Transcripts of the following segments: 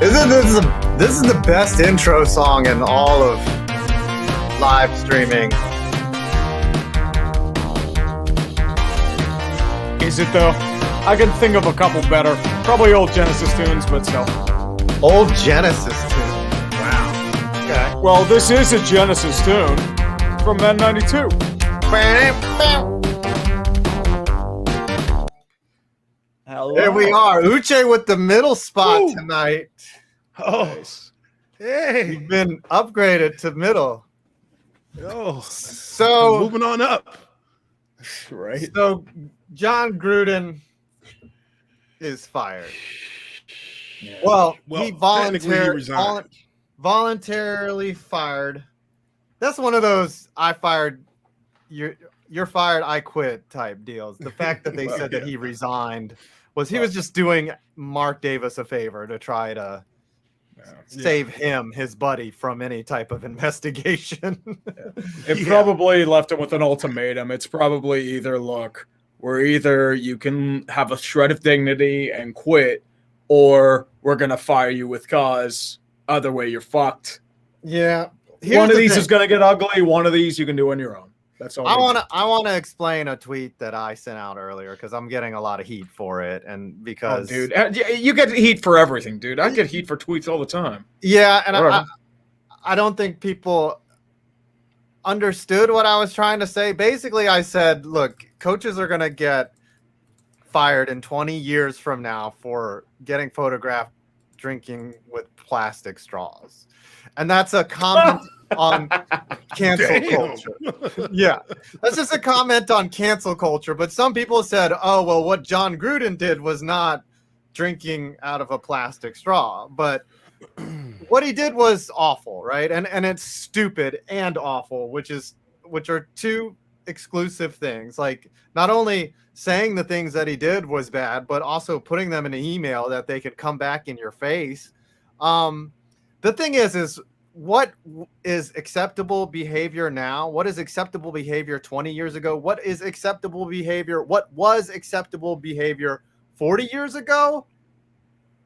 Isn't this is the best intro song in all of live streaming? Is it though? I can think of a couple better. Probably old Genesis tunes, but still. Old Genesis tune. Wow. Okay. Well, this is a Genesis tune from that 92. Hello. There we are. Uche with the middle spot Woo. tonight. Oh, hey. You've been upgraded to middle. Oh, So moving on up. Right. So John Gruden is fired. Yeah. Well, he technically he resigned. voluntarily fired. That's one of those I fired, you're fired, I quit type deals. The fact that they said that he resigned was he was just doing Mark Davis a favor to try to save him, his buddy, from any type of investigation. It probably left him with an ultimatum. It's probably either, look, we're either you can have a shred of dignity and quit, or we're going to fire you with cause. Other way, you're fucked. Yeah. One of these is going to get ugly. One of these you can do on your own. That's all. I want to explain a tweet that I sent out earlier because I'm getting a lot of heat for it, and because dude, you get heat for everything, dude. I get heat for tweets all the time. Yeah, and I don't think people understood what I was trying to say. Basically, I said, look, coaches are going to get fired in 20 years from now for getting photographed drinking with plastic straws. And that's a comment on cancel culture. Yeah, that's just a comment on cancel culture. But some people said, oh, well, what John Gruden did was not drinking out of a plastic straw. But what he did was awful, right? And it's stupid and awful, which are two exclusive things. Like, not only saying the things that he did was bad, but also putting them in an email that they could come back in your face. The thing is what is acceptable behavior now? What is acceptable behavior 20 years ago? What is acceptable behavior? What was acceptable behavior 40 years ago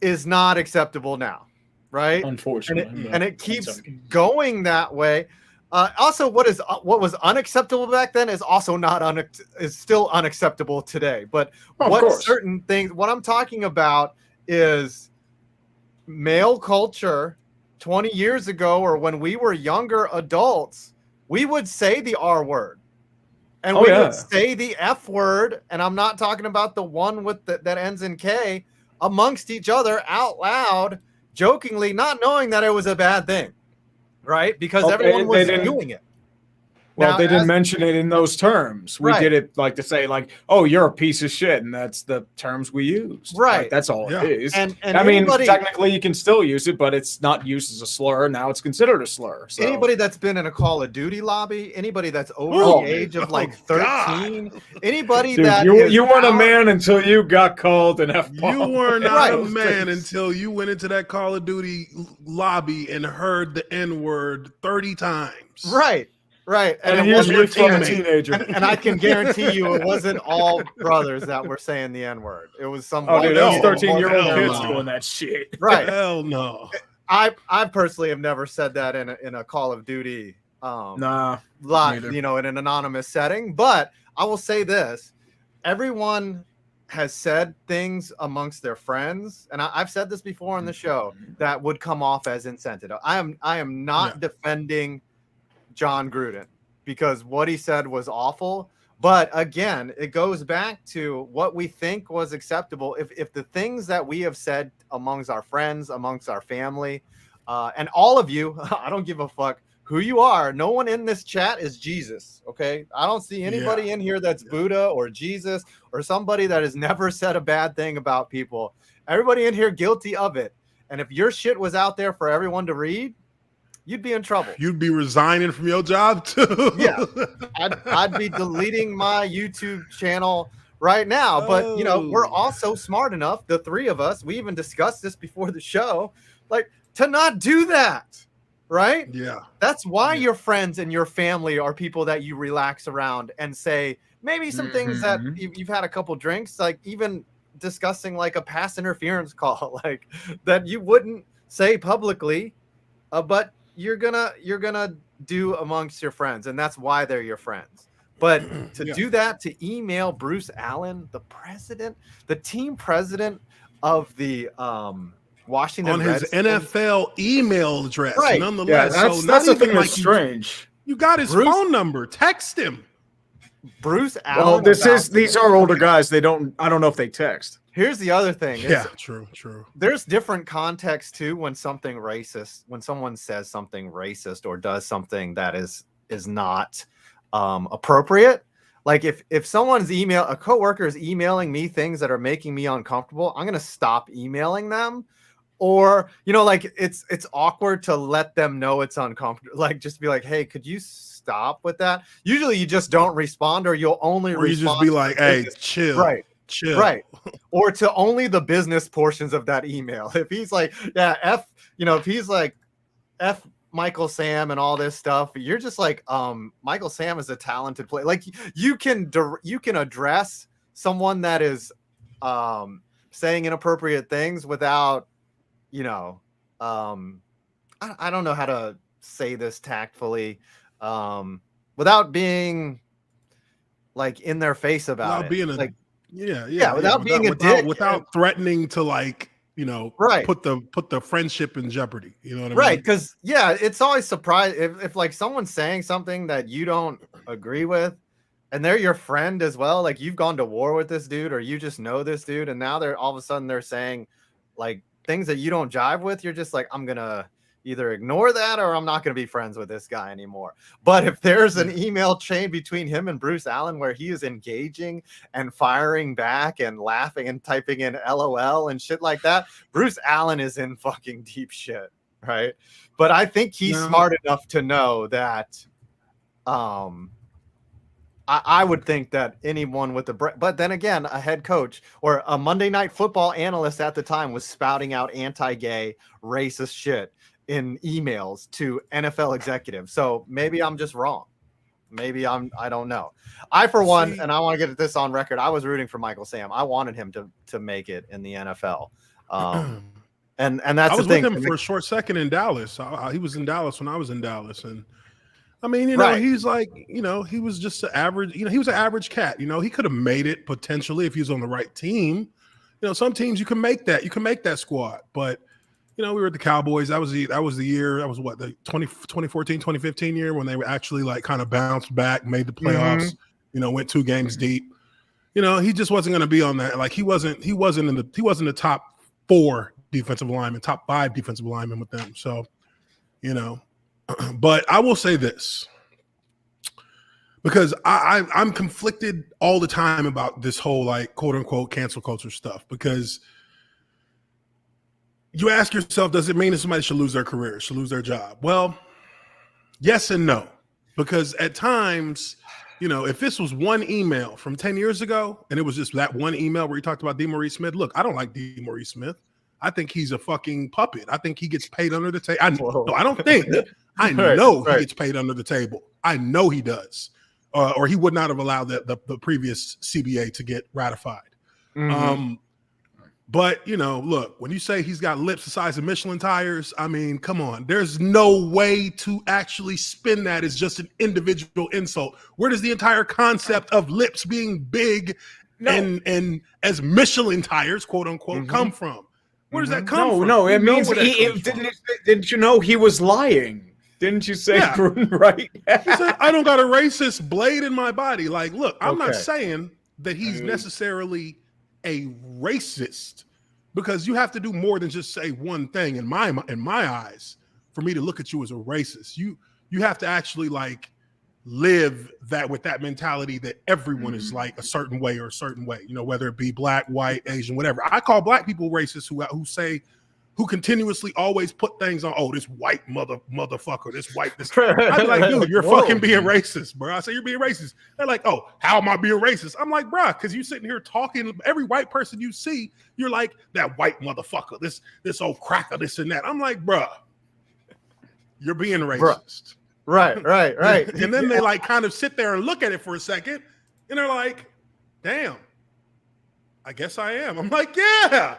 is not acceptable now, right? Unfortunately. And it keeps going that way. Also, what was unacceptable back then is also is still unacceptable today. But certain things, what I'm talking about is male culture 20 years ago, or when we were younger adults, we would say the R word and we would say the F word. And I'm not talking about the one with that ends in K, amongst each other out loud, jokingly, not knowing that it was a bad thing. Right? Because everyone was doing it. Well, they didn't mention it in those terms. We did it like to say, like, oh, you're a piece of shit. And that's the terms we use. Right. Like, that's all it is. And I mean, technically you can still use it, but it's not used as a slur. Now it's considered a slur. So. Anybody that's been in a Call of Duty lobby, anybody that's over the age of like 13, anybody that you weren't a man until you got called an F-bomb. You were not a man until you went into that Call of Duty lobby and heard the N-word 30 times. Right. Right. And it usually from a teenager. And I can guarantee you it wasn't all brothers that were saying the N-word. It was some dude, it was 13-year-old kids doing that shit. Right. Hell no. I personally have never said that in a Call of Duty live, in an anonymous setting. But I will say this. Everyone has said things amongst their friends, and I've said this before on the show, that would come off as insensitive. I am not defending John Gruden because what he said was awful. But again, it goes back to what we think was acceptable. If the things that we have said amongst our friends, amongst our family, and all of you, I don't give a fuck who you are. No one in this chat is Jesus. Okay. I don't see anybody in here that's Buddha or Jesus or somebody that has never said a bad thing about people. Everybody in here guilty of it. And if your shit was out there for everyone to read, you'd be in trouble. You'd be resigning from your job too. Yeah, I'd be deleting my YouTube channel right now. But we're also smart enough, the three of us. We even discussed this before the show, like to not do that. Right? Yeah. That's why your friends and your family are people that you relax around and say maybe some things that you've had a couple drinks, like even discussing like a pass interference call, like that you wouldn't say publicly, but you're gonna do amongst your friends, and that's why they're your friends. But to do that, to email Bruce Allen, the team president of the Washington on his Redskins, NFL email address, right? nonetheless. Yeah, so that's not the thing even that's like strange. you got his phone number. Text him. Bruce Well, Allen. these are older guys. I don't know if they text. Here's the other thing. Yeah, true. There's different context too when someone says something racist or does something that is not appropriate. Like if someone's a coworker is emailing me things that are making me uncomfortable, I'm gonna stop emailing them. Or, like it's awkward to let them know it's uncomfortable. Like just be like, hey, could you stop with that? Usually you just don't respond, or you'll only or you respond. just be like, hey, chill. Right. Chill. Right. Or to only the business portions of that email. If he's like, if he's like F Michael Sam and all this stuff, you're just like, Michael Sam is a talented player. Like you can address someone that is saying inappropriate things without, I don't know how to say this tactfully, without being like in their face about it. Being like, without being a dick, without threatening to right, put the friendship in jeopardy. You know what I mean? Right, because it's always surprising if like someone's saying something that you don't agree with, and they're your friend as well. Like you've gone to war with this dude, or you just know this dude, and now they're all of a sudden they're saying like things that you don't jive with. You're just like, I'm gonna either ignore that or I'm not going to be friends with this guy anymore. But if there's an email chain between him and Bruce Allen where he is engaging and firing back and laughing and typing in LOL and shit like that, Bruce Allen is in fucking deep shit, right? But I think he's smart enough to know that I would think that anyone with but then again, a head coach or a Monday Night Football analyst at the time was spouting out anti-gay, racist shit in emails to NFL executives. So maybe I'm just wrong. Maybe I don't know. I, for one, and I want to get this on record, I was rooting for Michael Sam. I wanted him to make it in the NFL. And that's I was the thing. with him for a short second in Dallas. He was in Dallas when I was in Dallas. And I mean, he's like, he was just an average, he was an average cat. He could have made it potentially if he was on the right team. Some teams you can make that squad, but we were at the Cowboys. That was the year. That was what, the 2014, 2015 year when they were actually like kind of bounced back, made the playoffs, went 2 games deep. He just wasn't going to be on that. Like he wasn't in the top 4 defensive linemen, top 5 defensive linemen with them. So, but I will say this, because I'm conflicted all the time about this whole like quote unquote cancel culture stuff, because you ask yourself, does it mean that somebody should lose their career, should lose their job? Well, yes and no, because at times, if this was one email from 10 years ago and it was just that one email where he talked about DeMaurice Smith, look, I don't like DeMaurice Smith. I think he's a fucking puppet. I think he gets paid under the table. I don't think. I know he gets paid under the table. I know he does. Or he would not have allowed the previous CBA to get ratified. Mm-hmm. But, look, when you say he's got lips the size of Michelin tires, I mean, come on. There's no way to actually spin that as just an individual insult. Where does the entire concept of lips being big and as Michelin tires, quote unquote, come from? Where does that come from? No, it means didn't you know he was lying? Didn't you say Gruden, right? He said, I don't got a racist blade in my body. Like, look, I'm not saying that he's necessarily a racist, because you have to do more than just say one thing in my eyes for me to look at you as a racist. You have to actually like live that with that mentality that everyone is like a certain way or a certain way, whether it be black, white, Asian, whatever. I call black people racist who continuously always put things on, this white motherfucker, this white, this. I'd be like, dude, you're fucking being racist, bro. I say you're being racist. They're like, how am I being racist? I'm like, bro, because you sitting here talking, every white person you see, you're like, that white motherfucker, this old cracker, this and that. I'm like, bro, you're being racist. Right. And then they like kind of sit there and look at it for a second, and they're like, damn, I guess I am. I'm like, yeah.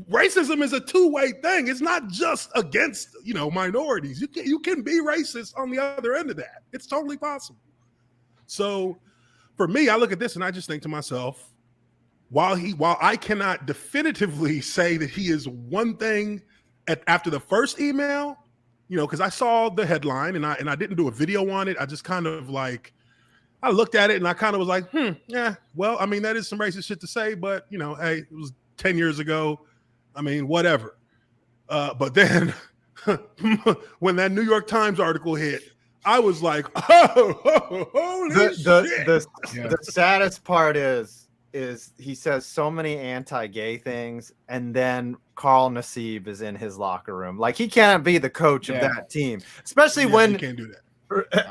Racism is a two-way thing. It's not just against, minorities. You can be racist on the other end of that. It's totally possible. So for me, I look at this and I just think to myself, while I cannot definitively say that he is one thing after the first email, because I saw the headline and I didn't do a video on it. I just kind of I looked at it and I kind of was like, yeah, well, I mean, that is some racist shit to say, but hey, it was 10 years ago. I mean, whatever. But then when that New York Times article hit, I was like, holy shit. The saddest part is he says so many anti-gay things, and then Carl Nassib is in his locker room. Like, he can't be the coach of that team, especially when you can't do that.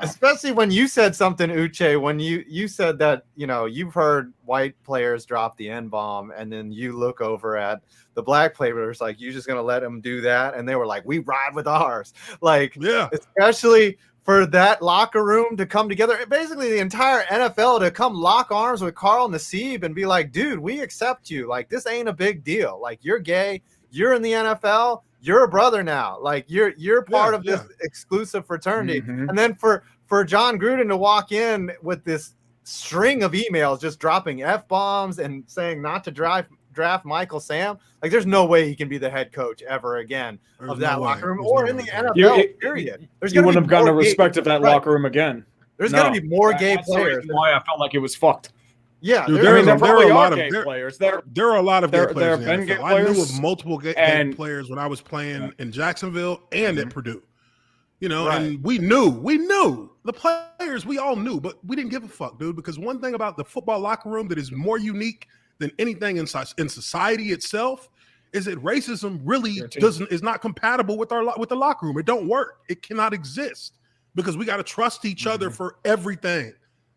Especially when you said something, Uche, when you said that, you've heard white players drop the N-bomb, and then you look over at the black players, like, you're just going to let them do that. And they were like, we ride with ours. Like, especially for that locker room to come together, basically the entire NFL to come lock arms with Carl Nassib and be like, dude, we accept you. Like, this ain't a big deal. Like, you're gay. You're in the NFL. You're a brother now. Like, you're part of this exclusive fraternity. Mm-hmm. And then for John Gruden to walk in with this string of emails just dropping F-bombs and saying not to draft Michael Sam, like, there's no way he can be the head coach ever again of that locker room or in the NFL, period. You wouldn't have gotten the respect of that locker room again. There's going to be more gay players. That's why I felt like it was fucked. Yeah, dude, there are a lot of gay players. There are a lot of gay players. There have been gay players. I knew of multiple gay players when I was playing in Jacksonville and at Purdue. And we knew the players. We all knew, but we didn't give a fuck, dude. Because one thing about the football locker room that is more unique than anything in society itself is that racism really is not compatible with the locker room. It don't work. It cannot exist because we got to trust each other for everything.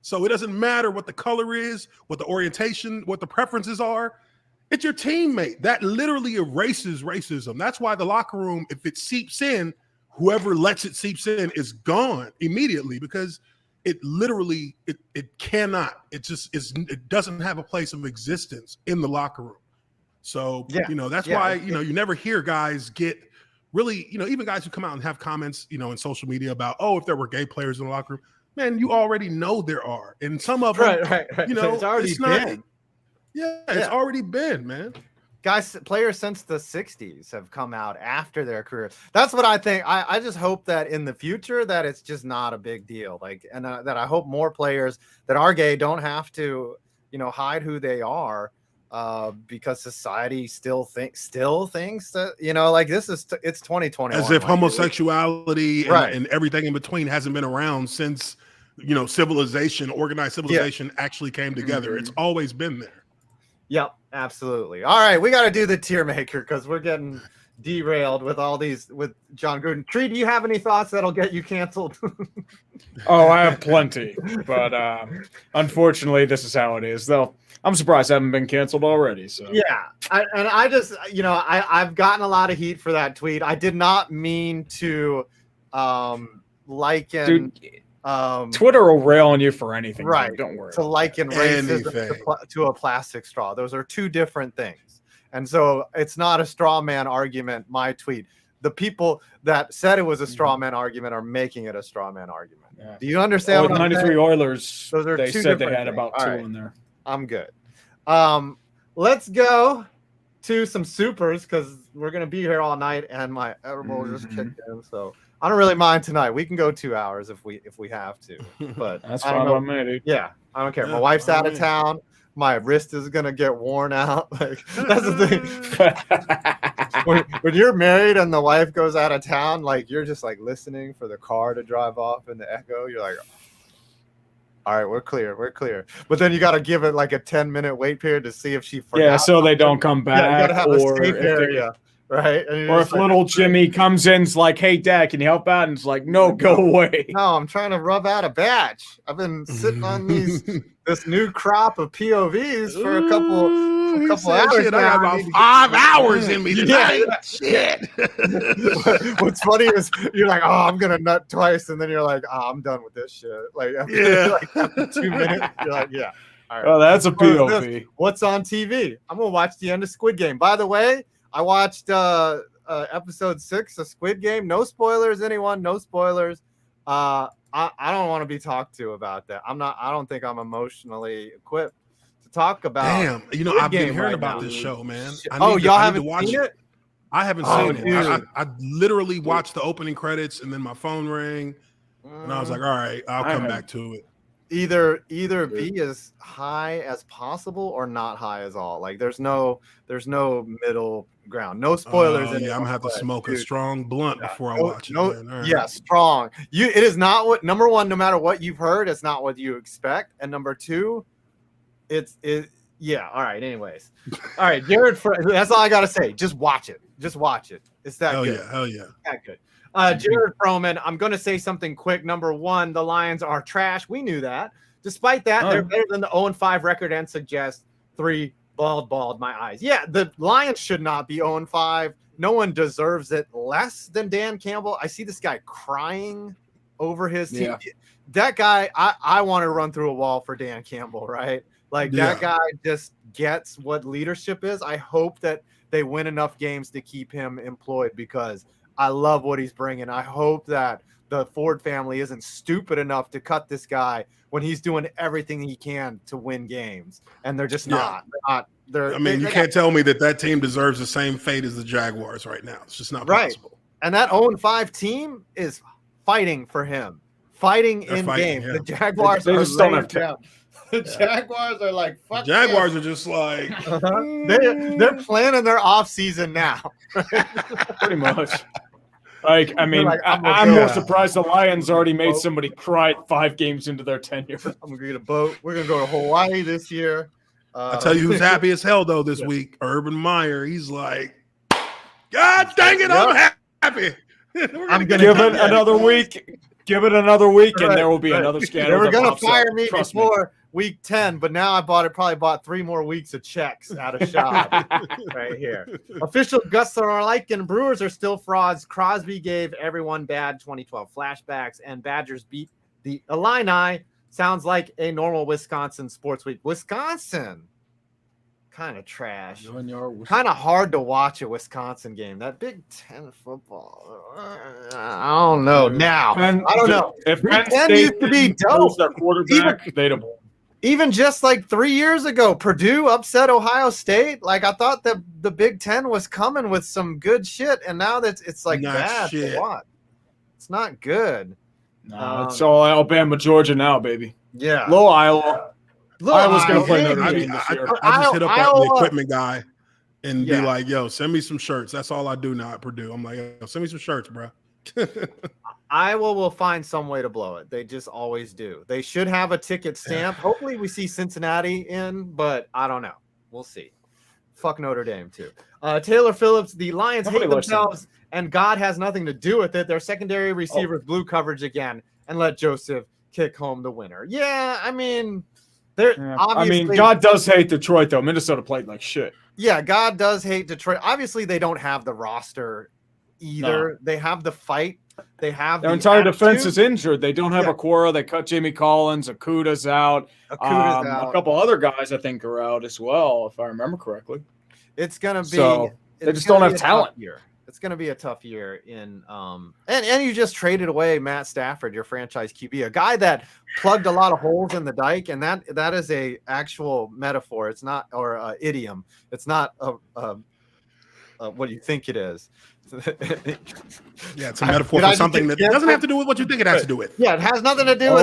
So it doesn't matter what the color is, what the orientation, what the preferences are. It's your teammate. That literally erases racism. That's why the locker room, if it seeps in, whoever lets it seeps in is gone immediately because it literally, it cannot. It doesn't have a place of existence in the locker room. So, that's why, you never hear guys get really, even guys who come out and have comments, in social media about, if there were gay players in the locker room. Man, you already know there are, and some of them, right. So it's already been. It's already been, man. Guys, players since the '60s have come out after their career. That's what I think. I just hope that in the future that it's just not a big deal. Like, and that I hope more players that are gay don't have to, hide who they are, because society still thinks that, like it's 2021. As if homosexuality and everything in between hasn't been around since, civilization, organized civilization actually came together. Mm-hmm. It's always been there. Yep, absolutely. All right, we got to do the tier maker because we're getting derailed with all these with John Gruden. Tree, do you have any thoughts that'll get you canceled? I have plenty, but unfortunately, this is how it is. Though I'm surprised I haven't been canceled already. So I just, I've gotten a lot of heat for that tweet. I did not mean to liken. Dude, Twitter will rail on you for anything. Right. Dude, don't worry. To liken racism to a plastic straw. Those are two different things. And so it's not a straw man argument, my tweet. The people that said it was a straw man argument are making it a straw man argument. Yeah. Do you understand? With 93 Oilers, those are they said they had about two in there. I'm good. Let's go to some supers because we're going to be here all night and my elbow just kicked in. So I don't really mind tonight. We can go 2 hours if we have to. But that's fine by me, dude. Yeah, I don't care. My wife's out of town. My wrist is gonna get worn out. Like, that's the thing. when you're married and the wife goes out of town, like you're just like listening for the car to drive off in the echo. You're like, all right, we're clear. But then you got to give it like a 10-minute wait period to see if she forgot. Yeah, so they don't come back. You gotta have a safe area. Right. Or if little Jimmy comes in, is like, hey, Dad, can you help out? And it's like, no, go away. No, I'm trying to rub out a batch. I've been sitting on this new crop of POVs for a couple hours. Shit, I got about 5 hours in me tonight. Shit. What's funny is you're like, I'm gonna nut twice, and then you're like, I'm done with this shit. Like after 2 minutes, you're like, All right. Oh, that's a Or this, POV. what's on TV? I'm gonna watch the end of Squid Game. By the way, I watched episode 6 of Squid Game. No spoilers, anyone. No spoilers. I don't want to be talked to about that. I don't think I'm emotionally equipped to talk about. Damn, you know, Squid I've been Game hearing right about now. this show, man. Oh, y'all I need haven't to watch seen it? I haven't Oh, seen it. dude. I literally watched the opening credits and then my phone rang, and I was like, all right, I'll come back to it. Either be as high as possible or not high as all. Like there's no middle ground. No spoilers. Yeah, I'm gonna have to smoke a strong blunt before I watch it. Man. All right. Yeah, strong. It is not what number one. No matter what you've heard, it's not what you expect. And number two, yeah. All right. Anyways, all right, Jared. That's all I gotta say. Just watch it. Just watch it. It's that good. Hell yeah. That good. Jared Froman, I'm going to say something quick. Number one, the Lions are trash. We knew that. Despite that, they're better than the 0-5 record and suggest 3 bald my eyes. Yeah, the Lions should not be 0-5. No one deserves it less than Dan Campbell. I see this guy crying over his team. That guy, I want to run through a wall for Dan Campbell, right? Like that guy just gets what leadership is. I hope that they win enough games to keep him employed because I love what he's bringing. I hope that the Ford family isn't stupid enough to cut this guy when he's doing everything he can to win games, and they're just not. I mean, you can't tell me that team deserves the same fate as the Jaguars right now. It's just not possible. And that 0-5 team is fighting for him, fighting in games. Yeah. The Jaguars they just don't have time. The Jaguars are like, fuck. Jaguars are just like they're planning their off season now. Pretty much. Like, I mean, I'm more surprised the Lions already made somebody cry 5 games into their tenure. I'm gonna get a boat. We're gonna go to Hawaii this year. I'll tell you who's happy as hell though this week. Urban Meyer. He's like, God dang it, I'm happy. I'm gonna give it another week. Give it another week, and there will be another scandal. They were gonna fire me before week 10, but now I probably bought 3 more weeks of checks out of shop right here. Official Gus Larlikin Brewers are still frauds. Crosby gave everyone bad 2012 flashbacks, and Badgers beat the Illini. Sounds like a normal Wisconsin sports week. Wisconsin, kind of trash. Kind of hard to watch a Wisconsin game. That Big Ten football. I don't know. Now, I don't know. If Big Ten used to be dope. Their quarterback, they'd have won. Even just like 3 years ago, Purdue upset Ohio State. Like I thought that the Big Ten was coming with some good shit, and now that it's like bad to watch. It's not good. No, it's all Alabama, Georgia now, baby. Yeah, low Iowa. Iowa's going to play Notre Dame this year. I just hit up the equipment guy and be like, "Yo, send me some shirts." That's all I do now at Purdue. I'm like, "Yo, send me some shirts, bro." Iowa will find some way to blow it. They just always do. They should have a ticket stamp. Hopefully we see Cincinnati in, but I don't know. We'll see. Fuck Notre Dame too. Taylor Phillips, the Lions hate themselves, and God has nothing to do with it. Their secondary receivers blew coverage again and let Joseph kick home the winner. Yeah, I mean, obviously. God does hate Detroit though. Minnesota played like shit. Yeah, God does hate Detroit. Obviously, they don't have the roster either. No. They have the fight. They have their entire defense is injured. They don't have Aquara. They cut Jamie Collins. Akuda's out. A couple other guys I think are out as well, if I remember correctly. It's gonna be. So they just don't have talent. It's gonna be a tough year in. And you just traded away Matt Stafford, your franchise QB, a guy that plugged a lot of holes in the dike, and that is a actual metaphor. It's not or idiom. It's not what you think it is. Yeah, it's a metaphor for something that doesn't have to do with what you think it has to do with. Yeah, it has nothing to do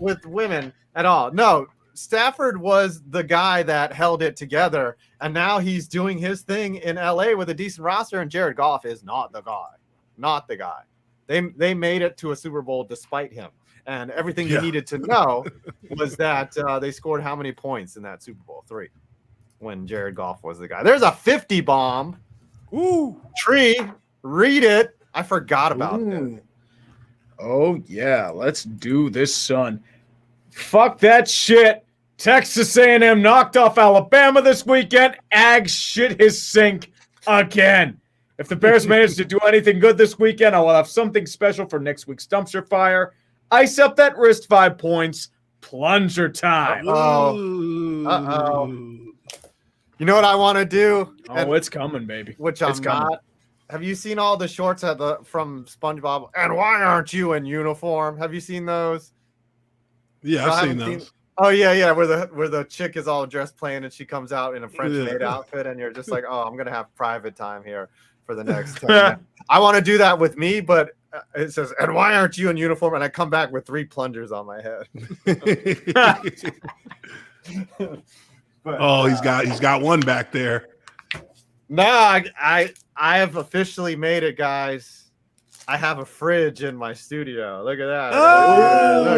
with women at all. No, Stafford was the guy that held it together, and now he's doing his thing in LA with a decent roster, and Jared Goff is not the guy. Not the guy. They made it to a Super Bowl despite him, and everything you needed to know was that they scored how many points in that Super Bowl? 3 when Jared Goff was the guy. There's a 50 bomb. Ooh. Tree. Read it. I forgot about it. Oh, yeah. Let's do this, son. Fuck that shit. Texas A&M knocked off Alabama this weekend. Ag shit his sink again. If the Bears manage to do anything good this weekend, I will have something special for next week's dumpster fire. Ice up that wrist 5 points. Plunger time. Ooh. Uh-oh. You know what I want to do? Oh, it's coming, baby. Which I'm It's coming. not. Have you seen all the shorts from SpongeBob? And why aren't you in uniform? Have you seen those? Yeah, I've seen those. Oh yeah, where the chick is all dressed plain and she comes out in a French maid outfit, and you're just like, oh, I'm gonna have private time here for the next 10 minutes. I want to do that with me, but it says, and why aren't you in uniform? And I come back with 3 plungers on my head. But, he's got one back there. No, I have officially made it, guys. I have a fridge in my studio. Look at that. Oh,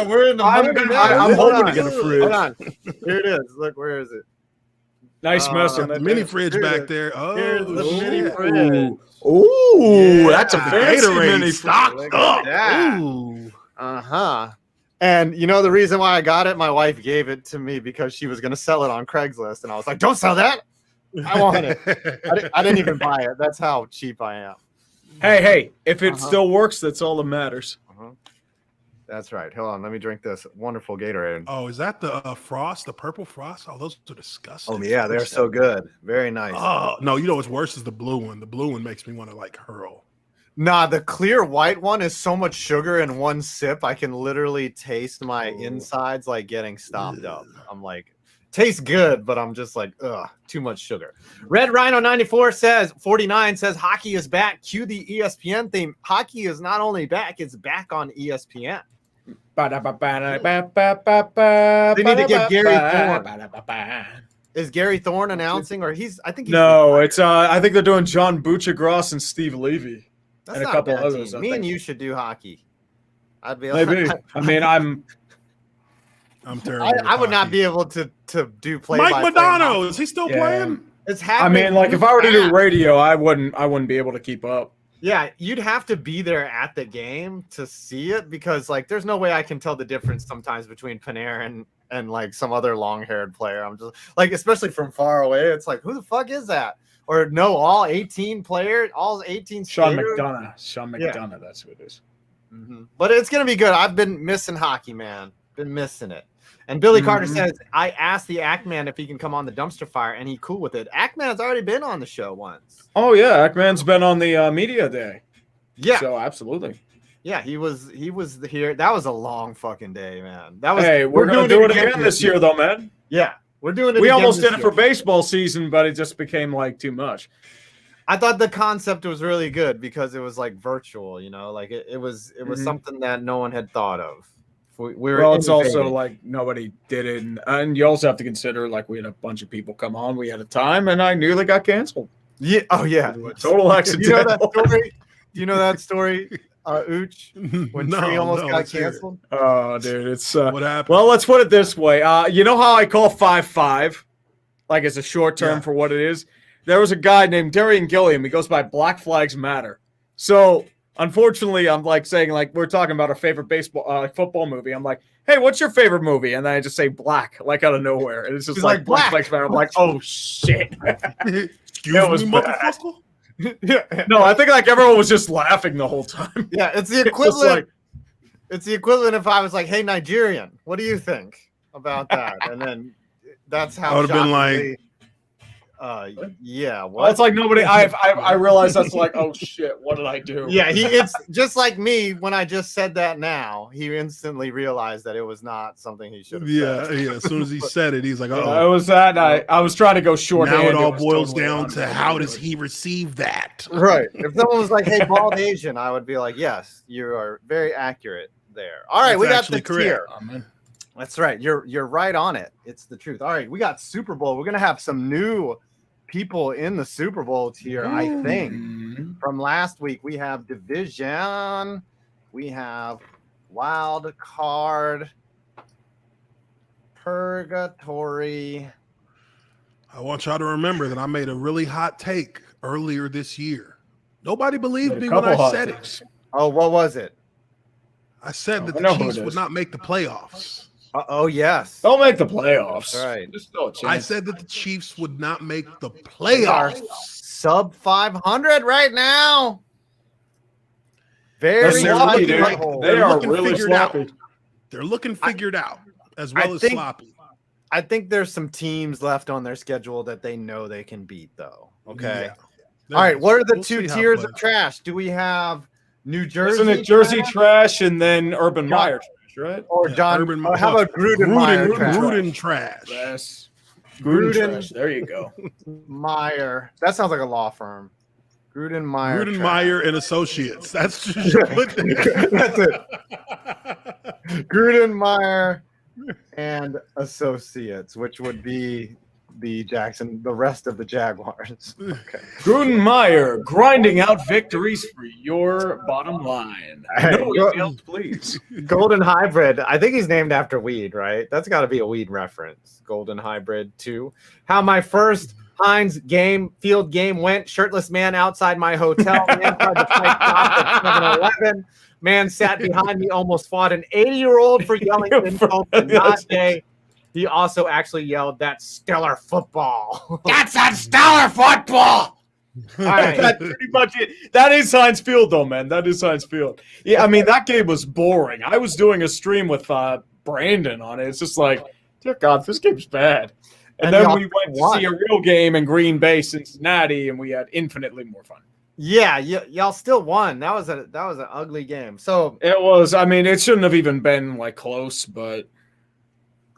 We're in the I'm hoping to get a fridge. Hold on. Here it is. Look, where is it? Nice messing. The mini fridge back there. Oh, here's the mini shit. fridge. Ooh, Yeah. that's a fancy Gatorade mini stocked Look up. at that. Ooh. Uh-huh. And you know the reason why I got it? My wife gave it to me because she was going to sell it on Craigslist. And I was like, don't sell that. I want it. I didn't even buy it. That's how cheap I am. Hey, if it still works, that's all that matters. That's right. Hold on. Let me drink this wonderful Gatorade. Oh, is that the frost, the purple frost? Oh, those are disgusting. Oh, yeah. They're so good. Very nice. Oh, no, you know what's worse is the blue one. The blue one makes me want to like hurl. Nah, the clear white one is so much sugar in one sip. I can literally taste my insides like getting stopped up. I'm like, tastes good, but I'm just like, ugh, too much sugar. Red Rhino 49 says hockey is back. Cue the ESPN theme. Hockey is not only back, it's back on ESPN. They need to get Gary Thorne. Is Gary Thorne announcing, or I think he's No, it's I think they're doing John Buchagross and Steve Levy. That's and not a couple bad others. team. Me and you should do hockey. I'd be Maybe. like, I mean, I'm terrible. I would not be able to do play. Mike Madonna, is he still playing? It's I happening. mean, like if I were to do radio, I wouldn't be able to keep up. Yeah, you'd have to be there at the game to see it because like there's no way I can tell the difference sometimes between Panarin and like some other long-haired player. I'm just like, especially from far away, it's like, who the fuck is that? Or no, all 18 players, all 18 Sean skaters? McDonough, that's who it is. But it's gonna be good. I've been missing hockey, man. Been missing it. And Billy Carter says, I asked the Ackman if he can come on the dumpster fire, and he cool with it. Ackman's already been on the show once. Oh yeah, Ackman's been on the media day. Yeah. So absolutely. Yeah, he was here. That was a long fucking day, man. That was. Hey, we're gonna do it again this year, though, man. Yeah, we're doing it. We again almost this did it year. for baseball season, but it just became like too much. I thought the concept was really good because it was like virtual, you know, like it was something that no one had thought of. Well, it's also like nobody did it, and you also have to consider like we had a bunch of people come on. We had a time, and I nearly got canceled. Yeah. Oh yeah. Total accident. You know that story? Ooch, when Tree almost got canceled. Oh, dude, it's what happened? Well, let's put it this way. You know how I call 5-5, like it's a short term for what it is. There was a guy named Darian Gilliam. He goes by Black Flags Matter. So unfortunately, I'm like saying like we're talking about our favorite football movie. I'm like, hey, what's your favorite movie? And then I just say black, like out of nowhere, and it's just like Black Flags Matter. I'm like, oh shit. Excuse me, motherfucker. Yeah. No, I think like everyone was just laughing the whole time. Yeah, it's the equivalent. It's the equivalent if I was like, "Hey, Nigerian, what do you think about that?" And then that's how I would have been like, yeah. What? Well, it's like nobody. I realized that's like, oh shit, what did I do? Yeah, it's just like me when I just said that. Now he instantly realized that it was not something he should have said. Yeah. As soon as he said it, he's like, "Oh." I was that. I was trying to go short. Now it all boils down to how does he receive that? Right. If someone was like, "Hey, bald Asian," I would be like, "Yes, you are very accurate there." All right, That's we got actually the tier. correct. That's right. You're right on it. It's the truth. All right, we got Super Bowl. We're gonna have some new people in the Super Bowl tier, I think. From last week, we have division, we have wild card, purgatory. I want y'all to remember that I made a really hot take earlier this year. Nobody believed me when I said it. Oh, what was it? I said that the Chiefs would not make the playoffs. Oh, yes. Don't make the playoffs. All right. There's still a chance. I said that the Chiefs would not make the playoffs. Sub 500 right now. They're Very sloppy, dude. sloppy. They are looking really figured out. sloppy. They're looking figured out as well as sloppy. I think there's some teams left on their schedule that they know they can beat, though. Okay. Yeah. All right. What are the two tiers of trash? Do we have New Jersey? Isn't it Jersey trash and then Urban Meyer trash, right? Or John? Urban, how about Gruden trash? Yes. Gruden trash. There you go. Meyer. That sounds like a law firm. Gruden Meyer. Gruden Meyer and Associates. That's just that's it. Gruden Meyer and Associates, which would be the rest of the Jaguars. Okay. Gruden Meyer grinding out victories for your bottom line. Please. Golden Hybrid. I think he's named after weed, right? That's got to be a weed reference. Golden Hybrid 2. How my first Heinz field game went. Shirtless man outside my hotel. Man tried to fight at 7-Eleven. Man sat behind me, almost fought an 80-year-old for yelling insults and not gay. He also actually yelled, "That's stellar football." That's a stellar football. All right. That's pretty much it. That is Heinz Field, though, man. That is Heinz Field. Yeah, I mean, that game was boring. I was doing a stream with Brandon on it. It's just like, dear God, this game's bad. And then we went to see a real game in Green Bay, Cincinnati, and we had infinitely more fun. Yeah, y'all still won. That was an ugly game. So it was. I mean, it shouldn't have even been like close, but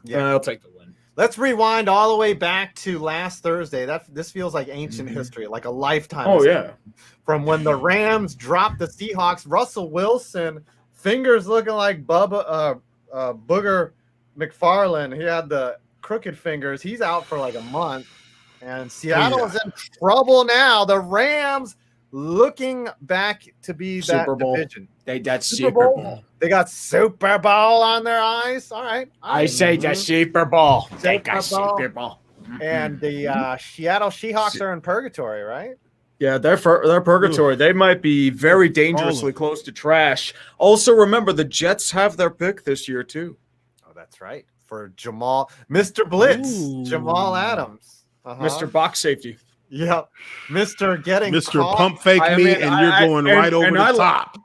yeah, I'll take the win. Let's rewind all the way back to last Thursday. This feels like ancient history, like a lifetime. Oh yeah, from when the Rams dropped the Seahawks. Russell Wilson, fingers looking like Booger McFarlane. He had the crooked fingers. He's out for like a month, and Seattle is in trouble now. The Rams looking back to be Super Bowl. Division. They got Super Bowl. They got Super Bowl on their eyes. All right. I say the Super Bowl. They got Super Bowl. And the Seattle Seahawks are in purgatory, right? Yeah, they're purgatory. They might be very dangerously close to trash. Also, remember, the Jets have their pick this year, too. Oh, that's right. For Mr. Blitz, Jamal Adams. Mr. Box Safety. Yep. Mr. Caught. Pump fake and you're going right over the top.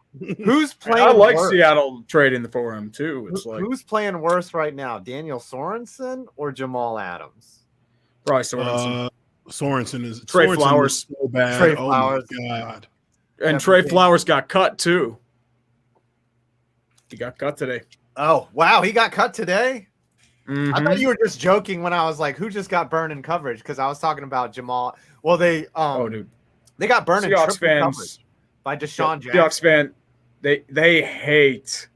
Who's playing I like worse? Seattle trading for him, too. It's Who's playing worse right now, Daniel Sorensen or Jamal Adams? Probably Sorensen. Sorensen is Trey Flowers. So bad. Trey Flowers. My God. And Trey Flowers got cut, too. He got cut today. Oh, wow. He got cut today? Mm-hmm. I thought you were just joking when I was like, who just got burned in coverage? Because I was talking about Jamal. Well, they got burned in triple coverage by Deshaun Jackson. Seahawks fan, they hate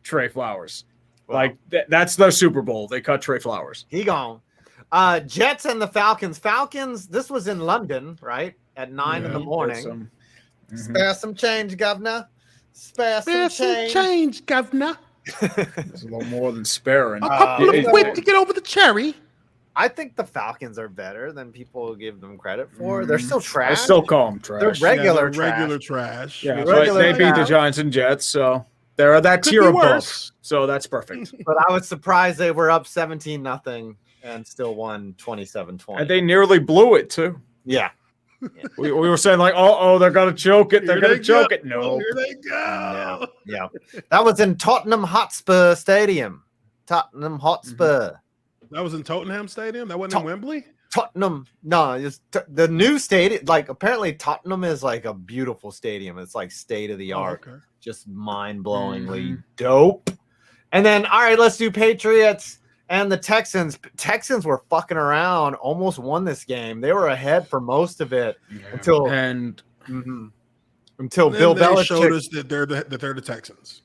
Trey Flowers. Well, like that's their Super Bowl. They cut Trey Flowers. He gone. Jets and the Falcons. This was in London, right? At 9 in the morning. Spare some change, governor. Spare some change, governor. There's a little more than sparing. A couple of quid to get over the cherry. I think the Falcons are better than people give them credit for. They're still trash. I still call them trash. They're regular trash. Yeah, they beat the Giants and Jets, so they're that tier above. So that's perfect. But I was surprised they were up 17-0 and still won 27-20. And they nearly blew it too. Yeah. We were saying like, they're gonna choke it. They're gonna choke it. No, here they go. Yeah. That was in Tottenham Hotspur Stadium. Tottenham Hotspur. That was in Tottenham Stadium. That wasn't in Wembley. Tottenham. No, it's the new stadium. Like apparently Tottenham is like a beautiful stadium. It's like state of the art. Okay. Just mind-blowingly dope. And then all right, let's do Patriots and the Texans. Texans were fucking around, almost won this game. They were ahead for most of it until Bill Belichick showed us that they're the Texans.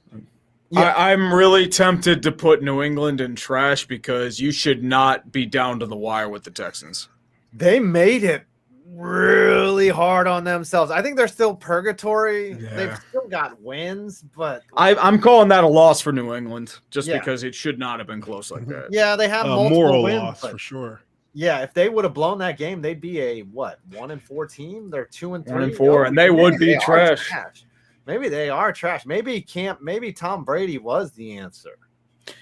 Yeah. I'm really tempted to put New England in trash because you should not be down to the wire with the Texans. They made it really hard on themselves. I think they're still purgatory. Yeah. They've still got wins, but I'm calling that a loss for New England just because it should not have been close like that. Yeah, they have multiple moral wins, loss for sure. Yeah, if they would have blown that game, they'd be a 1-4 team. They're 2-3. 1-4, and they would be trash. Maybe they are trash. Maybe Tom Brady was the answer.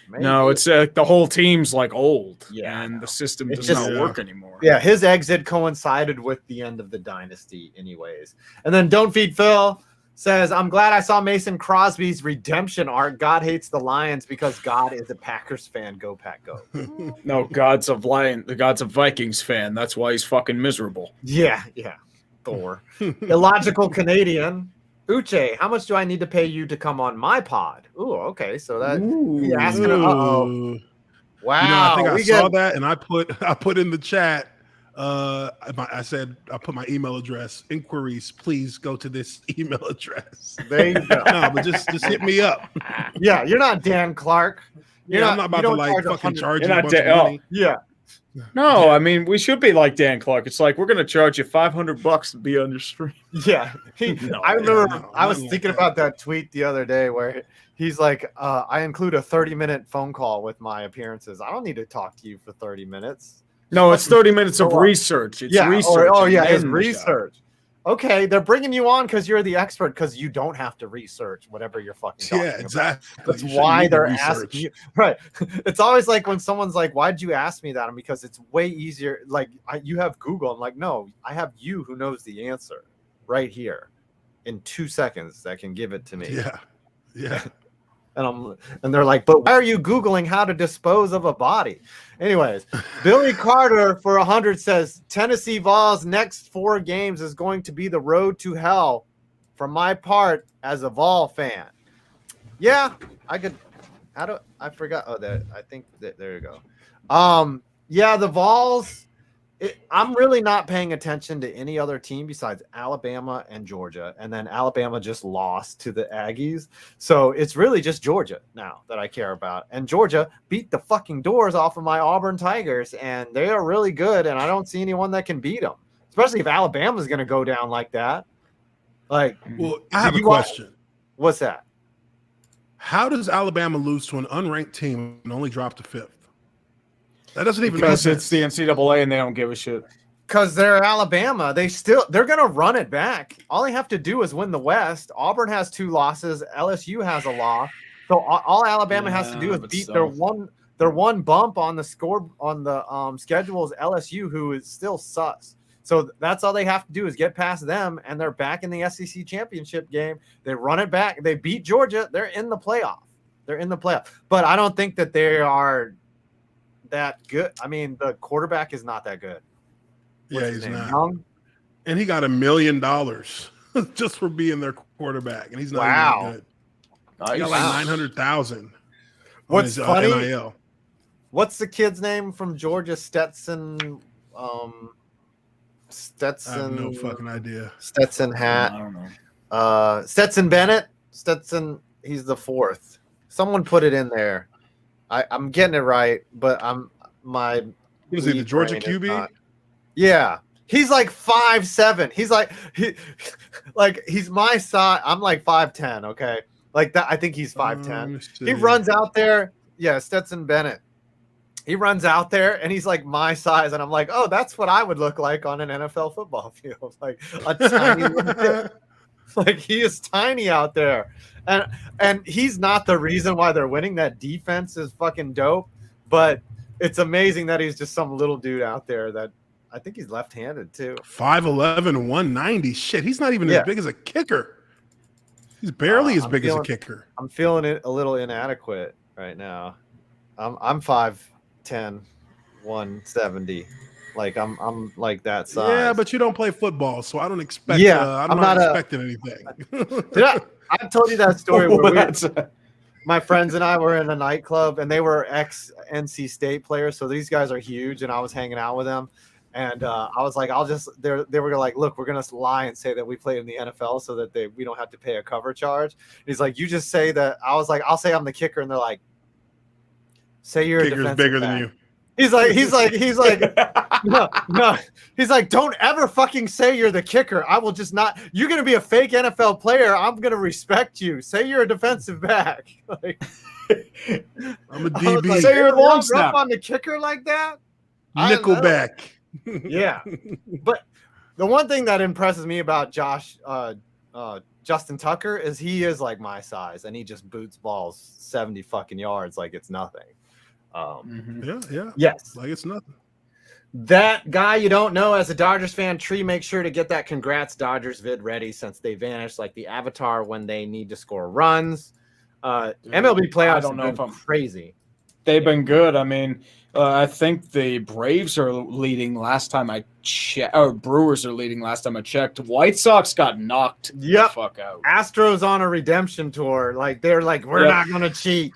Maybe. No, it's the whole team's like old, and the system does not work anymore. Yeah, his exit coincided with the end of the dynasty anyways. And then Don't Feed Phil says, I'm glad I saw Mason Crosby's redemption arc. God hates the Lions because God is a Packers fan. Go Pack Go. No, the God's a Vikings fan. That's why he's fucking miserable. Yeah. Thor. Illogical Canadian. Uche, how much do I need to pay you to come on my pod? Ooh, okay. So that he asking. Uh-oh. Wow. I think I saw that, and I put in the chat. I said I put my email address. Inquiries, please go to this email address. There you go. No, but just hit me up. Yeah, you're not Dan Clark. I'm not about to fucking charge you a bunch of money. Yeah. No, I mean we should be like Dan Clark. It's like we're gonna charge you $500 to be on your stream. Yeah, I remember I was thinking about that tweet the other day where he's like, I include a 30-minute phone call with my appearances. I don't need to talk to you for 30 minutes. No, it's 30 minutes of research. It's research. It's research. Okay, they're bringing you on because you're the expert because you don't have to research whatever you're fucking talking about. Exactly. That's why they're asking you. Right. It's always like when someone's like, why'd you ask me that? And because it's way easier. Like, you have Google. I'm like, no, I have you who knows the answer right here in 2 seconds that can give it to me. Yeah. And they're like, but why are you Googling how to dispose of a body? Anyways, Billy Carter for 100 says Tennessee Vols' next 4 games is going to be the road to hell for my part as a Vol fan. Yeah, I could. I forgot. Oh, I think that there you go. Yeah, the Vols. I'm really not paying attention to any other team besides Alabama and Georgia. And then Alabama just lost to the Aggies. So it's really just Georgia now that I care about. And Georgia beat the fucking doors off of my Auburn Tigers. And they are really good. And I don't see anyone that can beat them, especially if Alabama's going to go down like that. Like, well, I have a question. What's that? How does Alabama lose to an unranked team and only drop to 5th? That doesn't even because it's the NCAA and they don't give a shit. Because they're Alabama. They're gonna run it back. All they have to do is win the West. Auburn has 2 losses. LSU has a loss. So all Alabama has to do is beat their one bump on the score on the schedule is LSU, who is still sus. So that's all they have to do is get past them, and they're back in the SEC championship game. They run it back. They beat Georgia. They're in the playoff. But I don't think that they are that good. I mean, the quarterback is not that good. He's not. Young? And he got $1 million just for being their quarterback, and he's not even good. Nice. He got like 900,000. What's funny? NIL. What's the kid's name from Georgia? Stetson. Stetson. I have no fucking idea. Stetson hat. I don't know. Stetson Bennett. Stetson. He's the 4th. Someone put it in there. I'm getting it right, but Was he the Georgia QB? Yeah, he's like 5'7". He's my size. I'm like 5'10". Okay, like that. I think he's 5'10". He runs out there. Yeah, Stetson Bennett. He runs out there and he's like my size, and I'm like, oh, that's what I would look like on an NFL football field, like a tiny little kid. Like he is tiny out there. And he's not the reason why they're winning. That defense is fucking dope, but it's amazing that he's just some little dude out there that I think he's left-handed too. 5'11", 190. Shit, he's not even as big as a kicker. He's barely as big as a kicker. I'm feeling it a little inadequate right now. I'm 5'10", 170. Like I'm like that size. Yeah, but you don't play football, so I don't expect. Yeah, I'm not expecting anything. I've told you that story where my friends and I were in a nightclub, and they were ex-NC State players, so these guys are huge, and I was hanging out with them, and I was like, they were like, look, we're gonna lie and say that we played in the NFL so that we don't have to pay a cover charge. He's like, you just say that. I was like, I'll say I'm the kicker, and they're like, say you're kicker's a defensive bigger back. than you. He's like, no. He's like, don't ever fucking say you're the kicker. I will just not. You're gonna be a fake NFL player. I'm gonna respect you. Say you're a defensive back. Like, I'm a DB. Like, say you're a long snap on the kicker like that. Nickelback. Yeah, but the one thing that impresses me about Justin Tucker is he is like my size, and he just boots balls 70 fucking yards like it's nothing. Yeah. Yes, like it's nothing. That guy you don't know as a Dodgers fan, Tree, make sure to get that congrats Dodgers vid ready since they vanished like the Avatar when they need to score runs. MLB playoffs I don't know have if been crazy. They've been good. I mean, I think the Braves are leading last time I checked, or Brewers are leading last time I checked. White Sox got knocked the fuck out. Astros on a redemption tour. Like, they're like, we're not going to cheat.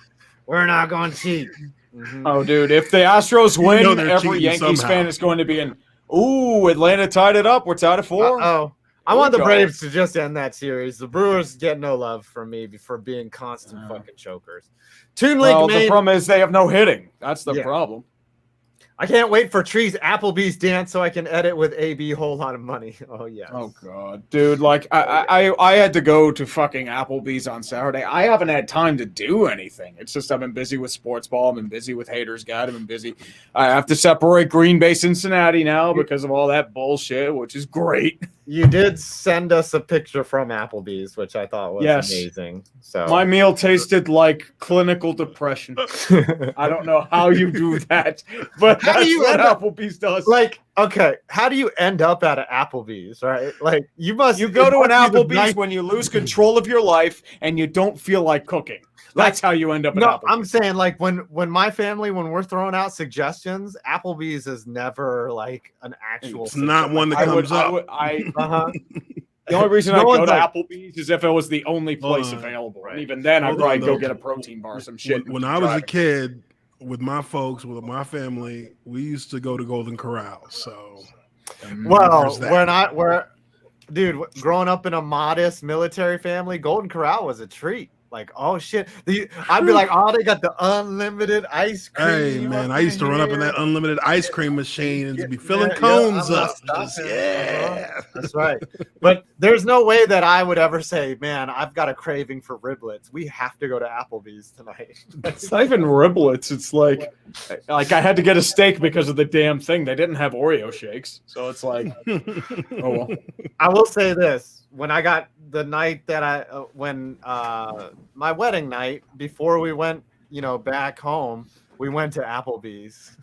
We're not going to cheat. Mm-hmm. Oh, dude, if the Astros win, every Yankees somehow. fan is going to be in, ooh, Atlanta tied it up. We're tied at 4. Oh, I want the Braves to just end that series. The Brewers get no love from me for being constant fucking chokers. Toon Link, well, the problem is they have no hitting. That's the problem. I can't wait for Tree's Applebee's dance so I can edit with AB whole lot of money. Oh, yeah. Oh, God. Dude, like, I had to go to fucking Applebee's on Saturday. I haven't had time to do anything. It's just I've been busy with sports ball. I've been busy with Haters Guide. I've been busy. I have to separate Green Bay Cincinnati now because of all that bullshit, which is great. You did send us a picture from Applebee's, which I thought was amazing. So my meal tasted like clinical depression. I don't know how you do that, but how do you what Applebee's does. Like, okay, how do you end up at an Applebee's, right? Like, you go to an Applebee's when you lose control of your life and you don't feel like cooking. That's how you end up at Applebee's. I'm saying, like, when my family, when we're throwing out suggestions, Applebee's is never like an actual. It's not one that comes up. The only reason I go to Applebee's is if it was the only place available. Right. And even then, I'd probably go get a protein bar or some shit. When I was a kid, with my folks, with my family, we used to go to Golden Corral. So, growing up in a modest military family, Golden Corral was a treat. Like, oh shit, I'd be like, oh, they got the unlimited ice cream. Hey man, I used to run up in that unlimited ice cream machine and be filling cones up. That's right. But there's no way that I would ever say, man, I've got a craving for riblets. We have to go to Applebee's tonight. It's not even riblets. It's like I had to get a steak because of the damn thing. They didn't have Oreo shakes, so it's like, oh well. I will say this. When I got the night that my wedding night, before we went, back home, we went to Applebee's.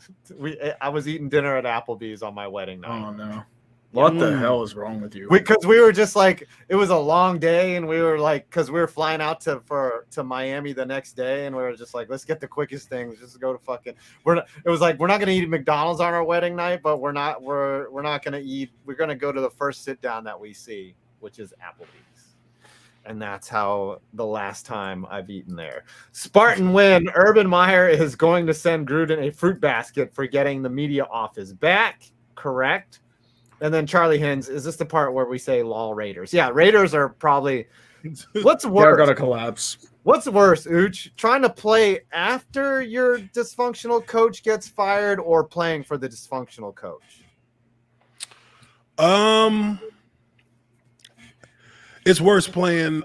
I was eating dinner at Applebee's on my wedding night. Oh no. What the hell is wrong with you? Because we were just like, it was a long day, and we were like, because we were flying out to Miami the next day, and we were just like, let's get the quickest things, just go to fucking. It was like, we're not gonna eat McDonald's on our wedding night, but we're not gonna eat. We're gonna go to the first sit down that we see, which is Applebee's. And that's how the last time I've eaten there. Spartan win. Urban Meyer is going to send Gruden a fruit basket for getting the media off his back. Correct. And then Charlie Hins, is this the part where we say lol Raiders? Yeah, Raiders are probably. What's worse? They're gonna collapse. What's worse, Ooch? Trying to play after your dysfunctional coach gets fired, or playing for the dysfunctional coach? It's worse playing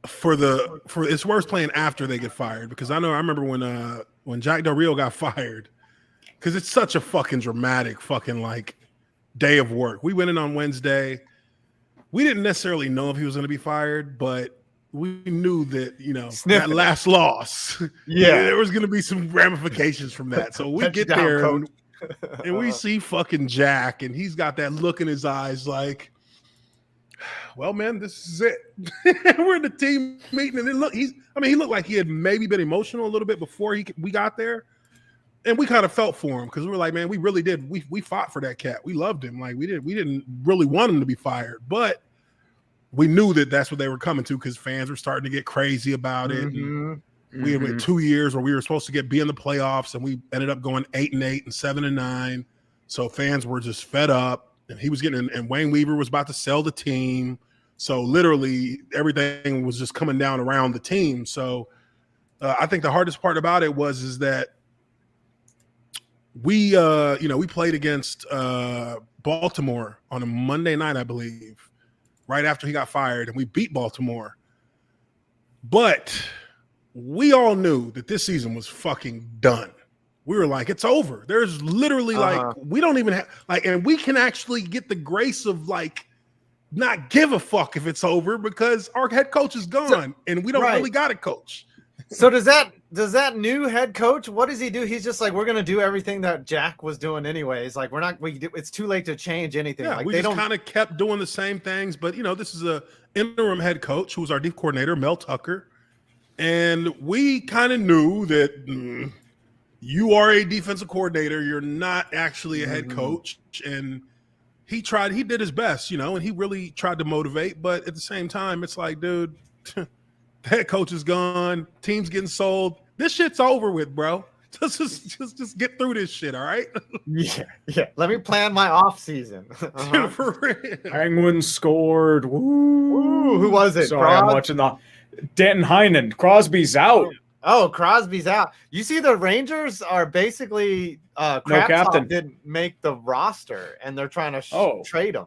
it's worse playing after they get fired, because I remember when Jack Del Rio got fired, because it's such a fucking dramatic fucking like day of work. We went in on Wednesday. We didn't necessarily know if he was going to be fired, but we knew that, that last loss, there was going to be some ramifications from that. So we get there and we see fucking Jack, and he's got that look in his eyes like, well, man, this is it. We're in the team meeting, and he looked like he had maybe been emotional a little bit before we got there. And we kind of felt for him, because we were like, man, we really did. We fought for that cat. We loved him. Like, we didn't really want him to be fired, but we knew that that's what they were coming to, because fans were starting to get crazy about it. And we had went 2 years where we were supposed to be in the playoffs, and we ended up going 8-8 and 7-9. So fans were just fed up, and he was and Wayne Weaver was about to sell the team. So literally everything was just coming down around the team. So I think the hardest part about it is that we played against Baltimore on a Monday night, I believe, right after he got fired, and we beat Baltimore. But we all knew that this season was fucking done. We were like, it's over. There's literally we don't even have and we can actually get the grace of not give a fuck if it's over, because our head coach is gone and we don't really got a coach. So does that new head coach? What does he do? He's just like, we're gonna do everything that Jack was doing anyways. Like it's too late to change anything. Yeah, like we they just don't. kind of kept doing the same things. But this is a interim head coach who was our defensive coordinator, Mel Tucker, and we kind of knew that you are a defensive coordinator. You're not actually a head coach, and he did his best, and he really tried to motivate. But at the same time, it's like, dude. Head coach is gone. Team's getting sold. This shit's over with, bro. Just get through this shit, all right? Yeah. Let me plan my off season. Uh-huh. For real. Penguins scored. Woo! Who was it? Sorry, I'm watching the Denton Heinen. Crosby's out. Oh, Crosby's out. You see, the Rangers are basically captain didn't make the roster, and they're trying to trade him.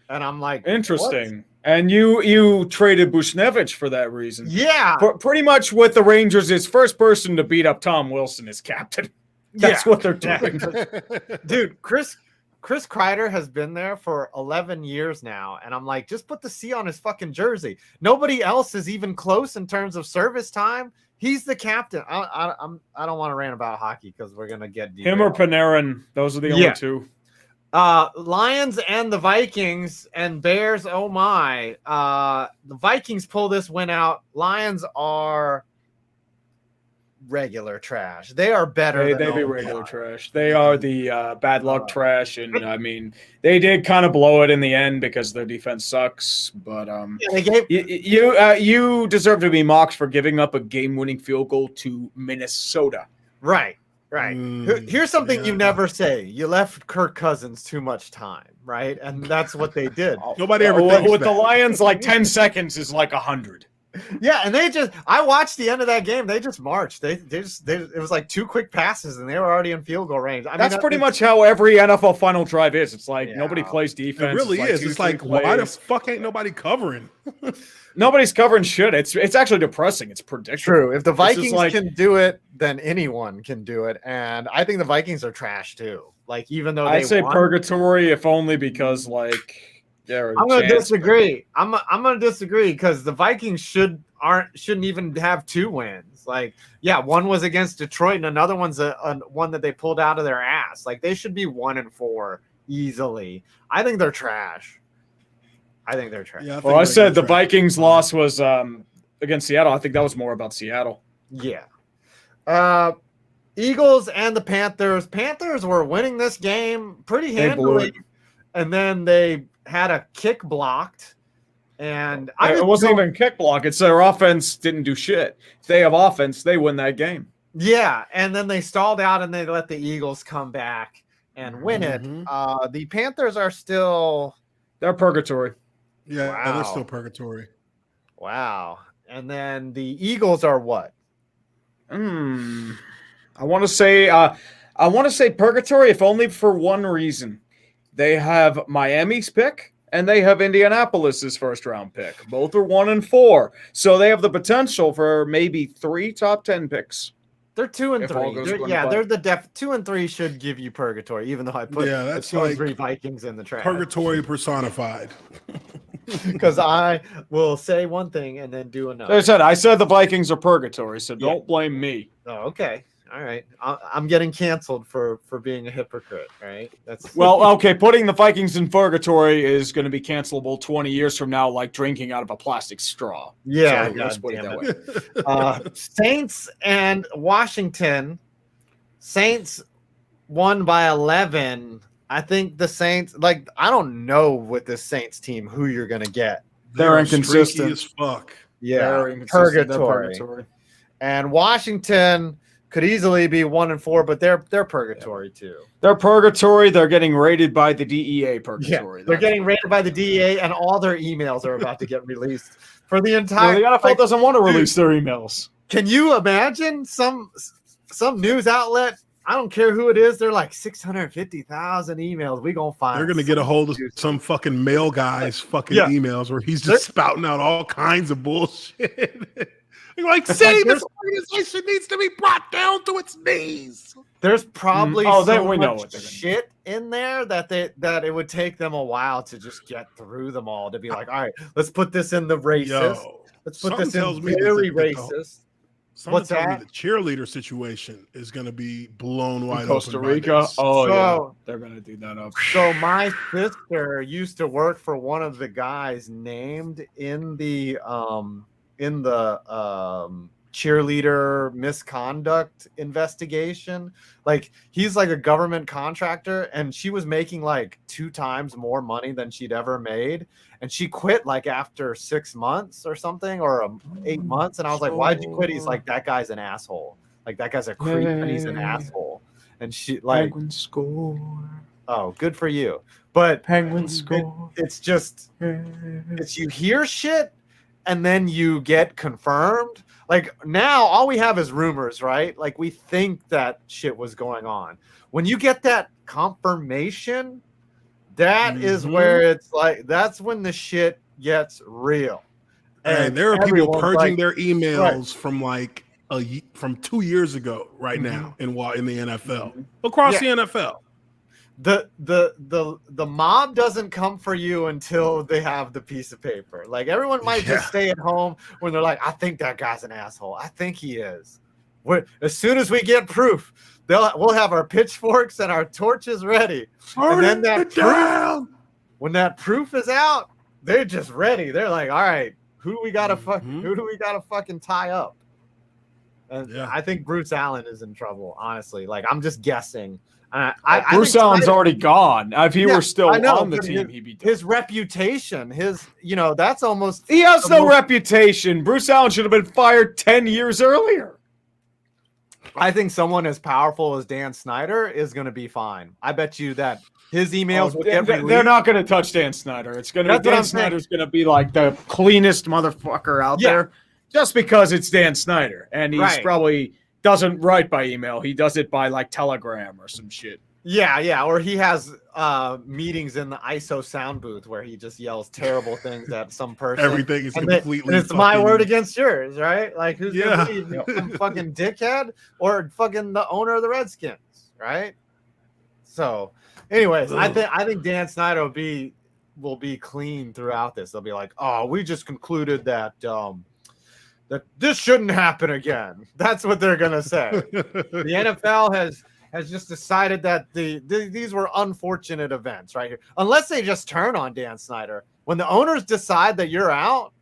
And I'm like, interesting. What? And you traded Bushnevich for that reason. Yeah. Pretty much with the Rangers, his first person to beat up Tom Wilson is captain. That's what they're doing. Dude, Chris Kreider has been there for 11 years now. And I'm like, just put the C on his fucking jersey. Nobody else is even close in terms of service time. He's the captain. I don't want to rant about hockey because we're going to get deep. Him or Panarin. Those are the only two. Lions and the Vikings and Bears. Oh my! The Vikings pull this win out. Lions are regular trash. They are better. They be regular trash. They are the bad luck trash, and I mean they did kind of blow it in the end because their defense sucks. But you deserve to be mocked for giving up a game-winning field goal to Minnesota. Right. Here's something you never say. You left Kirk Cousins too much time, right? And that's what they did. Nobody ever thinks with that. The Lions, like 10 seconds is like 100. Yeah, and I watched the end of that game. They just marched. It was like 2 quick passes, and they were already in field goal range. That's pretty much how every NFL final drive is. It's like nobody plays defense. It really is. It's like why the fuck ain't nobody covering? Nobody's covering shit. It's actually depressing. It's predictable. True. If the Vikings can do it, then anyone can do it. And I think the Vikings are trash too. Like even though I'd say purgatory, if only because like I'm going to disagree. I'm going to disagree because the Vikings shouldn't even have 2 wins. Like one was against Detroit and another one's one that they pulled out of their ass. Like they should be 1-4 easily. I think they're trash. Yeah, I said the Vikings loss was against Seattle. I think that was more about Seattle. Yeah. Eagles and the Panthers. Panthers were winning this game pretty handily, and then they had a kick blocked. And it wasn't even kick block. It's their offense didn't do shit. If they have offense, they win that game. Yeah, and then they stalled out and they let the Eagles come back and win it. The Panthers are still... They're purgatory. Yeah, they're still purgatory. Wow. And then the Eagles are what? I want to say purgatory, if only for one reason. They have Miami's pick and they have Indianapolis's first round pick. Both are 1-4. So they have the potential for maybe 3 top 10 picks. They're 2 and 3. They're the 2 and 3 should give you purgatory, even though I put the 2 and 3 Vikings in the trash. Purgatory personified. Because I will say one thing and then do another. I said the Vikings are purgatory, so don't blame me. Oh, okay. All right. I'm getting canceled for being a hypocrite, right? Okay, putting the Vikings in purgatory is going to be cancelable 20 years from now, like drinking out of a plastic straw. Yeah, so let's put it that way. Saints and Washington. Saints won by 11. I think the Saints, I don't know with this Saints team who you're going to get. They're inconsistent as fuck. Yeah, purgatory. And Washington could easily be 1-4, but they're purgatory too. They're purgatory. They're getting raided by the DEA. Purgatory. Yeah, they're getting raided by the DEA, and all their emails are about to get released for the entire. The NFL doesn't want to release their emails. Can you imagine some news outlet? I don't care who it is. They're like 650,000 emails. We gonna find. They're gonna get a hold of some fucking mail guy's emails where he's just spouting out all kinds of bullshit. You're like, this organization needs to be brought down to its knees. There's probably we know what shit in there that it would take them a while to just get through them all to be like, all right, let's put this in the racist. Let's put this in very racist. Someone What's telling me that? the cheerleader situation is going to be blown wide Costa open by Rica. this. Oh yeah, So- they're gonna do that up. So my sister used to work for one of the guys named in the cheerleader misconduct investigation. Like he's like a government contractor, and she was making like 2 times more money than she'd ever made, and she quit like after 6 months or something, or 8 months. And I was like, "Why'd you quit?" He's like, "That guy's an asshole. Like that guy's a creep, and he's an asshole." And she like, Penguin score. "Oh, good for you." But Penguin score. it's just it's you hear shit and then you get confirmed. Like now all we have is rumors, right? Like we think that shit was going on. When you get that confirmation, that is where it's like that's when the shit gets real. And there are people everyone's purging like, their emails from like from 2 years ago right now in the NFL. Across the NFL. The mob doesn't come for you until they have the piece of paper. Like everyone might just stay at home when they're like, I think that guy's an asshole. I think he is. As soon as we get proof, we'll have our pitchforks and our torches ready. And then when that proof is out, they're just ready. They're like, all right, who do we gotta fucking tie up? And I think Bruce Allen is in trouble, honestly. Like I'm just guessing. Bruce Allen's already gone. If he were still on the team, he'd be done. His reputation, that's almost. He has no reputation. Bruce Allen should have been fired 10 years earlier. I think someone as powerful as Dan Snyder is going to be fine. I bet you that his emails will get released. They're not going to touch Dan Snyder. It's going to be Dan Snyder's going to be like the cleanest motherfucker out there, just because it's Dan Snyder, and he's probably doesn't write by email. He does it by like Telegram or some shit. Yeah, or he has meetings in the ISO sound booth where he just yells terrible things at some person. Everything is completely. And it's my word against yours, right? Like who's gonna believe you? Some fucking dickhead or fucking the owner of the Redskins, right? So, anyways, I think Dan Snyder will be clean throughout this. They'll be like, oh, we just concluded that that this shouldn't happen again. That's what they're gonna say. The NFL has just decided that these were unfortunate events right here. Unless they just turn on Dan Snyder. When the owners decide that you're out,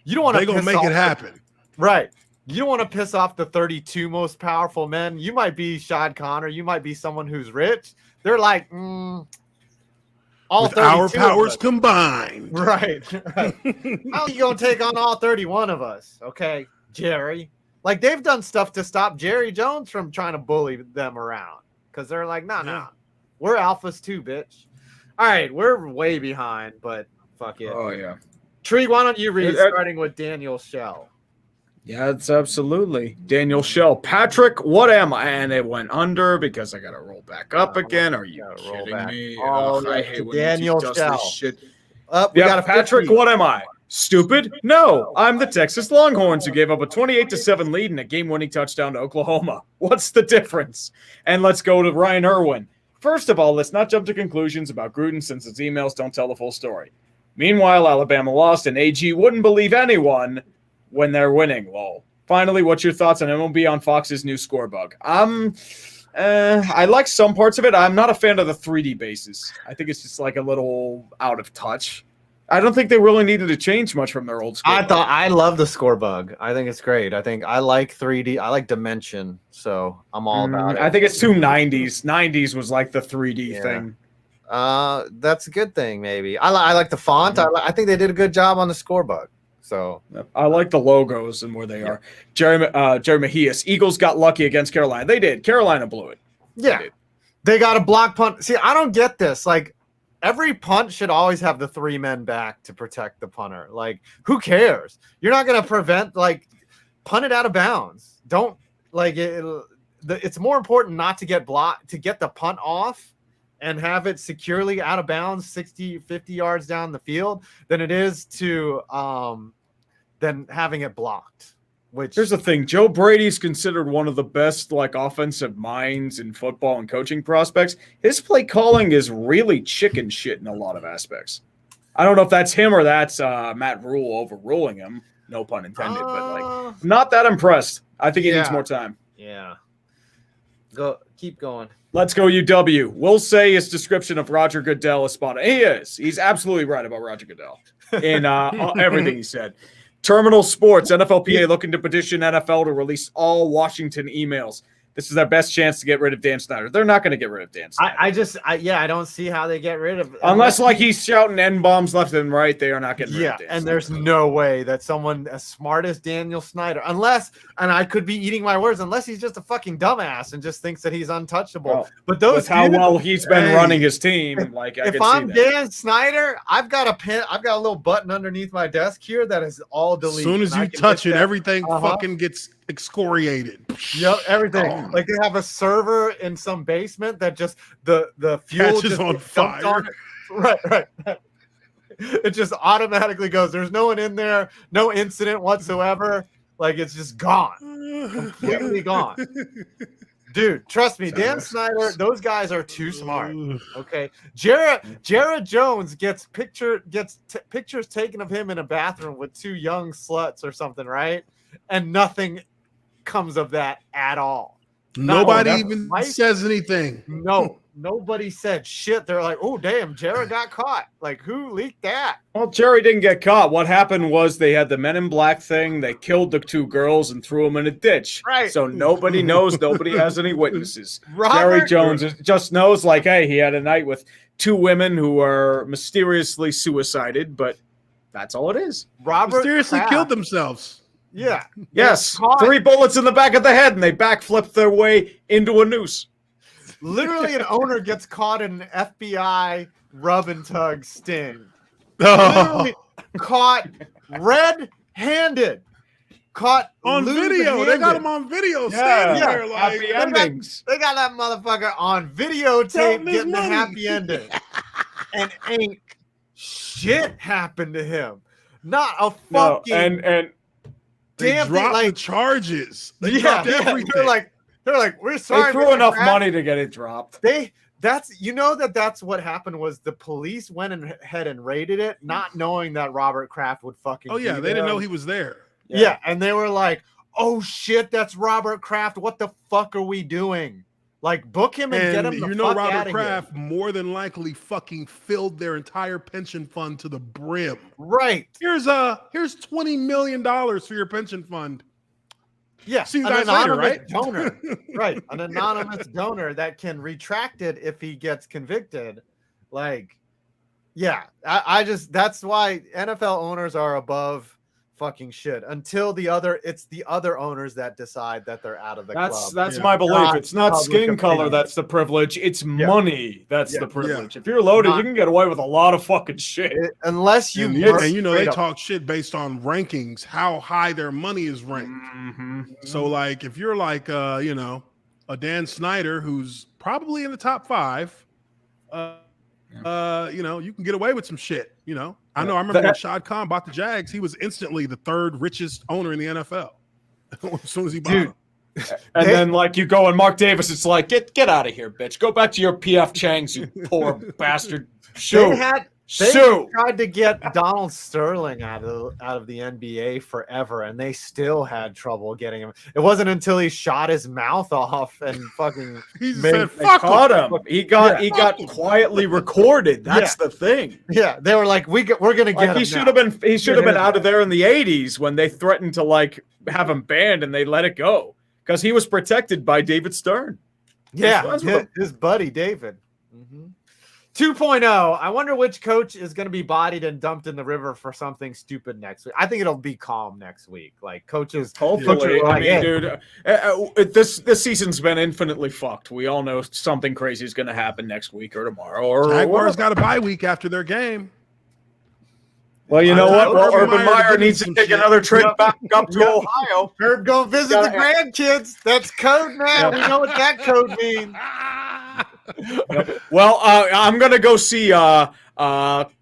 you don't want to. They're gonna make it happen, right? You don't want to piss off the 32 most powerful men. You might be Shad Khan, or you might be someone who's rich. They're like, all with our powers combined. Right. How are you going to take on all 31 of us? Okay, Jerry. Like, they've done stuff to stop Jerry Jones from trying to bully them around. Because they're like, nah. We're alphas too, bitch. All right, we're way behind, but fuck it. Oh, yeah. Tree, why don't you read, starting with Daniel Shell? Yeah, it's absolutely. Daniel Shell. Patrick, what am I? And it went under because I got to roll back up again. Are you kidding me? I hate when Daniel does this shit. We got Patrick, what am I? Stupid? No, I'm the Texas Longhorns who gave up a 28-7 lead and a game-winning touchdown to Oklahoma. What's the difference? And let's go to Ryan Irwin. First of all, let's not jump to conclusions about Gruden since his emails don't tell the full story. Meanwhile, Alabama lost and AG wouldn't believe anyone when they're winning, lol. Finally, what's your thoughts on MLB on Fox's new score bug? I like some parts of it. I'm not a fan of the 3D bases. I think it's just like a little out of touch. I don't think they really needed to change much from their old score bug. I love the score bug. I think it's great. I like 3D. I like dimension, so I'm all about it. I think it's too 90s. 90s was like the 3D thing. That's a good thing, maybe. I like the font. I think they did a good job on the score bug. So I like the logos and where they are. Jerry Mejias. Eagles got lucky against Carolina. They did. Carolina blew it. Yeah. They got a block punt. See, I don't get this. Like, every punt should always have the 3 men back to protect the punter. Like, who cares? You're not going to prevent, like, punt it out of bounds. Don't, like, it's more important not to get blocked, to get the punt off and have it securely out of bounds 60, 50 yards down the field than it is to than having it blocked. Which here's the thing, Joe Brady's considered one of the best like offensive minds in football and coaching prospects. His play calling is really chicken shit in a lot of aspects. I don't know if that's him or that's Matt Rule overruling him. No pun intended, but like, not that impressed. I think he needs more time. Yeah. Keep going. Let's go UW. We'll say his description of Roger Goodell is spot on. He is. He's absolutely right about Roger Goodell in everything he said. Terminal Sports, NFLPA looking to petition NFL to release all Washington emails. This is their best chance to get rid of Dan Snyder. They're not going to get rid of Dan Snyder. I don't see how they get rid of unless like he's shouting N-bombs left and right. They are not getting rid of Dan Snyder. There's no way that someone as smart as Daniel Snyder, unless, and I could be eating my words, unless he's just a fucking dumbass and just thinks that he's untouchable. Well, but those how well he's been running his team, if I'm Dan Snyder, I've got a little button underneath my desk here that is all deleted. As soon as you touch it, everything fucking gets excoriated. Yep, everything. Like they have a server in some basement that just the fuel catches just on fire. On it. Right. It just automatically goes. There's no one in there, no incident whatsoever. Like it's just gone, completely gone. Dude, trust me, Dan Snyder. Those guys are too smart. Okay, Jared Jones gets pictures taken of him in a bathroom with two young sluts or something, right? And nothing comes of that at all. Nobody even says anything. No, nobody said shit. They're like, oh, damn, Jared got caught. Like, who leaked that? Well, Jerry didn't get caught. What happened was they had the Men in Black thing. They killed the two girls and threw them in a ditch. Right. So nobody knows. Nobody has any witnesses. Jerry Jones just knows, like, hey, he had a night with two women who were mysteriously suicided, but that's all it is. Robert mysteriously killed themselves. Yeah. Yes. 3 bullets in the back of the head, and they backflipped their way into a noose. Literally, an owner gets caught in an FBI rub and tug sting. Literally caught red-handed. Caught on video. They got him on video. Standing there like happy endings. They got that motherfucker on videotape getting the happy ending. And ain't shit happened to him. Not a fucking and they dropped the charges. They dropped everything. They're like, we're sorry. They threw enough money to get it dropped. That's what happened was the police went ahead and raided it, not knowing that Robert Kraft would fucking. Oh yeah, they didn't know he was there. Yeah, and they were like, "Oh shit, that's Robert Kraft. What the fuck are we doing? Like, book him and get him the fuck Robert Kraft more than likely fucking filled their entire pension fund to the brim. Right. Here's $20 million for your pension fund. Yeah, see you guys later, right? Donor, right? An anonymous donor that can retract it if he gets convicted. Like, yeah, I just that's why NFL owners are above fucking shit until it's the other owners that decide that they're out of the club. That's my belief. It's not skin color that's the privilege. It's money that's the privilege. If you're loaded, you can get away with a lot of fucking shit. Unless you they talk shit based on rankings, how high their money is ranked. Mm-hmm. So like if you're like a Dan Snyder who's probably in the top 5, you can get away with some shit, I know. I remember when Shad Khan bought the Jags, he was instantly the 3rd richest owner in the NFL as soon as he bought them. And then, like, you go and Mark Davis, it's like, get out of here, bitch. Go back to your P.F. Changs, you poor bastard. They tried to get Donald Sterling out of the NBA forever, and they still had trouble getting him. It wasn't until he shot his mouth off and fucking caught him. He got quietly recorded. That's the thing. Yeah, they were like, we're gonna get him. He should have been out of there in the 80s when they threatened to like have him banned, and they let it go because he was protected by David Stern. Yeah, his buddy David. Mm-hmm. 2.0. I wonder which coach is going to be bodied and dumped in the river for something stupid next week. I think it'll be calm next week. Like coaches, hopefully. Dude, this season's been infinitely fucked. We all know something crazy is going to happen next week or tomorrow. Or Jaguars got a bye week after their game. Well, you know what? Well, Urban Meyer needs to take another trip back up to Ohio. Herb, go visit the grandkids. That's code now. We know what that code means. Well, I'm gonna go see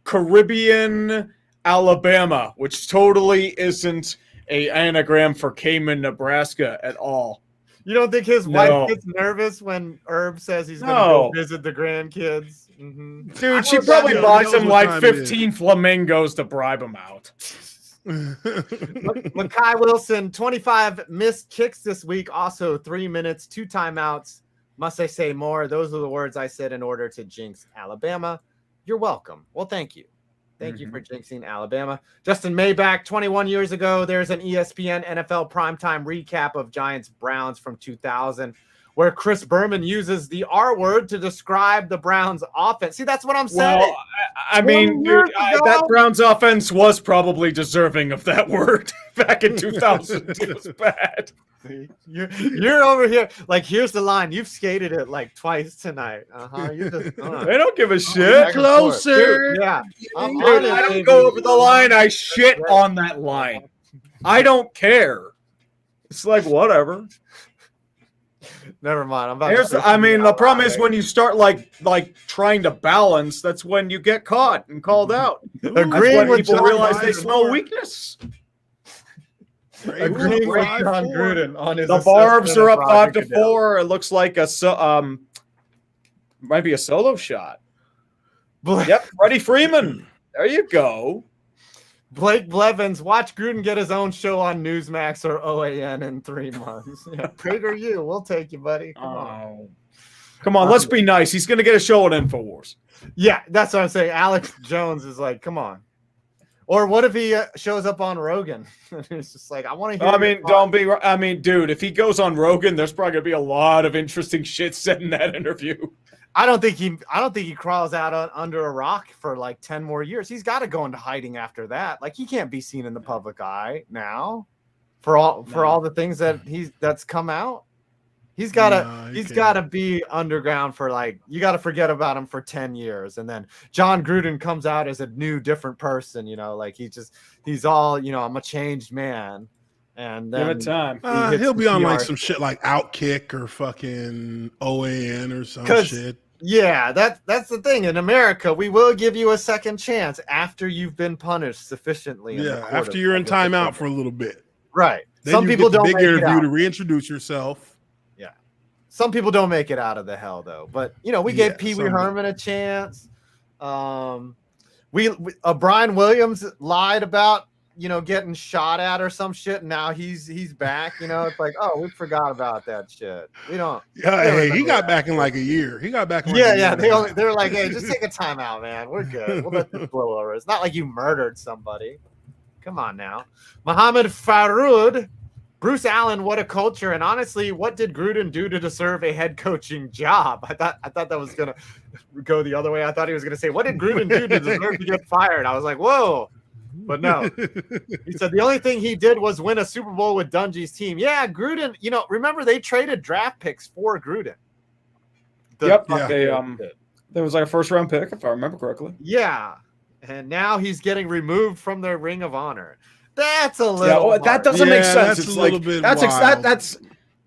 Caribbean, Alabama, which totally isn't an anagram for Cayman, Nebraska at all. You don't think his wife gets nervous when Herb says he's gonna go visit the grandkids? Mm-hmm. Dude, she probably buys him like 15 flamingos to bribe him out. Mekhi Wilson, 25 missed kicks this week. Also 3 minutes, 2 timeouts. Must I say more? Those are the words I said in order to jinx Alabama. You're welcome. Well, thank you. Thank you for jinxing Alabama. Justin Maybach, 21 years ago, there's an ESPN NFL primetime recap of Giants-Browns from 2000 where Chris Berman uses the R word to describe the Browns offense. See, that's what I'm saying. Well, I mean, dude, that Browns offense was probably deserving of that word back in 2000. It was bad. You're over here. Like, here's the line. You've skated it like twice tonight. You're just, they don't give a shit. Closer. Dude, yeah. Dude, I don't go over the line. I shit on that line. I don't care. It's like, whatever. Never mind. The problem is when you start like trying to balance, that's when you get caught and called out. Agreeing with people John realize they Gruden. smell weakness. Agreeing with John Gruden on his The Barbs are up 5-4. It looks like might be a solo shot. Yep, Freddie Freeman. There you go. Blake Blevins, watch Gruden get his own show on Newsmax or OAN in 3 months. Yeah, PragerU, we'll take you, buddy. Come on, let's be nice. He's going to get a show on InfoWars. Yeah, that's what I'm saying. Alex Jones is like, come on. Or what if he shows up on Rogan? It's just like, I want to hear. Dude, if he goes on Rogan, there's probably going to be a lot of interesting shit said in that interview. I don't think he crawls out under a rock for like 10 more years. He's got to go into hiding after that. Like, he can't be seen in the public eye now for all the things that's come out. He's got to be underground for like, you got to forget about him for 10 years. And then John Gruden comes out as a new, different person, like he's all, I'm a changed man. And then give it time. He'll be on like some shit like Outkick or fucking OAN or some shit. Yeah, that's the thing. In America, we will give you a second chance after you've been punished sufficiently. Yeah, after you're in timeout for a little bit. Right. Then some people don't big make interview it out. to reintroduce yourself. Yeah. Some people don't make it out of the hell though. But we gave Pee Wee Herman a chance. Brian Williams lied about getting shot at or some shit, and now he's back. It's like, oh, we forgot about that shit. We don't. Yeah, hey, he got back in like a year. He got back. In They were like, hey, just take a timeout, man. We're good. We'll let this blow over. It's not like you murdered somebody. Come on now, Mohammed Faroud, Bruce Allen. What a culture! And honestly, what did Gruden do to deserve a head coaching job? I thought that was gonna go the other way. I thought he was gonna say, what did Gruden do to deserve to get fired? I was like, whoa. But no, he said the only thing he did was win a Super Bowl with Dungy's team. Yeah, Gruden, remember they traded draft picks for Gruden. There was like a first-round pick, if I remember correctly. Yeah, and now he's getting removed from their Ring of Honor. That's a little. That doesn't make sense. That's it's a little bit that's wild.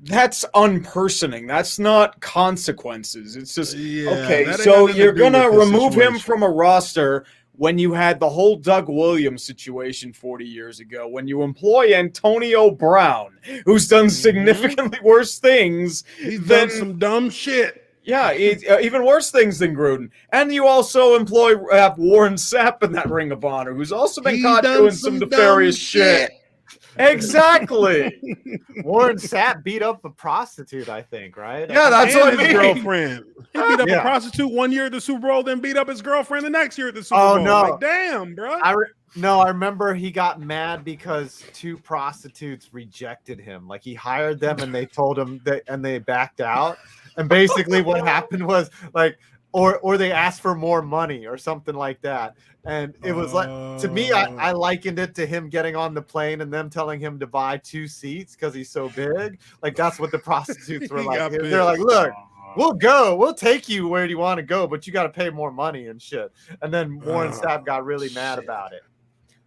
that's unpersoning. That's not consequences. It's just okay. That So ain't you're nothing to do gonna with the remove him situation. from a roster when you had the whole Doug Williams situation 40 years ago, when you employ Antonio Brown, who's done significantly worse things. He's done some dumb shit. Yeah, even worse things than Gruden. And you also have Warren Sapp in that Ring of Honor, who's also been caught doing some nefarious shit. Exactly. Warren Sapp beat up a prostitute, I think, right? Yeah, that's what I his mean. girlfriend. He beat up a prostitute 1 year at the Super Bowl, then beat up his girlfriend the next year at the Super Bowl. No. Like, damn, bro. I remember he got mad because 2 prostitutes rejected him. Like, he hired them and they told him and they backed out. And basically what happened was like, or they asked for more money or something like that. And it was like, to me, I likened it to him getting on the plane and them telling him to buy 2 seats because he's so big. Like, that's what the prostitutes were like. They're like, look, we'll take you where you want to go, but you got to pay more money and shit. And then Warren Sapp got really mad about it.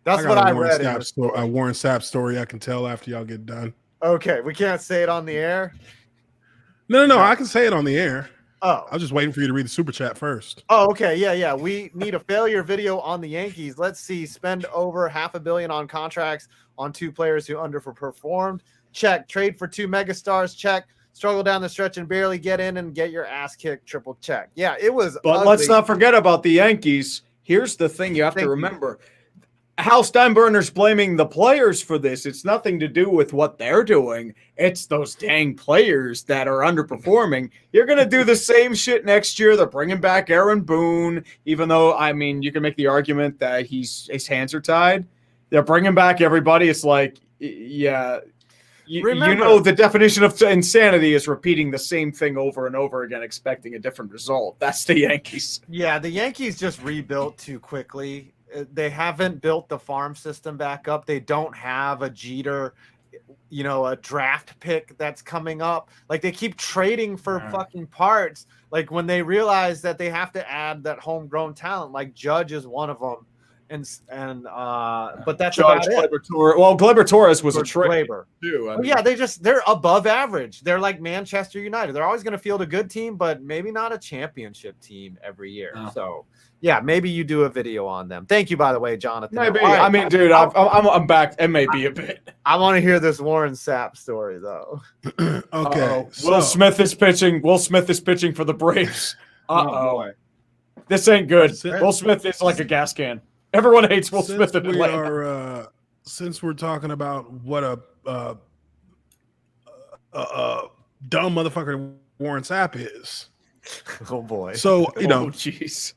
That's what I read. A Warren Sapp story I can tell after y'all get done. Okay, we can't say it on the air? No, I can say it on the air. Oh. I was just waiting for you to read the super chat first. Oh, okay. Yeah. We need a failure video on the Yankees. Let's see. Spend over $500 million on contracts on 2 players who underperformed. Check. Trade for 2 megastars. Check. Struggle down the stretch and barely get in and get your ass kicked. Triple check. Yeah, it was But ugly. let's not forget about the Yankees. Here's the thing you have to remember. Hal Steinbrenner's blaming the players for this. It's nothing to do with what they're doing. It's those dang players that are underperforming. You're going to do the same shit next year. They're bringing back Aaron Boone, even though, I mean, you can make the argument that his hands are tied. They're bringing back everybody. It's like, yeah, you know, the definition of insanity is repeating the same thing over and over again, expecting a different result. That's the Yankees. Yeah, the Yankees just rebuilt too quickly. They haven't built the farm system back up. They don't have a Jeter, you know, a draft pick that's coming up. Like, they keep trading for fucking parts. Like, when they realize that they have to add that homegrown talent, like Judge is one of them. But that's Judge, about it. Gleyber Torres was a trade too. I mean, they're above average. They're like Manchester United. They're always going to field a good team, but maybe not a championship team every year. No. So, yeah, maybe you do a video on them. Thank you, by the way, Jonathan. Maybe. Right. I mean, dude, I'm back. It may be a bit. I want to hear this Warren Sapp story, though. Okay. Will Smith is pitching. Will Smith is pitching for the Braves. boy. This ain't good. Will Smith is like a gas can. Everyone hates Will Smith in Atlanta. Since we're talking about what a dumb motherfucker Warren Sapp is. Oh boy. So, you know, jeez.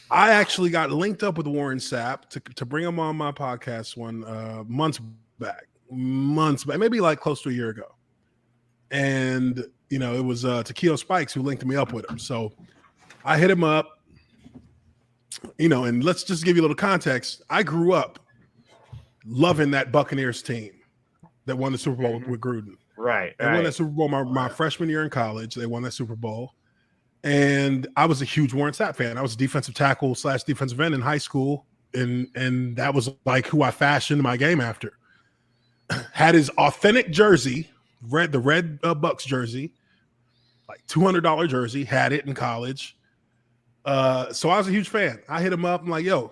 I actually got linked up with Warren Sapp to bring him on my podcast months back, maybe like close to a year ago. And, you know, it was Takeo Spikes who linked me up with him. So I hit him up. You know, and let's just give you a little context. I grew up loving that Buccaneers team that won the Super Bowl with Gruden. Right. They won that Super Bowl my freshman year in college. They won that Super Bowl. And I was a huge Warren Sapp fan. I was a defensive tackle / defensive end in high school. And that was like who I fashioned my game after. Had his authentic jersey, the red Bucks jersey, like $200 jersey, had it in college. So I was a huge fan. I hit him up. I'm like, yo,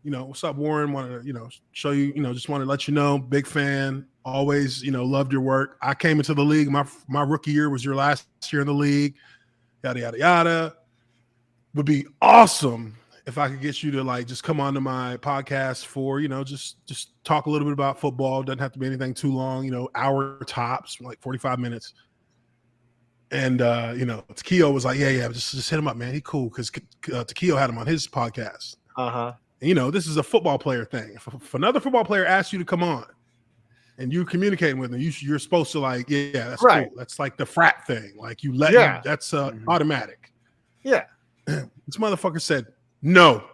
you know, what's up, Warren? Want to, you know, show you, you know, just want to let you know, big fan. Always, you know, loved your work. I came into the league. My rookie year was your last year in the league. Yada, yada, yada. Would be awesome if I could get you to like just come onto my podcast for, you know, just talk a little bit about football. Doesn't have to be anything too long, you know, hour tops, like 45 minutes. And, you know, Takeo was like, yeah, just hit him up, man. He cool because Takeo had him on his podcast. Uh-huh. And, you know, this is a football player thing. If another football player asks you to come on and you communicating with them, you're supposed to like, yeah, that's right. Cool. That's like the frat thing. Like you let that's automatic. Yeah. This motherfucker said, no.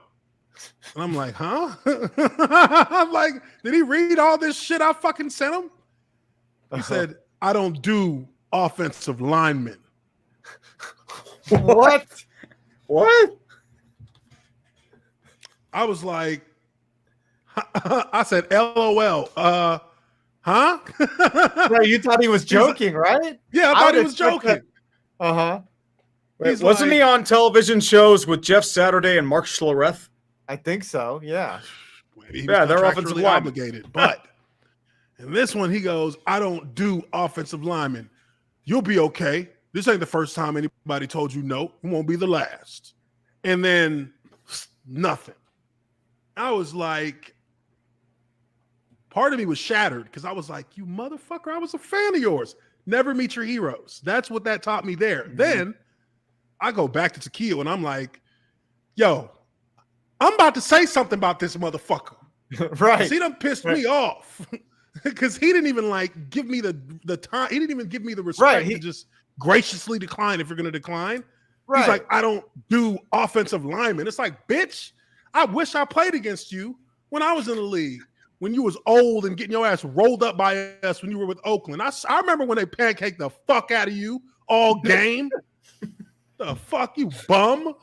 And I'm like, huh? I'm like, did he read all this shit I fucking sent him? He said, I don't do offensive linemen. What? What? I was like, I said, LOL. Huh? Right, you thought he was joking, right? Yeah, I thought he was joking. Uh-huh. Wasn't he on television shows with Jeff Saturday and Mark Schlereth? I think so, yeah. Yeah, they're offensive obligated. But in this one, he goes, I don't do offensive linemen. You'll be okay. This ain't the first time anybody told you no. It won't be the last. And then nothing. I was like, part of me was shattered because I was like, you motherfucker, I was a fan of yours. Never meet your heroes. That's what that taught me there. Mm-hmm. Then I go back to Takeo and I'm like, yo, I'm about to say something about this motherfucker. Right. He done pissed me off. Because he didn't even like give me the time. He didn't even give me the respect to just graciously decline if you're going to decline. Right. He's like, I don't do offensive linemen. It's like, bitch, I wish I played against you when I was in the league, when you was old and getting your ass rolled up by us when you were with Oakland. I remember when they pancaked the fuck out of you all game. The fuck, you bum.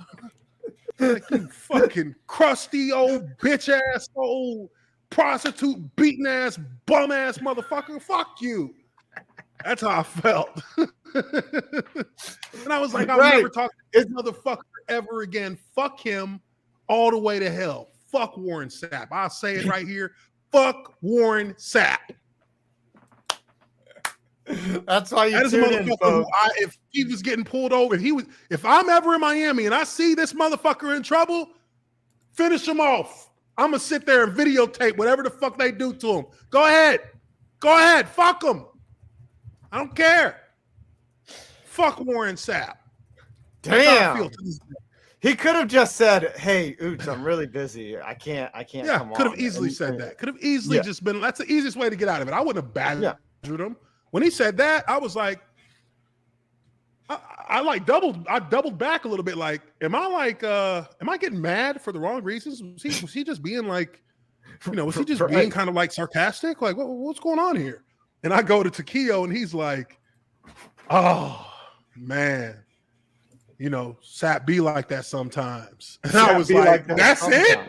Like, you fucking crusty old bitch ass old prostitute, beaten ass, bum ass motherfucker. Fuck you. That's how I felt. And I was like, I'll never talk to this motherfucker ever again. Fuck him all the way to hell. Fuck Warren Sapp. I'll say it right here. Fuck Warren Sapp. That's why you that is a motherfucker if he was getting pulled over, if I'm ever in Miami and I see this motherfucker in trouble, finish him off. I'm gonna sit there and videotape whatever the fuck they do to him. Go ahead, fuck them. I don't care. Fuck Warren Sapp. Damn. He could have just said, "Hey, Oots, I'm really busy. I can't Yeah, come on." could have easily said that. Could have easily just been. That's the easiest way to get out of it. I wouldn't have badgered him when he said that. I was like, I doubled back a little bit. Like, am I getting mad for the wrong reasons? Was he just being like, was he just being kind of like sarcastic? Like, what's going on here? And I go to Takeo and he's like, oh man, Sapp be like that sometimes. And I was like that's it?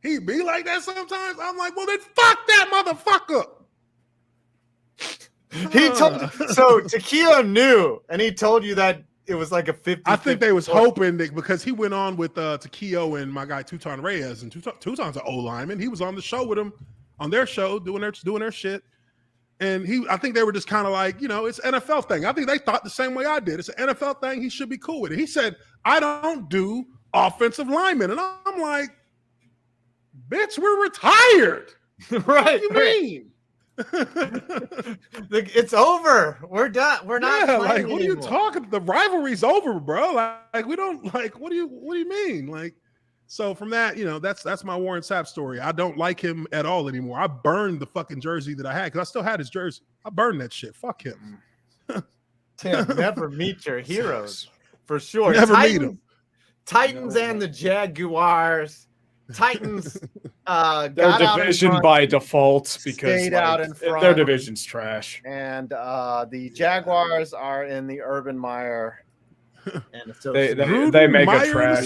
He be like that sometimes? I'm like, well, then fuck that motherfucker. He told so Takeo knew, and he told you that it was like a 50. I think they was hoping that because he went on with Takeo and my guy Tutan Reyes, and Tutan's an O lineman. He was on the show with him, on their show, doing their shit. And I think they were just kind of like, it's an NFL thing. I think they thought the same way I did. It's an NFL thing. He should be cool with it. He said, I don't do offensive linemen. And I'm like, bitch, we're retired. Right. What do you mean? It's over. We're done. We're not. Like, what anymore. are you talking? The rivalry's over, bro. Like, we don't like. What do you mean? Like, so from that, that's my Warren Sapp story. I don't like him at all anymore. I burned the fucking jersey that I had because I still had his jersey. I burned that shit. Fuck him. Damn, never meet your heroes for sure. Never meet them. Titans and the Jaguars. Titans their division by default because out in front. Their division's trash. And the Jaguars are in the Urban Meyer and Associates. They make it trash.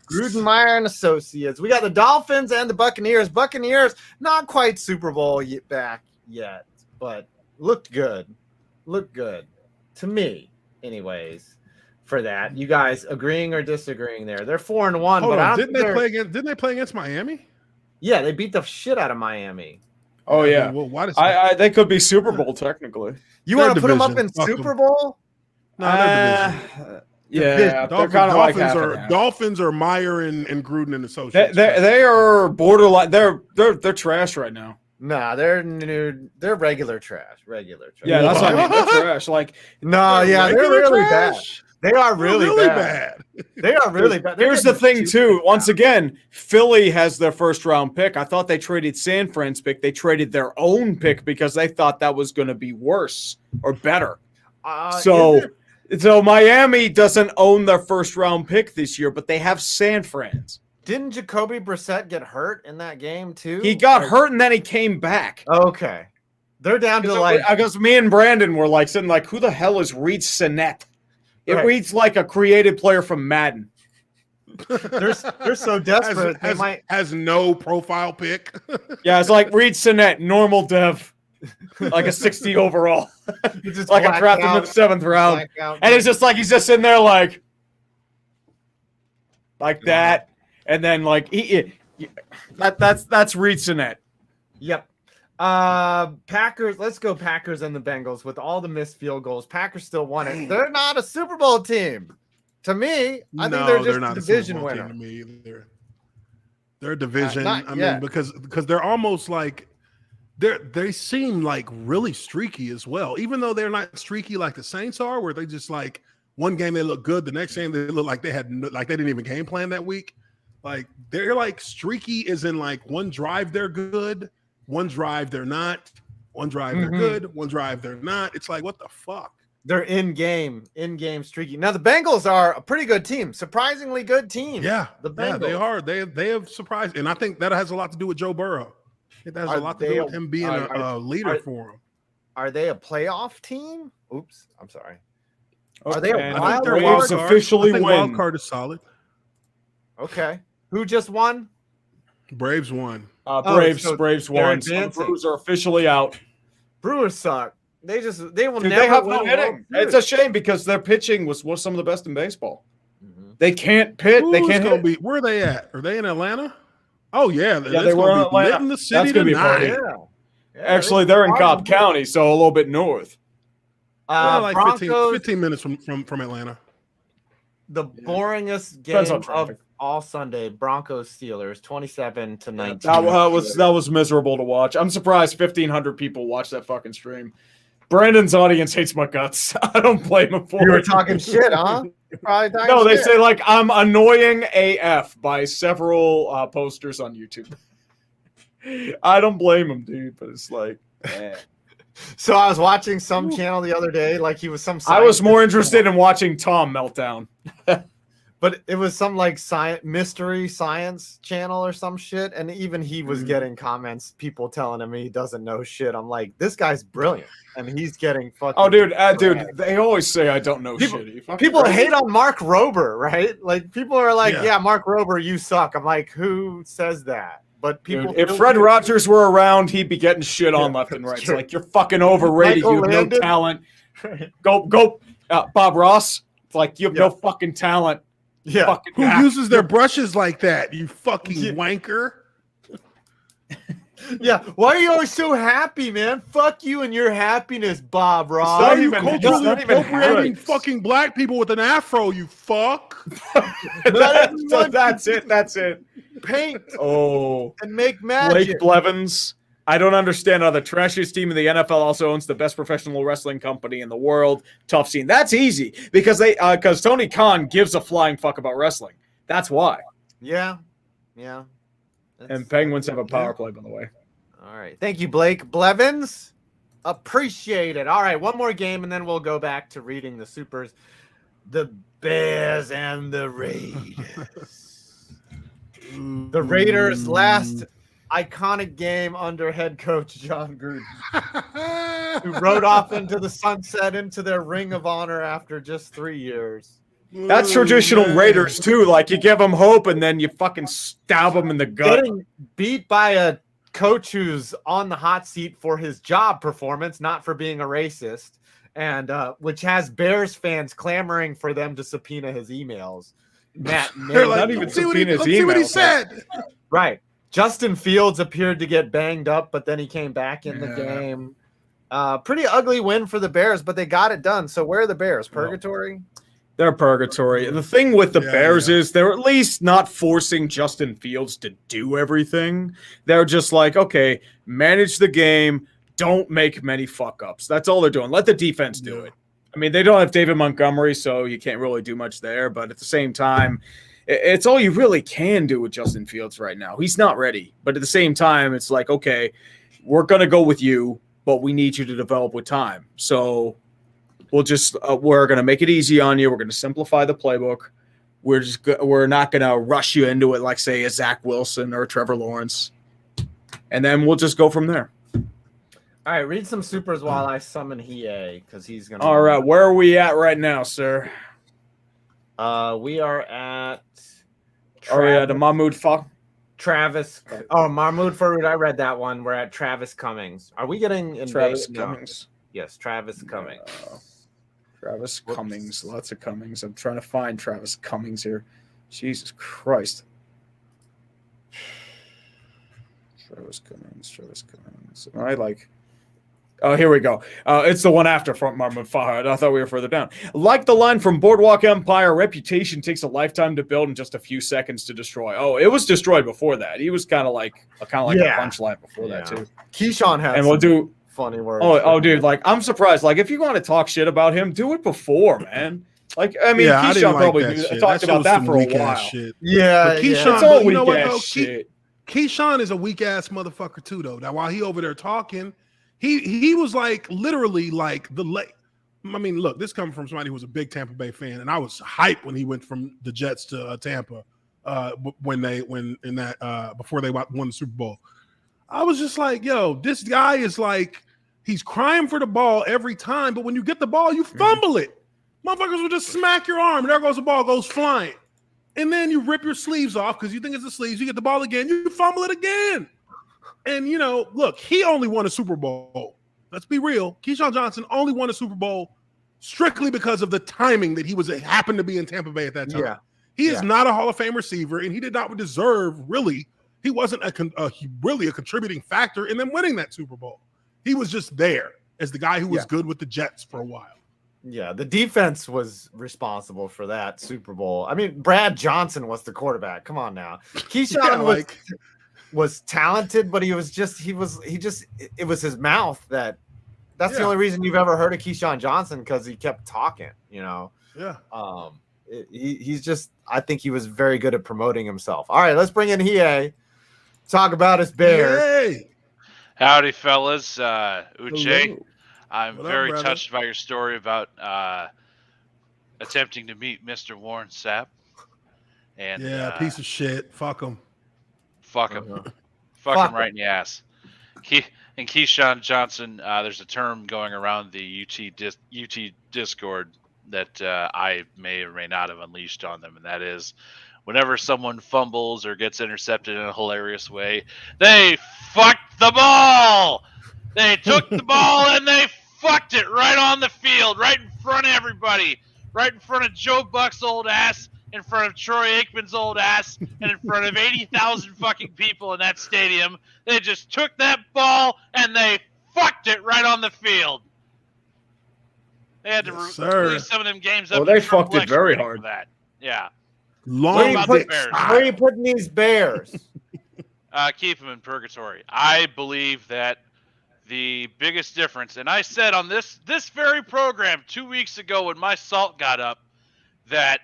Gruden, Meyer, and Associates. We got the Dolphins and the Buccaneers. Buccaneers not quite Super Bowl back yet, but looked good. Looked good to me, anyways. For that, you guys agreeing or disagreeing there? They're 4-1, but didn't they play against Miami? Yeah, they beat the shit out of Miami. Oh yeah. Well, why they could be Super Bowl technically. You want to put them up in Super Bowl? No, their division. Yeah, they're kind of like Dolphins are Meyer and Gruden and Associates. They are borderline. They're trash right now. Nah, they're new. They're regular trash. Regular trash. Yeah, that's what I mean. They're trash. Like no, yeah, they're really bad. They are really bad. They are really bad. Here's the thing, too. Once again, Philly has their first-round pick. I thought they traded San Fran's pick. They traded their own pick because they thought that was going to be worse or better. So Miami doesn't own their first-round pick this year, but they have San Fran's. Didn't Jacoby Brissett get hurt in that game, too? He got hurt, and then he came back. Okay. They're down to I guess me and Brandon were like sitting like, who the hell is Reed Sinnett? It reads like a created player from Madden. They're so desperate. Has no profile pick. Yeah, it's like Reed Sinnett, normal dev, like a 60 overall. Like I drafted him in the 7th round, and it's just like he's just sitting there like that, and then like that's Reed Sinnett. Yep. Packers, let's go Packers and the Bengals with all the missed field goals. Packers still won it. They're not a Super Bowl team. To me, I think they're just a division winner. To me either. They're a division. I mean, because they're almost like they seem like really streaky as well. Even though they're not streaky like the Saints are, where they just like one game they look good, the next game they look like they didn't even game plan that week. Like they're like streaky as in like one drive they're good. One drive, they're not. One drive, they're good. One drive, they're not. It's like, what the fuck? They're in-game streaky. Now, the Bengals are a pretty good team. Surprisingly good team. Yeah. The Bengals. Yeah, they are. They have surprised. And I think that has a lot to do with Joe Burrow. It has a lot to do with him being a leader for him. Are they a playoff team? Oops. I'm sorry. Okay. Are they a wild card? Braves officially win. Wild card is solid. Okay. Who just won? Braves won. Braves won. The Brewers are officially out. Brewers suck. They will never. They have no hitting. It's a shame because their pitching was some of the best in baseball. Mm-hmm. They can't pit. They can't hit. Where are they at? Are they in Atlanta? Oh yeah, they were in Atlanta. In the city. That's gonna be a party. Yeah, actually, they're in Cobb County, so a little bit north. Like 15 minutes from Atlanta. The boringest game all Sunday. Broncos Steelers 27-19. That was miserable to watch. I'm surprised 1,500 people watched that fucking stream. Brandon's audience hates my guts. I don't blame him for it. You were talking shit, huh? Probably talking No, they shit. say like I'm annoying AF by several posters on YouTube. I don't blame him, dude, but it's like, man. So I was watching some channel the other day, like he was some. I was more interested in watching Tom meltdown. But it was some like mystery science channel or some shit, and even he was getting comments, people telling him he doesn't know shit. I'm like, this guy's brilliant, and he's getting fucking. Oh, dude, they always say I don't know shit. People hate on Mark Rober, right? Like people are like, yeah, Mark Rober, you suck. I'm like, who saes that? But people, dude, if Fred Rogers were around, he'd be getting shit on left and right. It's like, you're fucking overrated. You have no talent. Go, Bob Ross. It's like, you have no fucking talent. Yeah. Who uses their brushes like that? You fucking wanker. Yeah. Why are you always so happy, man? Fuck you and your happiness, Bob Ross. Why are you culturally appropriating fucking black people with an afro, you fuck? That's it. Paint and make magic. Blake Blevins. I don't understand how the trashiest team in the NFL also owns the best professional wrestling company in the world. Tough scene. That's easy because Tony Khan gives a flying fuck about wrestling. That's why. Yeah. And Penguins have a power play, by the way. All right. Thank you, Blake Blevins. Appreciate it. All right. One more game, and then we'll go back to reading the supers. The Bears and the Raiders. The Raiders' last iconic game under head coach John Gruden, who rode off into the sunset into their ring of honor after just 3 years. That's traditional Raiders too. Like you give them hope and then you fucking stab them in the gut. Getting beat by a coach who's on the hot seat for his job performance, not for being a racist, and which has Bears fans clamoring for them to subpoena his emails. Matt, not even subpoena his emails. See what he said. Right. Justin Fields appeared to get banged up, but then he came back in the game. Pretty ugly win for the Bears, but they got it done. So where are the Bears? Purgatory? They're purgatory. The thing with the Bears is they're at least not forcing Justin Fields to do everything. They're just like, okay, manage the game. Don't make many fuck-ups. That's all they're doing. Let the defense do it. I mean, they don't have David Montgomery, so you can't really do much there. But at the same time, it's all you really can do with Justin Fields right now. He's not ready. But at the same time, it's like, okay, we're going to go with you, but we need you to develop with time. So we're going to make it easy on you. We're going to simplify the playbook. We're not going to rush you into it like, say, a Zach Wilson or Trevor Lawrence. And then we'll just go from there. All right, read some supers while I summon Hiei, because he's going to... All right, where are we at right now, sir? We are at... The Mahmoud Fa? Travis. Oh, Mahmoud Faroud. I read that one. We're at Travis Cummings. Are we getting invaded? Travis Cummings. Yes, Travis Cummings. Travis Cummings. Lots of Cummings. I'm trying to find Travis Cummings here. Jesus Christ. Travis Cummings. I like... Oh, here we go. It's the one after from Mahmoud Fahad. I thought we were further down. Like the line from Boardwalk Empire, reputation takes a lifetime to build and just a few seconds to destroy. Oh, it was destroyed before that. He was kind of like a punchline before that too. Keyshawn has and we'll do funny words. Oh, dude, like I'm surprised. Like if you want to talk shit about him, do it before, man. Like I mean, Keyshawn probably talked about that for a while. Shit. Yeah, but Keyshawn, it's all you know what, though? shit. Keyshawn is a weak ass motherfucker too, though. Now while he over there talking. He was like literally like I mean, look, this comes from somebody who was a big Tampa Bay fan, and I was hyped when he went from the Jets to Tampa before they won the Super Bowl. I was just like, yo, this guy is like he's crying for the ball every time, but when you get the ball, you fumble it. Motherfuckers will just smack your arm, and there goes the ball, goes flying, and then you rip your sleeves off because you think it's the sleeves. You get the ball again, you fumble it again. And, you know, look, he only won a Super Bowl. Let's be real. Keyshawn Johnson only won a Super Bowl strictly because of the timing that he happened to be in Tampa Bay at that time. Yeah. He is not a Hall of Fame receiver, and he did not deserve, really. He wasn't really a contributing factor in them winning that Super Bowl. He was just there as the guy who was good with the Jets for a while. Yeah, the defense was responsible for that Super Bowl. I mean, Brad Johnson was the quarterback. Come on now. Keyshawn was talented, but it was his mouth that's the only reason you've ever heard of Keyshawn Johnson, because he kept talking, Yeah. He's just, I think he was very good at promoting himself. All right, let's bring in Hiei. Talk about his Bears. Hey. Howdy, fellas. Uche, Hello. I'm What up, very brother? touched by your story about attempting to meet Mr. Warren Sapp. And Piece of shit. Fuck him. fuck him. Fuck him right in the ass. And Keyshawn Johnson, there's a term going around the UT Discord that I may or may not have unleashed on them, and that is, whenever someone fumbles or gets intercepted in a hilarious way, they fucked the ball! They took the ball and they fucked it right on the field, right in front of everybody, right in front of Joe Buck's old ass, in front of Troy Aikman's old ass, and in front of 80,000 fucking people in that stadium. They just took that ball and they fucked it right on the field. They had to release some of them games up. Well, they fucked it very hard. For that. Yeah. Long about the dick Bears? style. Where are you putting these Bears? Keep them in purgatory. I believe that the biggest difference, and I said on this very program 2 weeks ago when my salt got up, that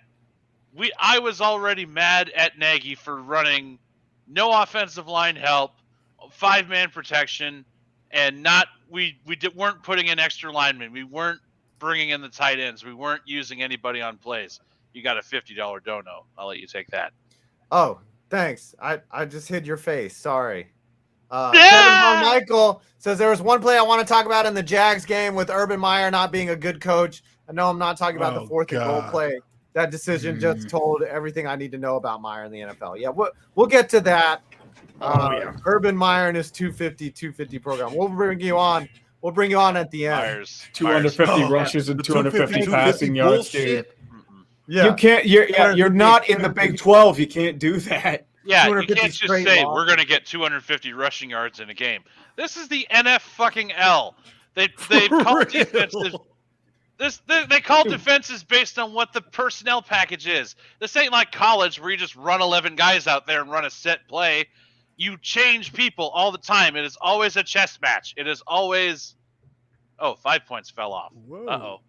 I was already mad at Nagy for running no offensive line help, 5-man protection, and weren't putting in extra linemen. We weren't bringing in the tight ends. We weren't using anybody on plays. You got a $50 dono. I'll let you take that. Oh, thanks. I just hid your face. Sorry. Kevin Von Michael says there was one play I want to talk about in the Jags game with Urban Meyer not being a good coach. I know I'm not talking about the fourth and goal play. That decision just told everything I need to know about Meyer in the NFL. Yeah, we'll get to that. Urban Meyer and his 250 program. We'll bring you on. We'll bring you on at the end. Myers. 250 rushes and 250 passing yards, dude. Yeah, You can't. You're not in the Big 12. You can't do that. Yeah, you 250 can't just straight say long. we're going to get 250 rushing yards in a game. This is the NFL. They call real. defenses. They call defenses based on what the personnel package is. This ain't like college where you just run 11 guys out there and run a set play. You change people all the time. It is always a chess match. It is always. Oh, 5 points fell off. Uh-oh.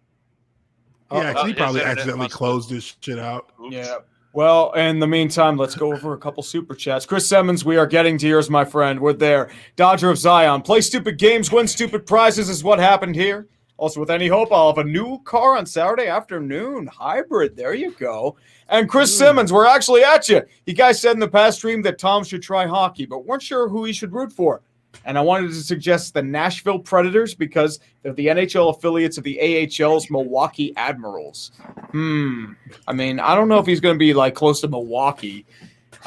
He probably internet accidentally must- closed this shit out. Oops. Yeah. Well, in the meantime, let's go over a couple super chats. Chris Simmons, we are getting to yours, my friend. We're there. Dodger of Zion. Play stupid games, win stupid prizes is what happened here. Also, with any hope, I'll have a new car on Saturday afternoon. Hybrid. There you go. And Chris Simmons, we're actually at you. You guys said in the past stream that Tom should try hockey, but weren't sure who he should root for. And I wanted to suggest the Nashville Predators because they're the NHL affiliates of the AHL's Milwaukee Admirals. I mean, I don't know if he's going to be like close to Milwaukee.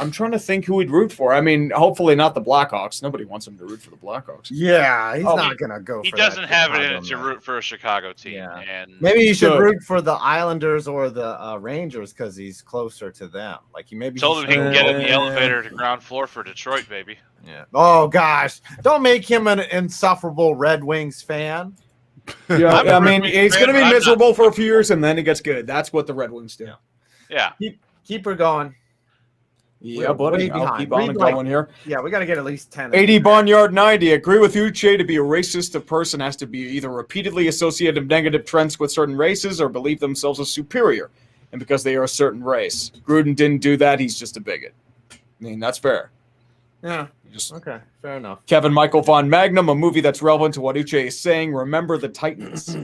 I'm trying to think who he'd root for. I mean, hopefully not the Blackhawks. Nobody wants him to root for the Blackhawks. Yeah, he's not gonna go. He for doesn't that have it in Chicago it to man. root for a Chicago team. Yeah. And Maybe you should Good. root for the Islanders or the Rangers because he's closer to them. Like you maybe told him he can get in the Uh, elevator to ground floor for Detroit, baby. Yeah. Oh gosh, don't make him an insufferable Red Wings fan. Yeah, I'm a I mean, Red Wings he's fan, going to but be I'm miserable not- for a few years, and then it gets good. That's what the Red Wings do. Yeah. Keep her going. Yeah, We're buddy. way I'll behind. keep on Read and like- going here. Yeah, we got to get at least 10. 80 Barnyard 90. Agree with Uche. To be a racist, a person has to be either repeatedly associated negative trends with certain races or believe themselves as superior, and because they are a certain race. Gruden didn't do that. He's just a bigot. I mean, that's fair. Yeah. Just Okay. Fair enough. Kevin Michael Von Magnum, a movie that's relevant to what Uche is saying. Remember the Titans.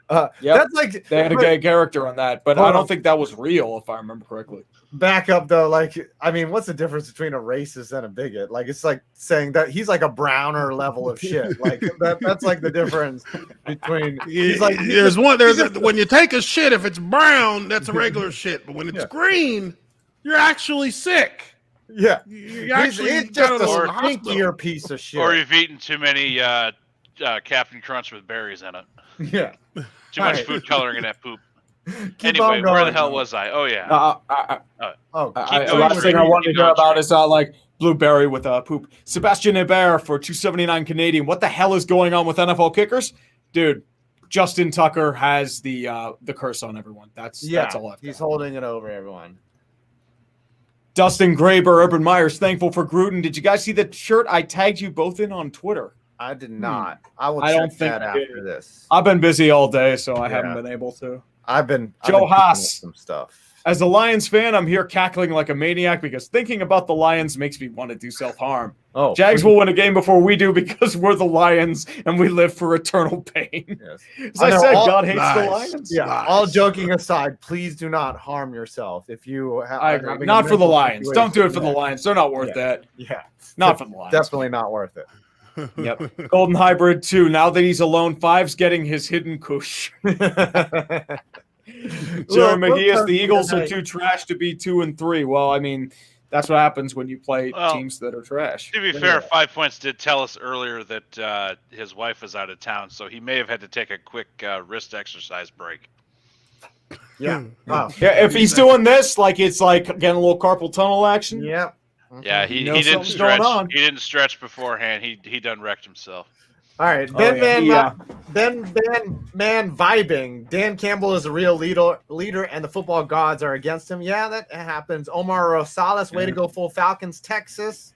Yep. That's like They had a gay character on that, but I don't think that was real, if I remember correctly. back up though. Like, I mean, what's the difference between a racist and a bigot? Like, it's like saying that he's like a browner level of shit. Like that's like the difference between. He's like When you take a shit, if it's brown, that's a regular shit, but when it's green, you're actually sick. Yeah, You actually he's just gotta a go to the hospital. stinkier piece of shit. Or you've eaten too many Captain Crunch with berries in it. Yeah. Too much Alright. food coloring in that poop. Keep Anyway, on going. where the hell was I? Oh, yeah. Oh, Keep The going, last thing Trey. I wanted to Keep hear going, about Trey. is like blueberry with poop. Sebastian Hebert for $2.79 Canadian. What the hell is going on with NFL kickers? Dude, Justin Tucker has the curse on everyone. That's all I've got. He's holding it over everyone. Dustin Graber, Urban Myers, thankful for Gruden. Did you guys see the shirt I tagged you both in on Twitter? I did not. I will I check don't think that I after did. this. I've been busy all day, so I haven't been able to. I've been Joe picking up Haas. some stuff. As a Lions fan, I'm here cackling like a maniac because thinking about the Lions makes me want to do self-harm. Oh, Jags will win a game before we do because we're the Lions and we live for eternal pain. Yes. As I said, God hates Lies. the Lions. Yeah. Lies. All joking aside, please do not harm yourself. If you have, I agree. Not for the Lions. Don't do it for the Lions. They're not worth that. Yeah. Not for the Lions. Definitely not worth it. Yep. Golden Hybrid 2. Now that he's alone, Five's getting his hidden kush. Jerry Mejias, the Eagles are too trash to be 2-3. Well, I mean, that's what happens when you play teams that are trash. To be fair, 5 Points did tell us earlier that his wife was out of town, so he may have had to take a quick wrist exercise break. Yeah. Wow. Yeah, if he's doing this, like it's like getting a little carpal tunnel action. Yep. Yeah, he You know didn't something's stretch. going on. He didn't stretch beforehand. He done wrecked himself. All right, Ben vibing. Dan Campbell is a real leader, and the football gods are against him. Yeah, that happens. Omar Rosales, way to go, full Falcons, Texas,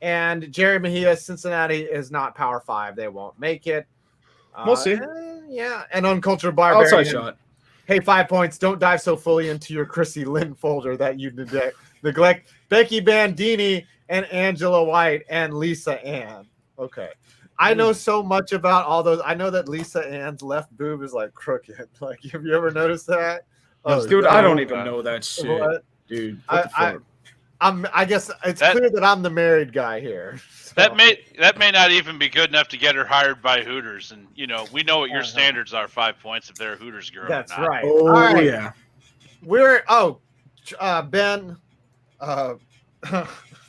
and Jerry Mejia, Cincinnati is not Power 5. They won't make it. We'll see. Yeah, and Uncultured Barbarian. Outside shot. Hey, 5 Points. Don't dive so fully into your Chrissy Lynn folder that you neglect Becky Bandini and Angela White and Lisa Ann. Okay. I know so much about all those. I know that Lisa Ann's left boob is like crooked. Like, have you ever noticed that? Oh, dude, I don't even know that shit. What? Dude, what the fuck? I guess it's clear that I'm the married guy here. So. That may not even be good enough to get her hired by Hooters, and we know what your standards are. 5 Points if they're a Hooters girl. That's or not. right. Oh, all right. yeah. We're Ben.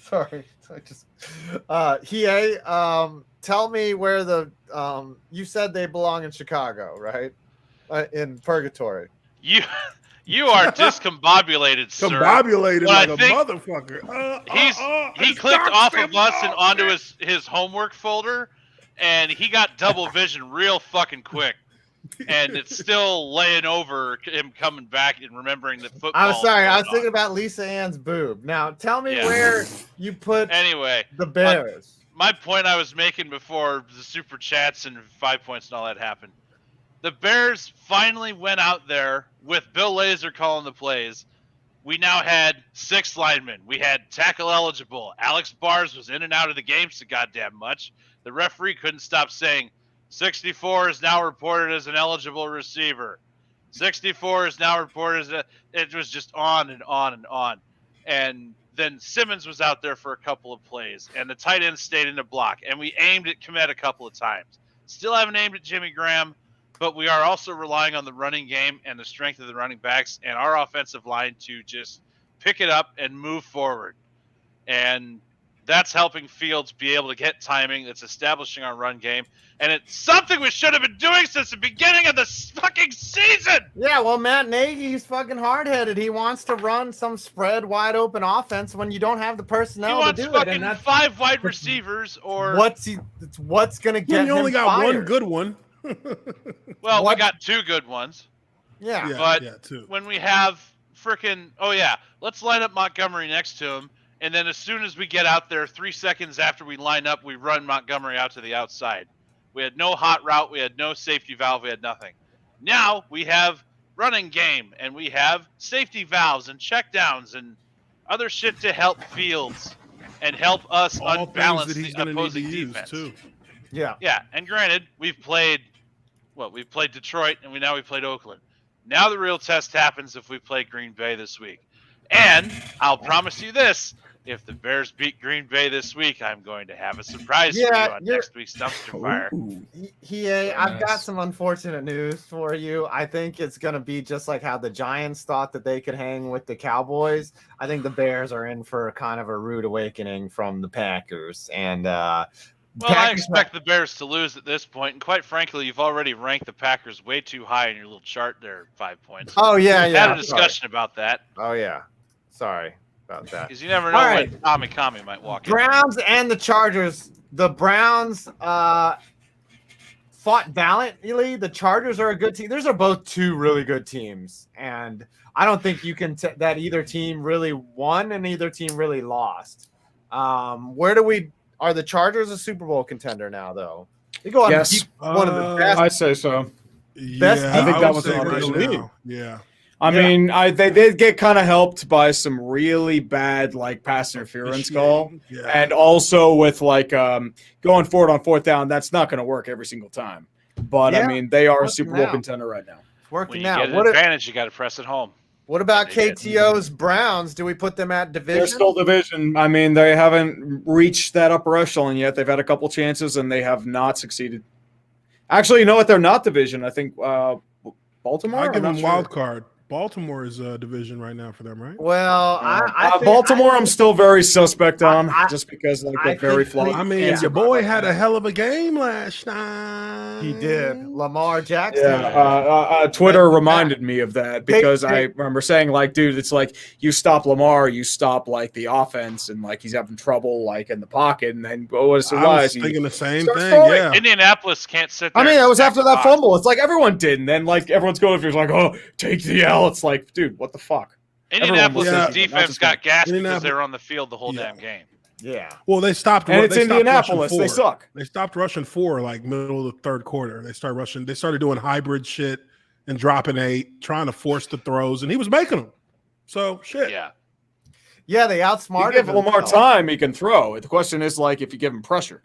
Sorry, I just tell me where the you said they belong in Chicago, right? In purgatory. You are discombobulated, sir. Combobulated Well, like a motherfucker. He clicked off of us and onto his homework folder, and he got double vision real fucking quick. And it's still laying over him coming back and remembering that football. I'm sorry, I was thinking about Lisa Ann's boob. Now tell me where you put the Bears. My point I was making before the super chats and 5 Points and all that happened. The Bears finally went out there with Bill Lazor calling the plays. We now had 6 linemen. We had tackle eligible. Alex Bars was in and out of the game so goddamn much. The referee couldn't stop saying, 64 is now reported as an eligible receiver. 64 is now reported as it was just on and on and on. And then Simmons was out there for a couple of plays, and the tight end stayed in the block. And we aimed at Kmet a couple of times. Still haven't aimed at Jimmy Graham, but we are also relying on the running game and the strength of the running backs and our offensive line to just pick it up and move forward. And that's helping Fields be able to get timing. It's establishing our run game. And it's something we should have been doing since the beginning of the fucking season. Yeah, well, Matt Nagy's fucking hard-headed. He wants to run some spread, wide-open offense when you don't have the personnel to do it. He wants fucking 5 wide receivers or... What's going to get him You only got fired. one good one. Well, we got 2 good ones. Yeah. But two. when we have freaking... Oh, yeah, let's line up Montgomery next to him. And then as soon as we get out there, 3 seconds after we line up, we run Montgomery out to the outside. We had no hot route. We had no safety valve. We had nothing. Now we have running game, and we have safety valves and checkdowns and other shit to help Fields and help us All unbalance things that he's the going to need to opposing use defense. too. Yeah. Yeah, and granted, we've played Detroit, and we played Oakland. Now the real test happens if we play Green Bay this week. And I'll promise you this. If the Bears beat Green Bay this week, I'm going to have a surprise for you on next week's Dumpster Fire. I've got some unfortunate news for you. I think it's going to be just like how the Giants thought that they could hang with the Cowboys. I think the Bears are in for kind of a rude awakening from the Packers. And I expect the Bears to lose at this point. And quite frankly, you've already ranked the Packers way too high in your little chart there, 5 points. Oh, yeah, We had a discussion about that. Oh, yeah. Sorry about that. Because you never know when Tommy Kami might walk in. Browns and the Chargers. The Browns fought valiantly. The Chargers are a good team. Those are both two really good teams, and I don't think you can that either team really won and either team really lost. Where are the Chargers a Super Bowl contender now, though? They go on to Yes. keep one of the best. I say so. Best Yeah, I think that would was say an right opportunity. now. Yeah. I Yeah. mean, they did get kind of helped by some really bad like pass interference call, Yeah. and also with like going forward on fourth down. That's not going to work every single time. But I Yeah, mean, they are a working Super Bowl now. contender right now. It's working When you now. get an advantage, you got to press it home. What about They did. KTO's Browns? Do we put them at division? They're still division. I mean, they haven't reached that upper echelon yet. They've had a couple chances and they have not succeeded. Actually, you know what? They're not division. I think Baltimore. I I'm give not them sure. wild card. Baltimore is a division right now for them, right? Well, I think, Baltimore, I'm still very suspect on, I- just because like I they're very think flawed. I mean, Yeah. your boy had a hell of a game last night. he did. Lamar Jackson. Yeah, Twitter reminded me of that because I remember saying, like, dude, it's like you stop Lamar, you stop like the offense, and like he's having trouble like in the pocket, and then what was I was thinking the same starts thing. throwing. Yeah. Indianapolis can't sit there. I mean, that was and after stack that the box. fumble. It's like everyone did, and then like everyone's going through, like, oh, take the L. It's like, dude, what the fuck? Indianapolis' Yeah. defense got gassed because Indianapolis- they were on the field the whole Yeah. damn game. Yeah. Well, they stopped. And it's they stopped Indianapolis. rushing They four. suck. They stopped rushing 4 like middle of the third quarter. They started rushing. They started doing hybrid shit and dropping 8, trying to force the throws, and he was making them. So shit. Yeah. Yeah, they You outsmarted give Lamar themselves. time, he can throw. The question is like if you give him pressure.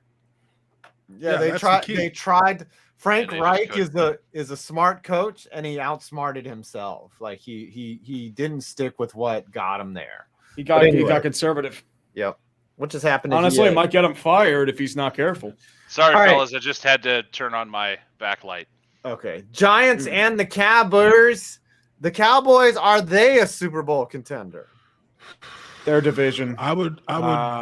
Yeah, Yeah, they that's tried. the key. They tried. Frank And they just Reich couldn't. is a smart coach, and he outsmarted himself. Like he didn't stick with what got him there. He got But anyway. conservative. Yep. Which has happened. Honestly, to it might get him fired if he's not careful. Sorry, All right. fellas. I just had to turn on my backlight. Okay. Giants and the Cowboys. The Cowboys, are they a Super Bowl contender? Their division. I would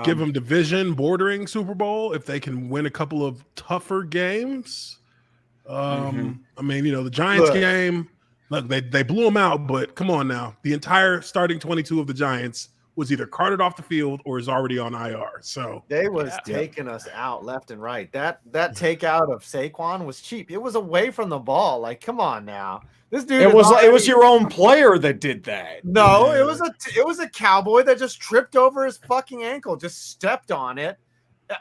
give them division bordering Super Bowl if they can win a couple of tougher games. I mean, the Giants Look. game. Look, they blew them out, but come on now. The entire starting 22 of the Giants was either carted off the field or is already on IR. So They was Yeah. taking us out left and right. That takeout of Saquon was cheap. It was away from the ball. Like, come on now. This dude. It is was already- your own player that did that. No, Yeah. it was a Cowboy that just tripped over his fucking ankle, just stepped on it.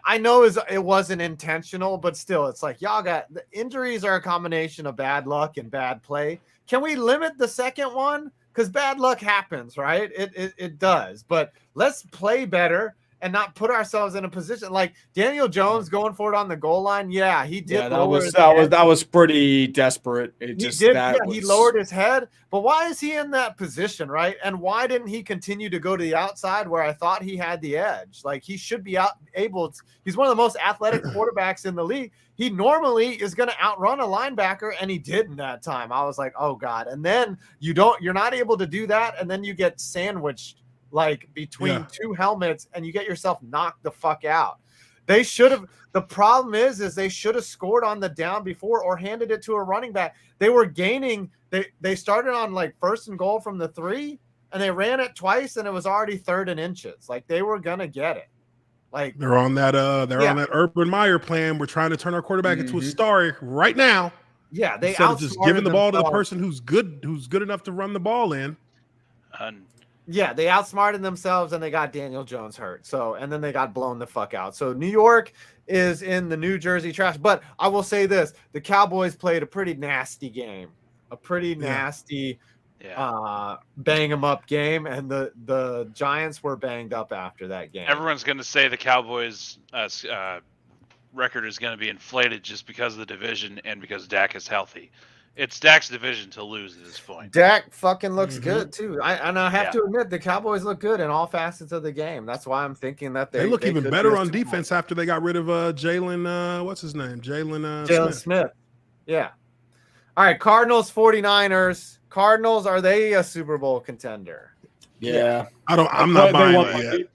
I know it wasn't intentional, but still, it's like y'all got the injuries are a combination of bad luck and bad play. Can we limit the second one? Because bad luck happens, right? It does. But let's play better and not put ourselves in a position like Daniel Jones going for it on the goal line. Yeah, he did. Yeah, that lower was his that was head. that was pretty desperate. It He just did. that Yeah, was, he lowered his head. But why is he in that position, right? And why didn't he continue to go to the outside where I thought he had the edge? Like he should be able to. He's one of the most athletic quarterbacks in the league. He normally is going to outrun a linebacker, and he didn't that time. I was like, oh God. And then you're not able to do that, and then you get sandwiched like between two helmets, and you get yourself knocked the fuck out. They should have. The problem is they should have scored on the down before or handed it to a running back. They were gaining. They started on like 1st and goal from the 3, and they ran it twice, and it was already 3rd and inches. Like they were gonna get it. Like they're on that on that Urban Meyer plan. We're trying to turn our quarterback into a star right now. yeah, they Instead of just giving the ball to the themselves. person who's good enough to run the ball in. And Yeah, they outsmarted themselves and they got Daniel Jones hurt. So, and then they got blown the fuck out. So, New York is in the New Jersey trash. But I will say this: the Cowboys played a pretty nasty game, a pretty nasty, bang 'em up game, and the Giants were banged up after that game. everyone's going to say the Cowboys' record is going to be inflated just because of the division and because Dak is healthy. It's Dak's division to lose at this point. Dak fucking looks good too. I have Yeah. to admit the Cowboys look good in all facets of the game. That's why I'm thinking that They look even could better be a on Super Bowl. defense after they got rid of Jalen. What's his name? Jalen Smith. Smith. Yeah. All right. Cardinals, 49ers. Cardinals, are they a Super Bowl contender? Yeah. I'm not buying won it yet.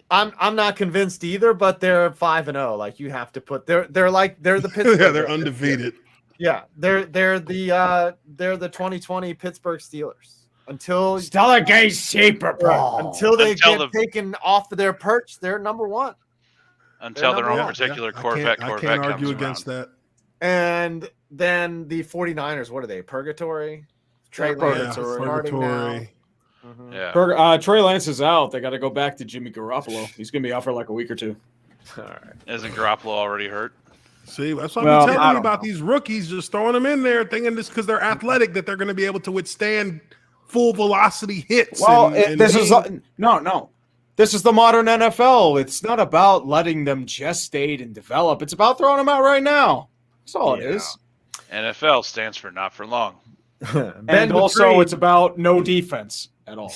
I'm not convinced either, but they're 5-0. Like you have to put they're the Pittsburgh. Yeah, they're undefeated. Yeah, they're the 2020 Pittsburgh Steelers. Until Stargate Super Bowl. until they Until get taken off of their perch, they're number one. Until their number own one. particular I Corvette can't comes argue around. against that. And then the 49ers, what are they? Purgatory? Trey Lance is starting now. Mm-hmm. Yeah. Trey Lance is out. They got to go back to Jimmy Garoppolo. He's going to be out for like a week or two. All right. Isn't Garoppolo already hurt? See, that's what I'm telling you about these rookies, just throwing them in there, thinking this because they're athletic that they're going to be able to withstand full velocity hits. Well, this is no. This is the modern NFL. It's not about letting them gestate and develop. It's about throwing them out right now. That's all it is. NFL stands for not for long. And also, it's about no defense at all.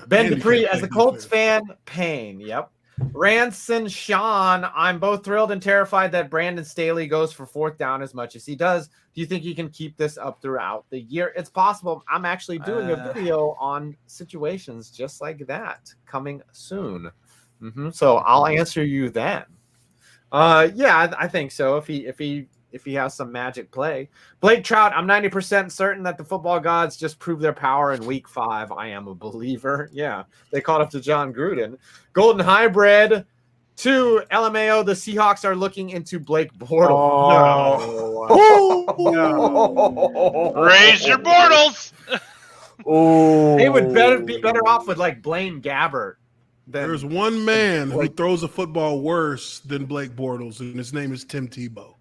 Ben Dupree, as a Colts fan, pain. Yep. Ranson Sean, I'm both thrilled and terrified that Brandon Staley goes for 4th down as much as he does. Do you think he can keep this up throughout the year? It's possible. I'm actually doing a video on situations just like that coming soon. So I'll answer you then. Yeah, I think so. If he has some magic play. Blake Trout, I'm 90% certain that the football gods just proved their power in week 5. I am a believer. Yeah, they caught up to John Gruden. Golden Hybrid, 2, LMAO, the Seahawks are looking into Blake Bortles. No. Raise your Bortles. They would be better off with like Blaine Gabbert. There's one man who throws a football worse than Blake Bortles, and his name is Tim Tebow.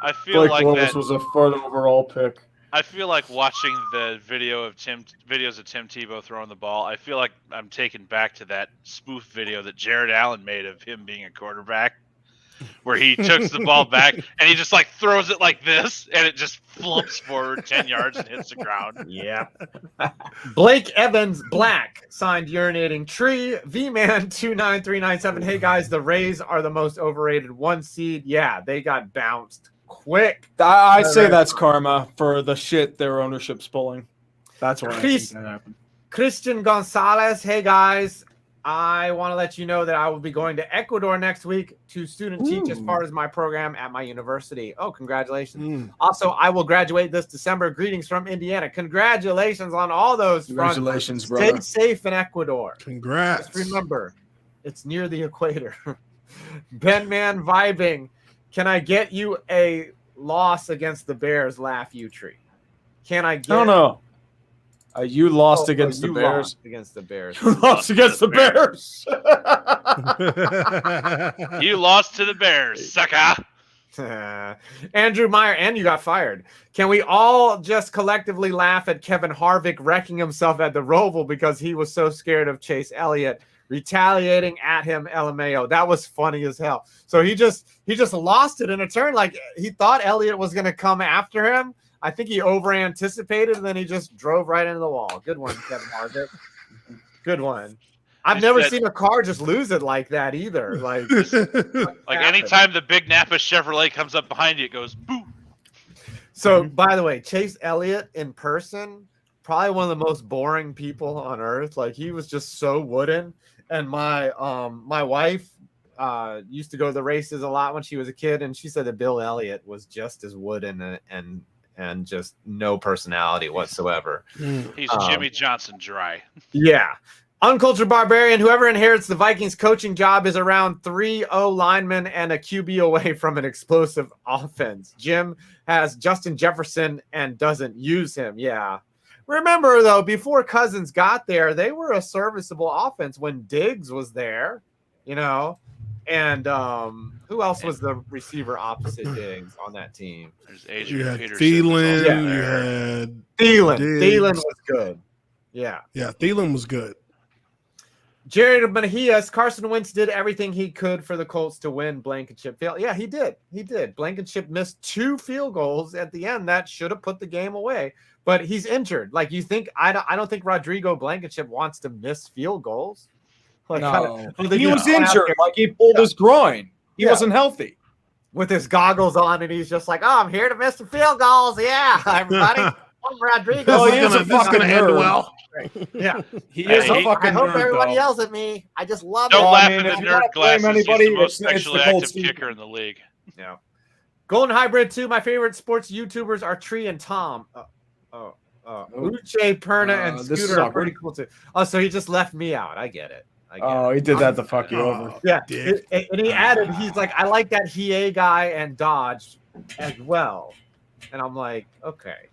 I feel like this was a 3rd overall pick. I feel like watching the videos of Tim Tebow throwing the ball. I feel like I'm taken back to that spoof video that Jared Allen made of him being a quarterback, where he took the ball back and he just like throws it like this, and it just flumps forward 10 yards and hits the ground. Yeah. Blake Evans Black signed urinating tree. V-Man 29397. Hey guys, the Rays are the most overrated 1 seed. Yeah, they got bounced quick. I say that's karma for the shit their ownership's pulling. That's why I think that happened. Christian Gonzalez. Hey guys, I want to let you know that I will be going to Ecuador next week to student teach as part of my program at my university. Oh, congratulations. Also, I will graduate this December. Greetings from Indiana. Congratulations on all those fronts. Congratulations, brother. Stay safe in Ecuador. Congrats. Just remember, it's near the equator. Ben Man vibing. Can I get you a loss against the Bears? Laugh, you tree. Can I get? I don't know. You lost against the Bears. Lost against the Bears. You lost against the Bears. You lost to the Bears, sucker. Andrew Meyer, and you got fired. Can we all just collectively laugh at Kevin Harvick wrecking himself at the Roval because he was so scared of Chase Elliott retaliating at him? LMAO. That was funny as hell. So he just lost it in a turn. Like he thought Elliott was going to come after him. I think he over-anticipated, and then he just drove right into the wall. Good one, Kevin Harvick. Good one. I've never seen a car just lose it like that either. Like anytime the big Napa Chevrolet comes up behind you, it goes boom. So, by the way, Chase Elliott in person, probably one of the most boring people on earth. Like he was just so wooden. And my wife used to go to the races a lot when she was a kid, and she said that Bill Elliott was just as wooden and just no personality whatsoever. He's Jimmy Johnson dry. Yeah. Uncultured Barbarian, whoever inherits the Vikings coaching job is around 3 O-linemen and a QB away from an explosive offense. Jim has Justin Jefferson and doesn't use him. Yeah. Remember, though, before Cousins got there, they were a serviceable offense when Diggs was there, and who else was the receiver opposite Diggs on that team? There's Adrian Peterson. Thielen. Yeah. You had Thielen. Diggs. Thielen was good. Yeah. Yeah, Thielen was good. Jared Mejias, Carson Wentz did everything he could for the Colts to win. Blankenship failed. Yeah, he did. Blankenship missed 2 field goals at the end that should have put the game away. But he's injured. Like you think, I don't think Rodrigo Blankenship wants to miss field goals. Like, no, he was injured. Like he pulled his groin. He wasn't healthy. With his goggles on, and he's just like, "Oh, I'm here to miss the field goals." Yeah, everybody. I'm Rodrigo. Oh, this is going to end well. Yeah, he is a fucking. I hope nerd, everybody though. yells at me. I just love it. Don't laugh at if the you're nerd not blaming glasses. anybody, He's the most it's the sexually Colts active season. kicker in the league. Yeah. Golden Hybrid 2. My favorite sports YouTubers are Tree and Tom. Uche, Perna, and Scooter are pretty cool too. Oh, so he just left me out. I get it. Oh, he did that to fuck you over. Yeah, Dick. and he added, he's like, I like that Hiei guy and Dodge as well. And I'm like, okay.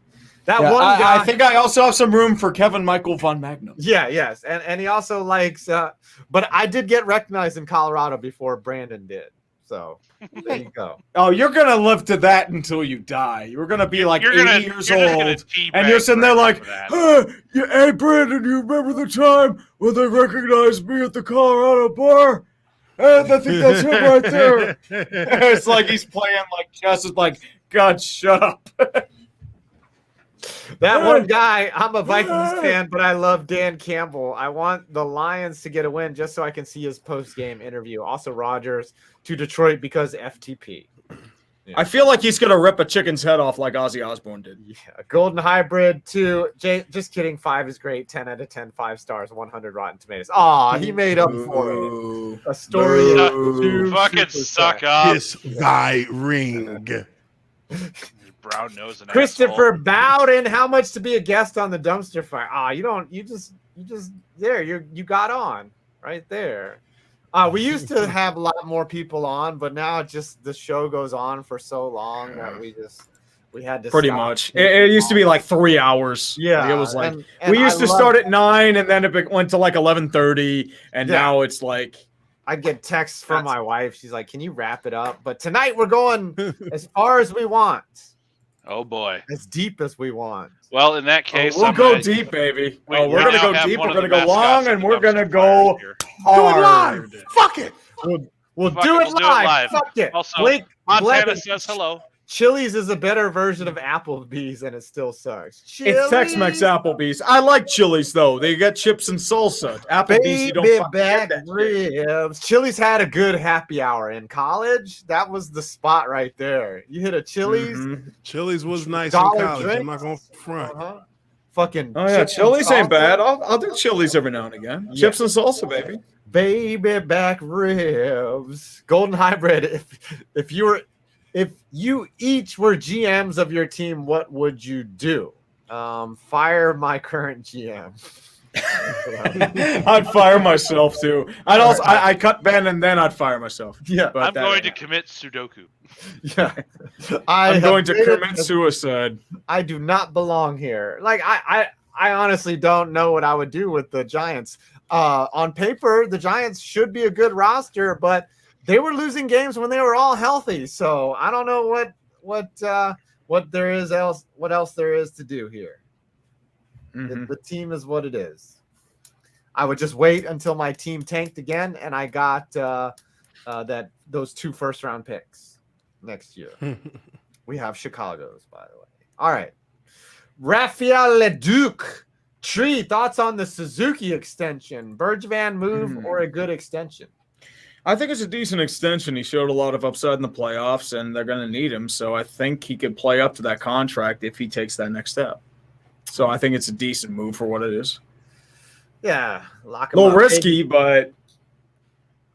That one guy. I think I also have some room for Kevin Michael von Magnum. Yeah, yes. And he also likes, but I did get recognized in Colorado before Brandon did. So there you go. Oh, you're going to live to that until you die. You're going to be like 80 years old. And you're sitting there like, hey, Brandon, you remember the time when they recognized me at the Colorado bar? I think that's him right there. It's like he's playing like chess. It's like, God, shut up. That one guy, I'm a Vikings fan, but I love Dan Campbell. I want the Lions to get a win just so I can see his post-game interview. Also, Rodgers to Detroit because FTP. Yeah. I feel like he's going to rip a chicken's head off like Ozzy Osbourne did. Yeah, Golden Hybrid to just kidding. 5 is great. 10 out of 10, 5 stars, 100 Rotten Tomatoes. Aw, he made up for it. A story. Fucking suck up. Kiss thy ring. Brown nose and Christopher Bowden, how much to be a guest on the dumpster fire? You just there. You got on right there. We used to have a lot more people on, but now the show goes on for so long that we had to pretty stop. much. It used to be like 3 hours. Yeah, like, it was like and we used to start at 9, and then it went to like 11:30, and now it's like. I get texts from my wife. She's like, "Can you wrap it up?" But tonight we're going as far as we want. Oh boy, as deep as we want. Well, in that case, we'll go deep, baby. We're gonna go deep. We're gonna go long, and we're gonna go hard. Do it live. Fuck it. We'll do it live. Fuck it. Also, Montana says hello. Chili's is a better version of Applebee's, and it still sucks. It's Tex-Mex Applebee's. I like Chili's though. They got chips and salsa. Applebee's, you don't back ribs. Chili's had a good happy hour in college. That was the spot right there. You hit a Chili's. Mm-hmm. Chili's was nice in college. Drink. I'm not gonna front. Fucking. Oh yeah, Chili's ain't bad. I'll do Chili's every now and again. Yeah. Chips and salsa, baby. Baby back ribs. Golden Hybrid. If you each were GMs of your team, what would you do? Fire my current GM. I'd fire myself too. I cut Ben and then I'd fire myself. Yeah, I'm going to commit Sudoku. Yeah, I'm going to commit suicide. I do not belong here. Like I honestly don't know what I would do with the Giants. On paper, the Giants should be a good roster, but they were losing games when they were all healthy. So I don't know what else there is to do here. Mm-hmm. The team is what it is. I would just wait until my team tanked again, and I got those 2 first-round picks next year. We have Chicago's, by the way. All right. Raphael Leduc. Tree, thoughts on the Suzuki extension? Bergevin move or a good extension? I think it's a decent extension. He showed a lot of upside in the playoffs, and they're going to need him. So I think he could play up to that contract if he takes that next step. So I think it's a decent move for what it is. Yeah. Lock him a little up. risky, but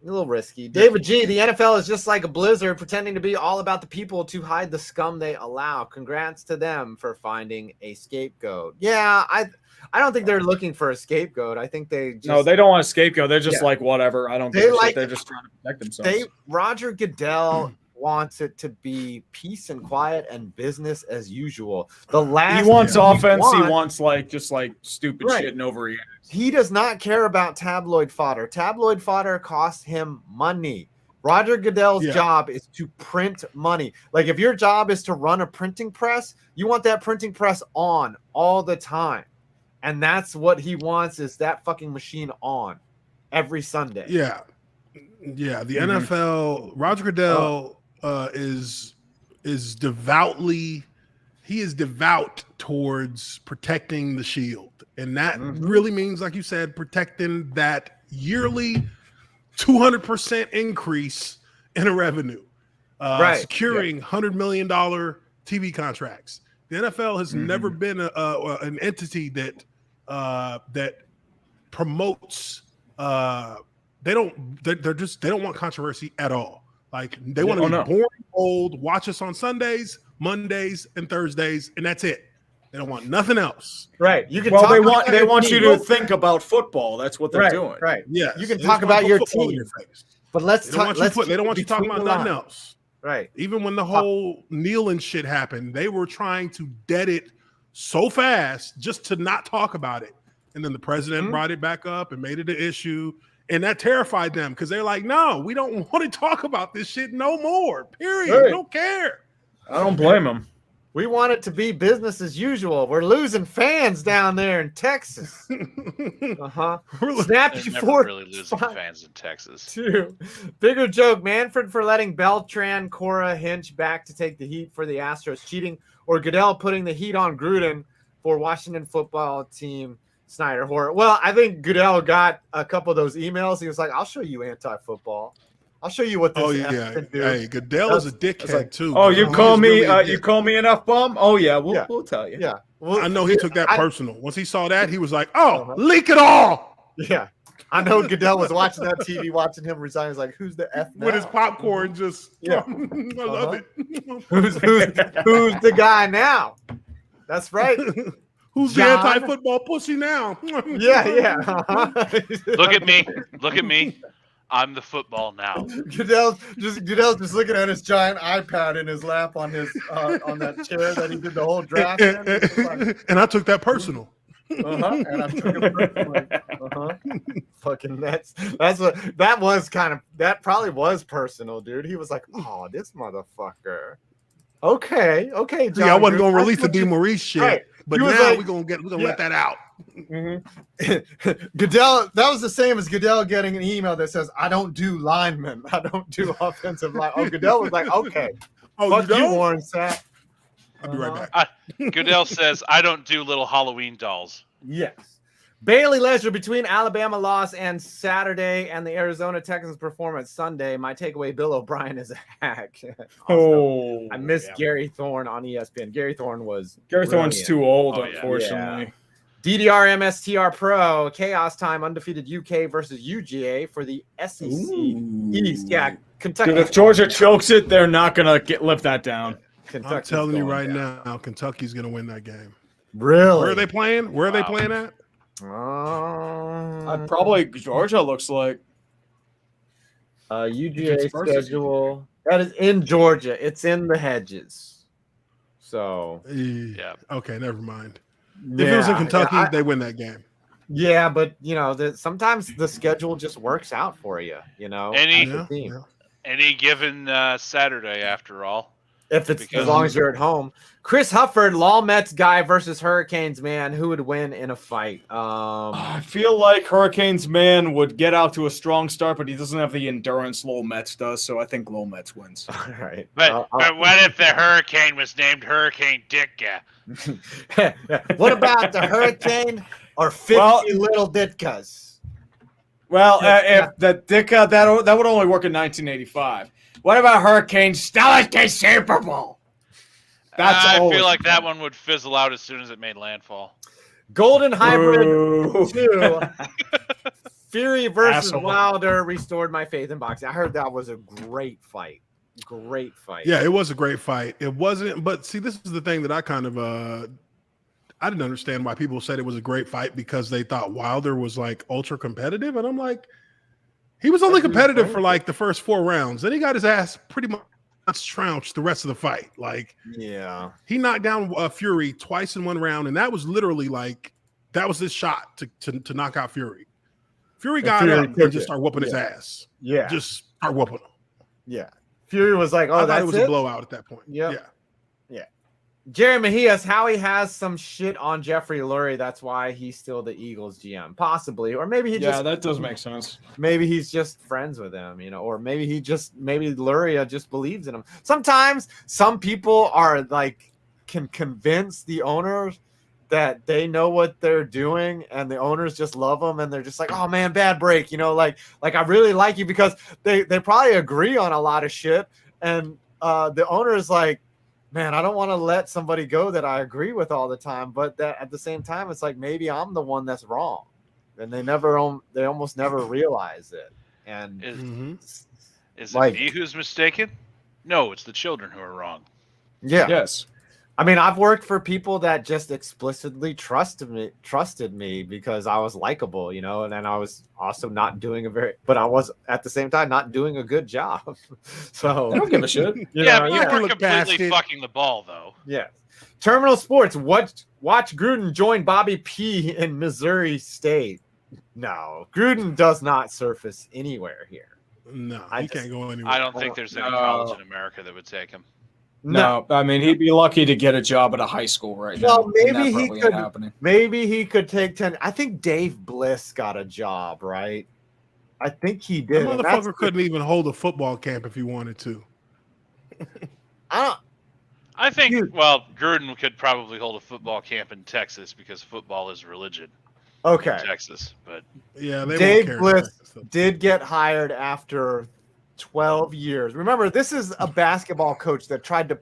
a little risky. David G, the NFL is just like a blizzard pretending to be all about the people to hide the scum they allow. Congrats to them for finding a scapegoat. Yeah, I don't think they're looking for a scapegoat. I think they just... No, they don't want a scapegoat. They're just like, whatever. I don't give a shit. They're just trying to protect themselves. Roger Goodell wants it to be peace and quiet and business as usual. He wants offense. He wants just stupid shit and overreact. He does not care about tabloid fodder. Tabloid fodder costs him money. Roger Goodell's job is to print money. Like if your job is to run a printing press, you want that printing press on all the time. And that's what he wants, is that fucking machine on every Sunday. Yeah. Yeah. The NFL, Roger Goodell is devout towards protecting the shield. And that really means, like you said, protecting that yearly 200% increase in a revenue. Securing $100 million TV contracts. The NFL has never been an entity that promotes. They don't want controversy at all. Like they want to be boring, old. Watch us on Sundays, Mondays, and Thursdays, and that's it. They don't want nothing else. Right. You can Well, talk they about want your you to team. think about football. That's what they're Right, doing. right. Yeah, You can talk about your team, They but let's don't want talk. you. They don't want you talking about nothing else. Right. Even when the whole kneeling shit happened, they were trying to dead it so fast just to not talk about it. And then the president brought it back up and made it an issue. And that terrified them because they're like, no, we don't want to talk about this shit no more. Period. Right. We don't care. I don't blame them. We want it to be business as usual. We're losing fans down there in Texas. Snappy They're never four. really losing fans in Texas. Two. Bigger joke. Manfred for letting Beltran, Cora, Hinch back to take the heat for the Astros cheating, or Goodell putting the heat on Gruden for Washington football team Snyder horror. Well, I think Goodell got a couple of those emails. He was like, I'll show you anti-football. I'll show you what this can do. Hey, Goodell is a dickhead too. Oh, bro. you He's call me really you call me an F-bomb? Oh yeah, we'll tell you. Yeah. Well, I know he took that personal. Once he saw that, he was like, "Oh, leak it all." Yeah. I know Goodell was watching that TV, watching him resign. He's like, who's the F now? With his popcorn, just Yeah. I love it. Who's the guy now? That's right. Who's John? the anti-football pussy now? Yeah. Look at me. Look at me. I'm the football now. Goodell's just looking at his giant iPad in his lap on his on that chair that he did the whole draft in. And I took that personal. And I took it personally. Fucking that probably was personal, dude. He was like, oh, this motherfucker. Okay, John. Yeah, I wasn't Gruden, gonna release the that's what DeMaurice shit, Right. but He was now like- we're gonna let that out. Goodell, that was the same as Goodell getting an email that says, I don't do linemen. I don't do offensive line. Oh, Goodell was like, okay. Oh, Fuck you you, don't? Warren Sapp. I'll be right back. Goodell says, I don't do little Halloween dolls. Yes. Bailey Leisure between Alabama loss and Saturday and the Arizona Texans performance Sunday. My takeaway, Bill O'Brien is a hack. Also, I missed Gary Thorne on ESPN. Gary Thorne's Thorne's too old, Oh, yeah. unfortunately. DDR MSTR Pro, Chaos Time, undefeated UK versus UGA for the SEC East. Yeah, Kentucky. Dude, if Georgia chokes it, they're not gonna lift that down. I'm telling you right now, Kentucky's gonna win that game. Really? Where are they playing? Where are they playing at? Probably Georgia looks like. UGA schedule. That is in Georgia. It's in the hedges. So Yeah. Okay, never mind. If it was in Kentucky, they win that game. Yeah, but sometimes the schedule just works out for you. Any given Saturday, after all. If it's as long as you're at home. Chris Hufford, Law Mets guy versus Hurricanes man, who would win in a fight? I feel like Hurricanes man would get out to a strong start, but he doesn't have the endurance Lowell Mets does, so I think Lowell Mets wins. All right. But what if the Hurricane was named Hurricane Ditka? What about the Hurricane or 50 little Ditkas? Well, if the Ditka, that would only work in 1985. What about Hurricane Stellar Super Bowl? I feel like that one would fizzle out as soon as it made landfall. Golden Hybrid 2. Fury versus Asshole. Wilder restored my faith in boxing. I heard that was a great fight. Great fight. Yeah, it was a great fight. It wasn't, but see, this is the thing that I kind of I didn't understand why people said it was a great fight because they thought Wilder was like ultra competitive, and I'm like, he was only competitive for like the first 4 rounds. Then he got his ass pretty much trounced the rest of the fight. Like, yeah, he knocked down Fury twice in 1 round, and that was literally like that was his shot to knock out Fury. Fury got up and just started whooping his ass. Yeah, just start whooping him. Yeah, Fury was like, "Oh, I that's thought it was a blowout at that point." Yep. Yeah. Jerry Mejias, Howie has some shit on Jeffrey Lurie. That's why he's still the Eagles GM, possibly, or maybe that does make sense. Maybe he's just friends with him, or maybe maybe Lurie just believes in him. Sometimes some people are like can convince the owners that they know what they're doing, and the owners just love them, and they're just like, "Oh man, bad break," like I really like you because they probably agree on a lot of shit, and the owner is like, man, I don't want to let somebody go that I agree with all the time, but that at the same time, it's like maybe I'm the one that's wrong, and they almost never realize it. And is it me who's mistaken? No, it's the children who are wrong. Yeah. Yes. I mean, I've worked for people that just explicitly trusted me because I was likable, you know, and then I was also not doing but I was at the same time not doing a good job. So I don't give a shit. But you yeah. were Look, completely basket. fucking the ball, though. yeah. Terminal Sports. Watch Gruden join Bobby P in Missouri State. No, Gruden does not surface anywhere here. No, I he just- can't go anywhere. I don't think there's any college in America that would take him. No, I mean he'd be lucky to get a job at a high school right now. Well, maybe and that he probably could. ain't happening. Maybe he could take 10. I think Dave Bliss got a job, right? I think he That did. and that's- motherfucker couldn't even hold a football camp if he wanted to. I think, Dude. well, Gruden could probably hold a football camp in Texas because football is religion Okay. in Texas. But Yeah, they Dave won't care. Bliss did get hired after 12 years. Remember, this is a basketball coach that tried to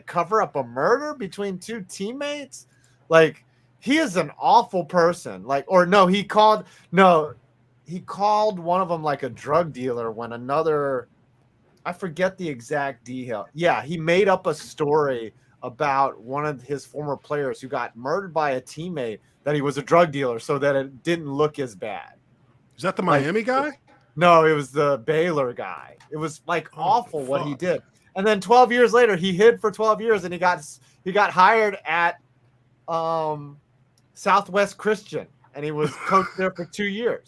cover up a murder between two teammates. Like, he is an awful person. He called one of them like a drug dealer when another, I forget the exact detail. Yeah, he made up a story about one of his former players who got murdered by a teammate that he was a drug dealer so that it didn't look as bad. Is that the Miami guy? No, it was the Baylor guy. It was awful what he fuck. did. And then 12 years later, he hid for 12 years and he got hired at Southwest Christian and he was coach there for 2 years.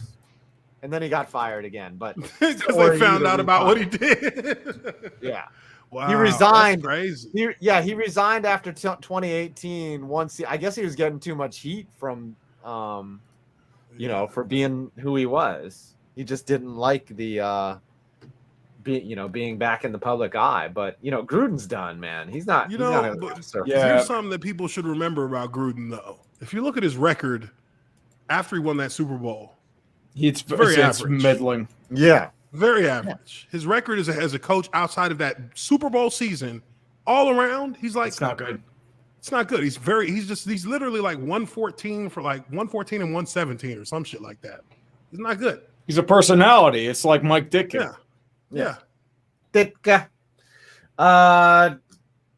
And then he got fired again. But Because they found out about what he did. yeah. Wow, He resigned. That's crazy. He resigned after 2018. I guess he was getting too much heat from for being who he was. He just didn't like the being back in the public eye. But Gruden's done, man. He's not. Here's something that people should remember about Gruden, though. If you look at his record after he won that Super Bowl, It's very it's average. middling. Yeah. Very average. His record as a coach outside of that Super Bowl season, all around, he's like, It's not good. It's not good. He's literally like 114 for like 114 and 117 or some shit like that. He's not good. He's a personality. It's like Mike Ditka. Yeah. Ditka.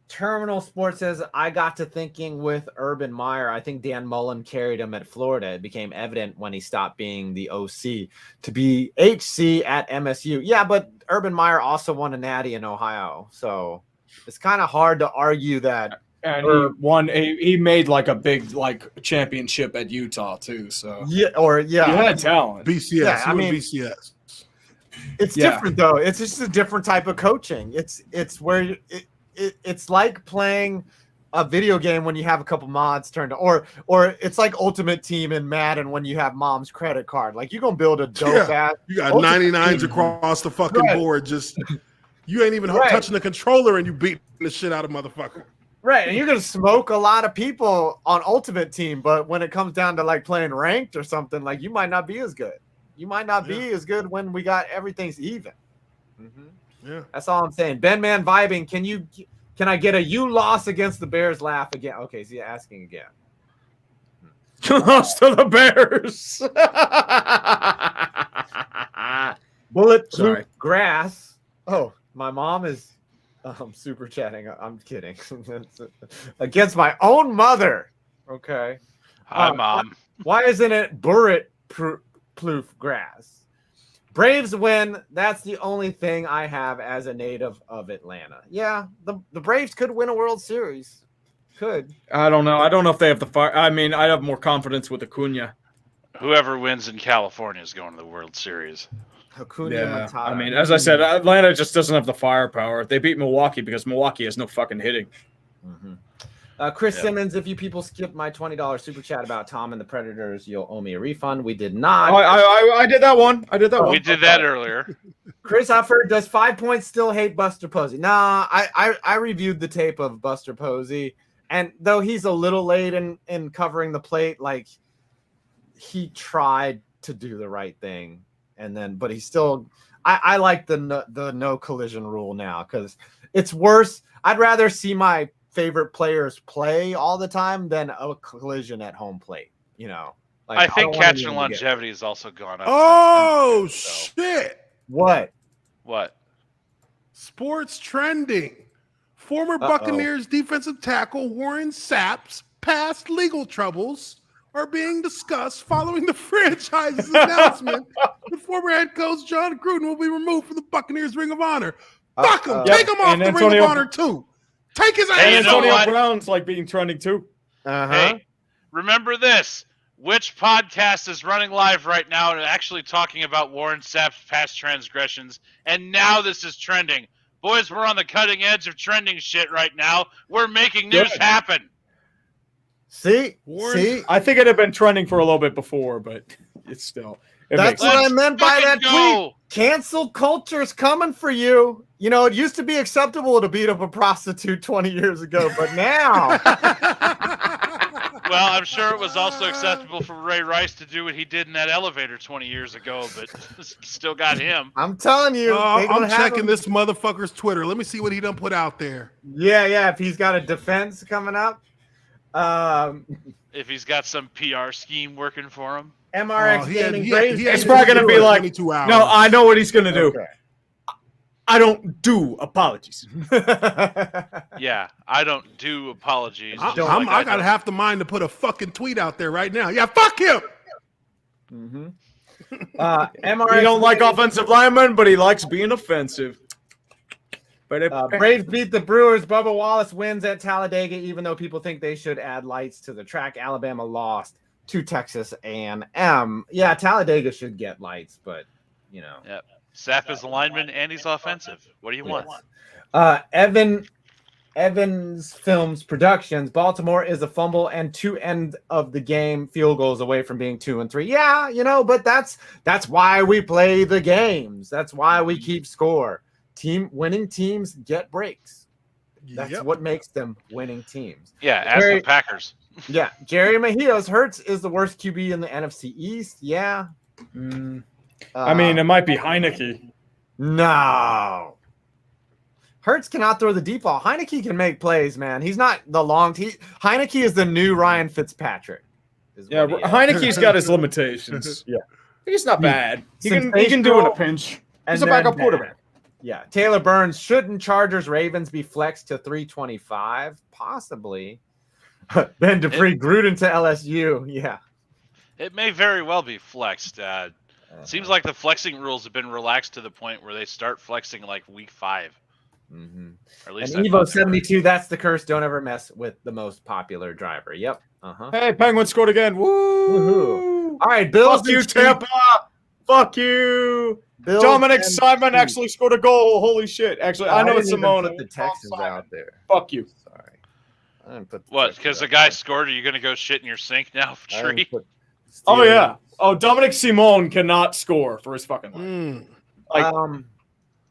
Terminal Sports says, I got to thinking with Urban Meyer. I think Dan Mullen carried him at Florida. It became evident when he stopped being the OC to be HC at MSU. Yeah, but Urban Meyer also won a natty in Ohio. So it's kind of hard to argue that. And he won. He made like a big championship at Utah too. So he had talent. BCS. Yeah, I mean, BCS. It's different though. It's just a different type of coaching. It's where it's like playing a video game when you have a couple mods turned on, or it's like Ultimate Team in Madden when you have mom's credit card. Like you're gonna build a dope ass. You got 99s across the fucking board. Just you ain't even touching the controller and you beating the shit out of motherfucker. Right, and you're gonna smoke a lot of people on Ultimate Team, but when it comes down to like playing ranked or something, like you might not be as good. You might not be as good when we got everything's even. Mm-hmm. Yeah, that's all I'm saying. Ben Man vibing. Can I get a you loss against the Bears laugh again? Okay, so you're asking again. Lost to the Bears. Bulletproof grass. Oh, my mom is super chatting. I'm kidding. Against my own mother. Okay. Hi, Mom. Why isn't it bulletproof grass? Braves win. That's the only thing I have as a native of Atlanta. Yeah, the Braves could win a World Series. Could. I don't know. I don't know if they have the fire. I mean, I have more confidence with Acuna. Whoever wins in California is going to the World Series. Acuna Matata. I mean, as I said, Atlanta just doesn't have the firepower. They beat Milwaukee because Milwaukee has no fucking hitting. Mm-hmm. Chris Simmons, if you people skipped my $20 super chat about Tom and the Predators, you'll owe me a refund. We did not. I did that one. We did that earlier. Chris Hufford, does 5 Points still hate Buster Posey? Nah, I reviewed the tape of Buster Posey, and though he's a little late in covering the plate, like he tried to do the right thing, but he still. I like the no collision rule now because it's worse. I'd rather see my favorite players play all the time than a collision at home plate. I think catching longevity has also gone up. Oh shit! What? What? Sports trending. Former Buccaneers defensive tackle Warren Sapp's past legal troubles are being discussed following the franchise's announcement that former head coach John Gruden will be removed from the Buccaneers Ring of Honor. Fuck him. Take him off the Ring of Honor, too. Take his ass. Hey, And Antonio Brown's like being trending, too. Hey, remember this. Which podcast is running live right now and actually talking about Warren Sapp's past transgressions? And now this is trending. Boys, we're on the cutting edge of trending shit right now. We're making news happen. See? I think it had been trending for a little bit before, but it's still. That's what I meant by that tweet. Cancel culture's coming for you. You know, it used to be acceptable to beat up a prostitute 20 years ago, but now. Well, I'm sure it was also acceptable for Ray Rice to do what he did in that elevator 20 years ago, but still got him. I'm telling you. I'm checking this motherfucker's Twitter. Let me see what he done put out there. Yeah. If he's got a defense coming up. If he's got some PR scheme working for him. MRX he's probably going to be like, no, I know what he's going to do. Okay. I don't do apologies. Yeah, I don't do apologies. I got half the mind to put a fucking tweet out there right now. Yeah, fuck him. Mm-hmm. MRX he don't like offensive linemen, but he likes being offensive. But Braves beat the Brewers. Bubba Wallace wins at Talladega, even though people think they should add lights to the track. Alabama lost to Texas A&M. Yeah, Talladega should get lights, but you know. Yep. Sapp is a lineman and he's offensive. What do you want? Evans Films Productions. Baltimore is a fumble and 2 end of the game field goals away from being 2-3. Yeah, you know, but that's why we play the games. That's why we keep score. Winning teams get breaks. That's what makes them winning teams. Yeah, ask the Packers. Yeah, Jerry Mejias. Hurts is the worst QB in the NFC East. Yeah. I mean, it might be Heineke. No. Hurts cannot throw the deep ball. Heineke can make plays, man. He's not the long. Heineke is the new Ryan Fitzpatrick. Yeah, Heineke's got his limitations. Yeah, he's not bad. He can do in a pinch. He's a backup quarterback. Yeah, Taylor Burns. Shouldn't Chargers Ravens be flexed to 325? Possibly. Ben Dupree, Gruden to LSU. Yeah, it may very well be flexed. Seems like the flexing rules have been relaxed to the point where they start flexing like week 5. Mm-hmm. Or at least and Evo 72. That's the curse. Don't ever mess with the most popular driver. Yep. Hey, Penguins scored again. Woo! Woo-hoo. All right, Bills. Fuck you, Tampa. Fuck you. Bills Dominic Simon actually scored a goal. Holy shit! Actually, I know it's Simone. Put the Texans out there. Fuck you. Sorry. I didn't put what? Because the guy scored. Are you going to go shit in your sink now, Tree? Oh yeah. Oh, Dominic Simone cannot score for his fucking life. Like,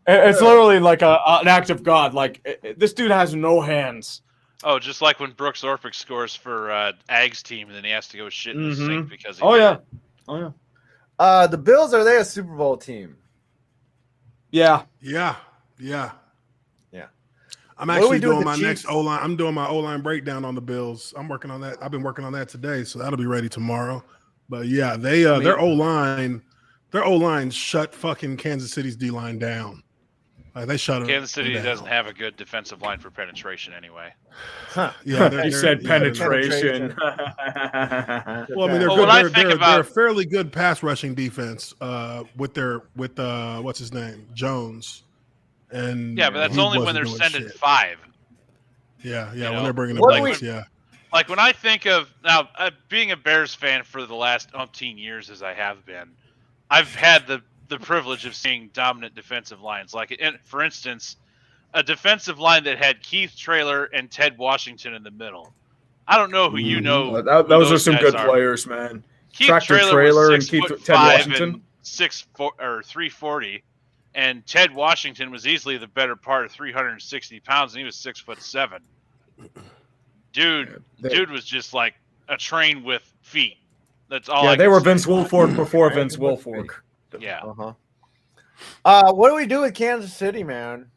it's literally like an act of God. Like, this dude has no hands. Oh, just like when Brooks Orpik scores for Ag's team, and then he has to go shit in the sink because. Oh yeah. The Bills, are they a Super Bowl team? Yeah. I'm actually doing my next O-line. I'm doing my O-line breakdown on the Bills. I'm working on that. I've been working on that today, so that'll be ready tomorrow. But yeah, their O-line shut fucking Kansas City's D-line down. Like, they shut Kansas City doesn't have a good defensive line for penetration anyway. Huh. Yeah, you said penetration. Well, I mean, they're a fairly good pass rushing defense with what's his name, Jones. And yeah, but that's only when they're sending 5. Yeah, when they're bringing the blitz, Like when I think of now being a Bears fan for the last umpteen years as I have been, I've had the privilege of seeing dominant defensive lines. Like, for instance, a defensive line that had Keith Traylor and Ted Washington in the middle. I don't know who you know. Those are some good players, man. Keith Traylor and Ted Washington, 340, and Ted Washington was easily the better part of 360 pounds, and he was 6'7". Dude was just like a train with feet. That's all. Yeah, they were Vince Wilfork before Vince Wilfork. Yeah. What do we do with Kansas City, man?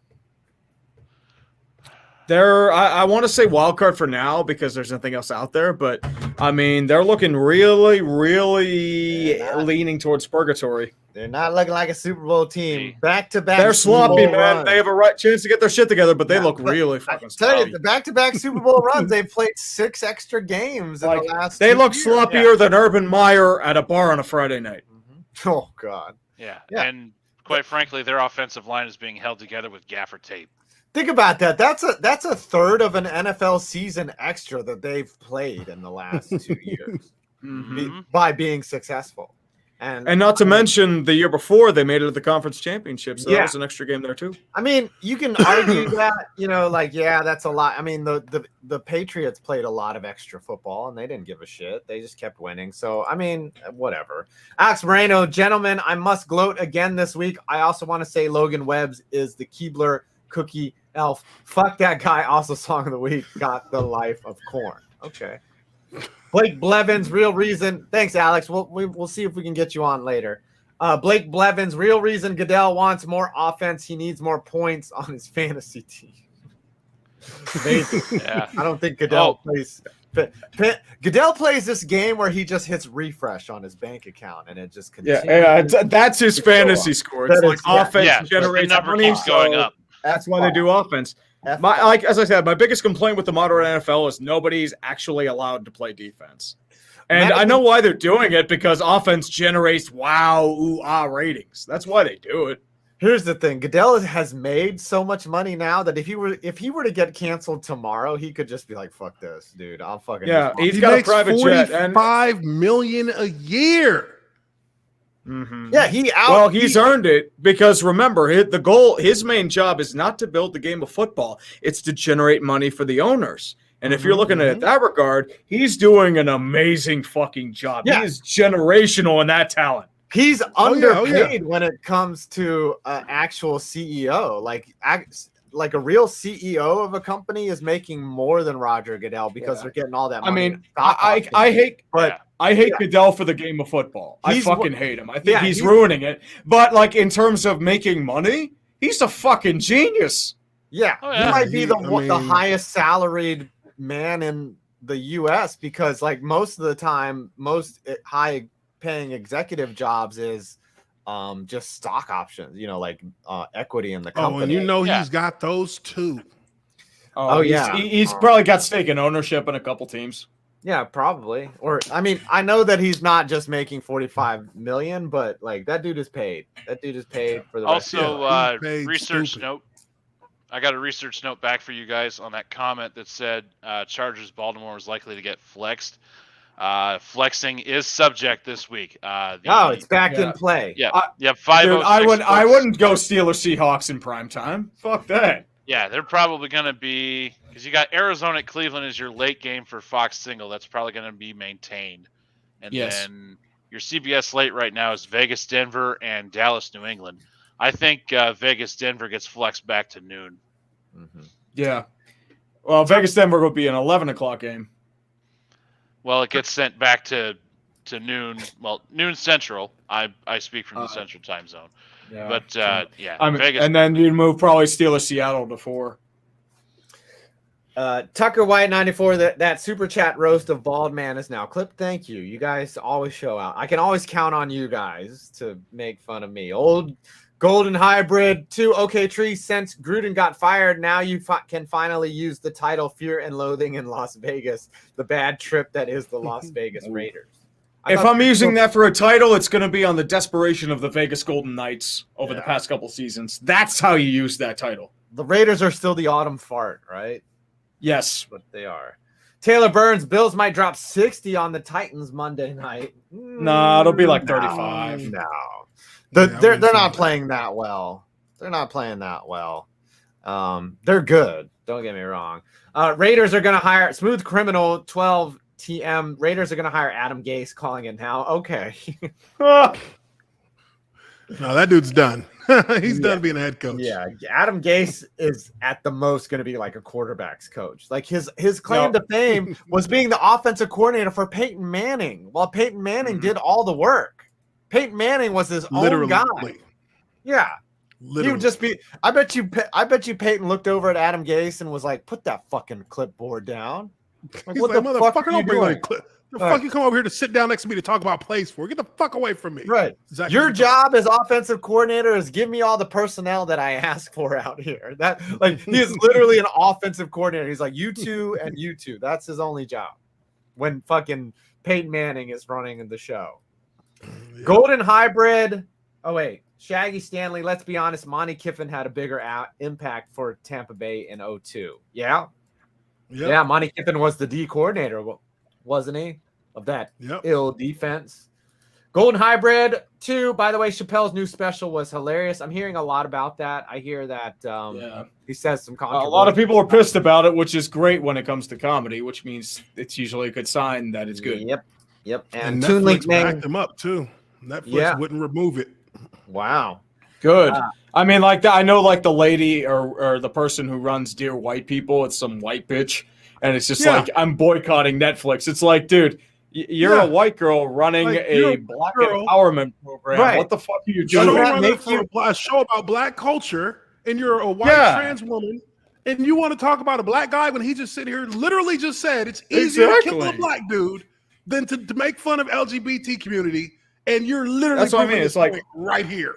I want to say wild card for now because there's nothing else out there, but I mean they're looking really, really leaning towards purgatory. They're not looking like a Super Bowl team. Back-to-back. They're Super Bowl sloppy, man. runs. They have a right chance to get their shit together, but they Yeah, look but really I fucking tell you, sloppy. the back-to-back Super Bowl runs, they've played 6 extra games in the last They 2 look years. sloppier than Urban Meyer at a bar on a Friday night. Mm-hmm. Oh, God. Yeah. Yeah. And quite frankly, their offensive line is being held together with gaffer tape. Think about that. That's a third of an NFL season extra that they've played in the last 2 years by being successful. And not to mention the year before they made it to the conference championship, so that was an extra game there too. I mean, you can argue that, that's a lot. I mean, the Patriots played a lot of extra football and they didn't give a shit. They just kept winning. So, I mean, whatever. Alex Moreno, gentlemen, I must gloat again this week. I also want to say Logan Webbs is the Keebler cookie elf. Fuck that guy. Also, song of the week, got the life of corn. Okay. Blake Blevins, real reason. Thanks, Alex. We'll see if we can get you on later. Blake Blevins, real reason Goodell wants more offense. He needs more points on his fantasy team. Amazing. Yeah. I don't think Goodell plays. Goodell plays this game where he just hits refresh on his bank account and it just continues. Yeah, that's his fantasy score. It's like offense generates number money, keeps going up. That's why they do offense. As I said, my biggest complaint with the modern NFL is nobody's actually allowed to play defense. And I know why they're doing it, because offense generates ratings. That's why they do it. Here's the thing. Goodell has made so much money now that if he were to get canceled tomorrow, he could just be like, fuck this, dude. I'll fucking he's got a private jet and $45 million a year. Mm-hmm. Yeah, he's earned it, because remember, his main job is not to build the game of football. It's to generate money for the owners. And if you're looking at it that regard, he's doing an amazing fucking job. Yeah. He is generational in that talent. He's underpaid when it comes to actual CEO. Like a real CEO of a company is making more than Roger Goodell because they're getting all that money. I mean, I hate Goodell for the game of football. I fucking hate him. I think he's ruining it. But like in terms of making money, he's a fucking genius. Yeah, he might be the highest salaried man in the U.S. because like most of the time, most high paying executive jobs is just stock options, like equity in the company. And he's got those too. He's probably got stake in ownership in a couple teams. Yeah, probably. Or I mean, I know that he's not just making $45 million, but like that dude is paid. That dude is paid for the rest of research note. I got a research note back for you guys on that comment that said Chargers Baltimore is likely to get flexed. Flexing is subject this week. It's back in play. Yeah, 506. I wouldn't go Steelers Seahawks in prime time. Fuck that. Yeah, they're probably going to be, because you got Arizona at Cleveland as your late game for Fox single. That's probably going to be maintained. And then your CBS late right now is Vegas Denver and Dallas New England. I think Vegas Denver gets flexed back to noon. Mm-hmm. Yeah. Well, Vegas Denver will be an 11 o'clock game. Well, it gets sent back to noon. Well, noon Central. I speak from the Central time zone. Yeah. But Vegas. And then you'd move probably Steelers Seattle to 4. Tucker White 94. That super chat roast of Bald Man is now clipped. Thank you. You guys always show out. I can always count on you guys to make fun of me. Old Golden Hybrid 2. Okay, Tree. Since Gruden got fired, now you can finally use the title "Fear and Loathing in Las Vegas," the bad trip that is the Las Vegas Raiders. If I'm using that for a title, it's going to be on the desperation of the Vegas Golden Knights over the past couple seasons. That's how you use that title. The Raiders are still the autumn fart, right? Yes. But they are. Taylor Burns, Bills might drop 60 on the Titans Monday night. Nah, it'll be like 35. No. They're not playing that well. They're not playing that well. They're good. Don't get me wrong. Raiders are going to hire Smooth Criminal 12 TM. Raiders are going to hire Adam Gase, calling it now. Okay. No, that dude's done. He's done being a head coach. Yeah, Adam Gase is at the most going to be like a quarterback's coach. Like his claim to fame was being the offensive coordinator for Peyton Manning, while Peyton Manning did all the work. Peyton Manning was his own guy. Yeah. Literally. He would just be. I bet you Peyton looked over at Adam Gase and was like, "Put that fucking clipboard down." Like, He's what like, the fuck are motherfucker, you don't bring doing? any clip. The Right. fuck you come over here to sit down next to me to talk about plays for? Get the fuck away from me. Right. Exactly Your what he told job as offensive coordinator is give me all the personnel that I ask for out here. That like he is literally an offensive coordinator. He's like, you two and you two. That's his only job. When fucking Peyton Manning is running the show. me. Yeah. Golden hybrid. Oh wait, Shaggy Stanley. Let's be honest. Monty Kiffin had a bigger impact for Tampa Bay in 2002. Yeah, Yep. yeah. Monty Kiffin was the D coordinator, wasn't he? Of that Yep. ill defense. Golden hybrid 2. By the way, Chappelle's new special was hilarious. I'm hearing a lot about that. I hear that he says some A controversial. lot of people are pissed about it, which is great when it comes to comedy, which means it's usually a good sign that it's good. Yep. And Toon Link Netflix Mang. backed him up too. Netflix Yeah. wouldn't remove it. Wow. Good. I mean, like I know, like the lady or the person who runs Dear White People. It's some white bitch, and it's just Yeah. like I'm boycotting Netflix. It's like, dude, you're Yeah. a white girl running Like, you're a a black girl. empowerment program. Right. What the fuck are you Show Doesn't doing? that runner make for you- a show about black culture, and you're a white Yeah. trans woman, and you want to talk about a black guy when he just sitting here literally just said it's easier to kill a Exactly. black dude than to make fun of LGBT community, and you're literally That's what I proving mean. this It's like- point right here.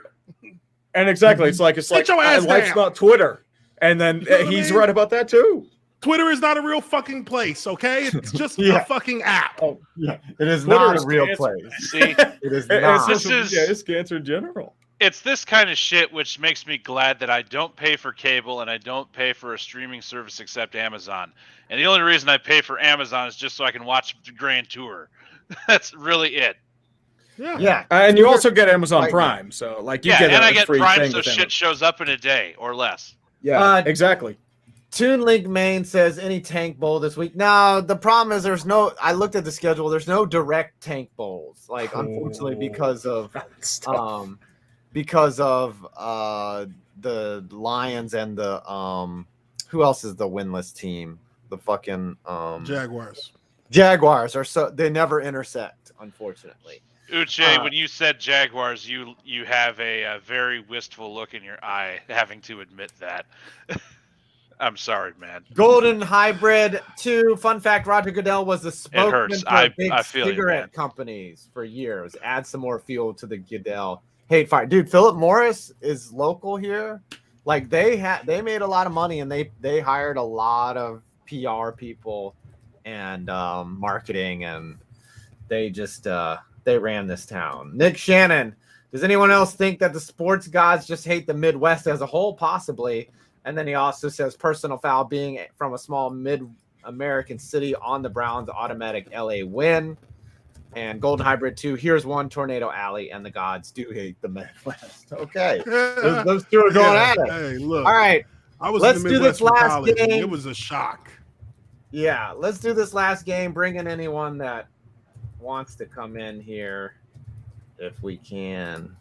And exactly, it's like Sit your ass life's down. not Twitter, and then You know what I he's mean? right about that too. Twitter is not a real fucking place, okay? It's just Yeah. a fucking app. Oh, yeah. It is Twitter not is a real cancer. place. See, It is not. This is- it's cancer in general. it's this kind of shit which makes me glad that I don't pay for cable and I don't pay for a streaming service except Amazon. And the only reason I pay for Amazon is just so I can watch the Grand Tour. That's really it. Yeah. And you also get Amazon Right. Prime, so like you Yeah, get and a I get free Prime, thing so with shit Amazon. shows up in a day or less. Yeah, exactly. Toon Link Main says any tank bowl this week. No, the problem is there's no. I looked at the schedule. There's no direct tank bowls. Like unfortunately because of the Lions and the who else is the winless team? The fucking Jaguars. Jaguars are so they never intersect. Unfortunately. Uche, when you said Jaguars, you have a very wistful look in your eye, having to admit that. I'm sorry, man. Golden Hybrid 2. Fun fact: Roger Goodell was the spokesman hurts. for I big feel you, cigarette man. companies for years. Add some more fuel to the Goodell hate fire, dude. Philip Morris is local here. Like they made a lot of money and they hired a lot of PR people and marketing, and they just they ran this town. Nick Shannon. Does anyone else think that the sports gods just hate the Midwest as a whole? Possibly. And then he also says personal foul, being from a small mid-American city on the Browns, automatic LA win. And Golden Hybrid 2, here's one, Tornado Alley, and the gods do hate the Midwest. Okay. Those two are going at it. Hey, look. All right. I was let's in the do Midwest this for last college, and game. it was a shock. Yeah, let's do this last game. Bring in anyone that wants to come in here if we can.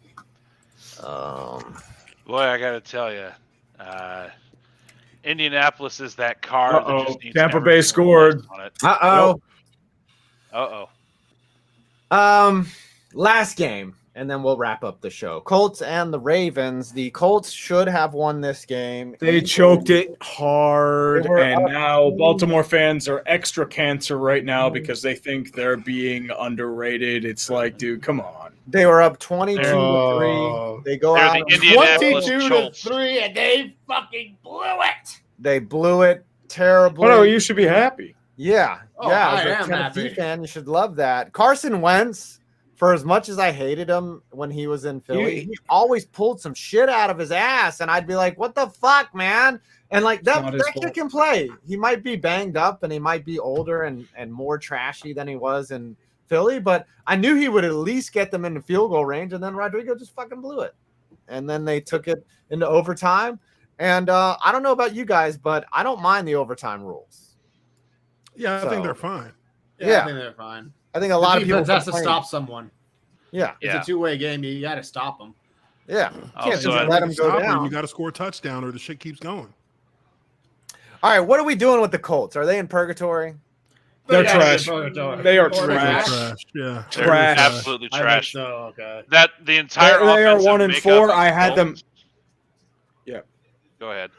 Boy, I got to tell you, Indianapolis is that car. That Uh-oh. just needs Tampa everything Bay scored. on it. Uh-oh. Last game, and then we'll wrap up the show. Colts and the Ravens. The Colts should have won this game. They choked it hard, They were and up now 20. Baltimore fans are extra cancer right now because they think they're being underrated. It's like, dude, come on. They were up 22 to Oh. 3. They go They're out the and Indianapolis 22 Colts. to 3, and they fucking blew it. They blew it terribly. Oh, no, you should be happy. Yeah, Oh, yeah. I As a am Tennessee happy. fan, you should love that. Carson Wentz, for as much as I hated him when he was in Philly, he always pulled some shit out of his ass, and I'd be like, "What the fuck, man?" And like that not his kid fault. can play. He might be banged up, and he might be older and more trashy than he was in Philly, but I knew he would at least get them into field goal range, and then Rodrigo just fucking blew it, and then they took it into overtime. And I don't know about you guys, but I don't mind the overtime rules. Yeah, I So- think they're fine. Yeah. I think they're fine. I think a lot of The people defense has to complain. stop someone. Yeah, Yeah. It's a two-way game. You got to stop them. yeah. Can't Also, just I let him go Stop her, down. You got to score a touchdown, or the shit keeps going. All right, what are we doing with the Colts? Are they in purgatory? They're Yeah, trash. they're They are trash. trash. Trash. Yeah. They're Trash. absolutely I think trash. so. Okay. That the entire They are offensive 1 and makeup 4. of I the had them. Colts- Yeah. Go ahead.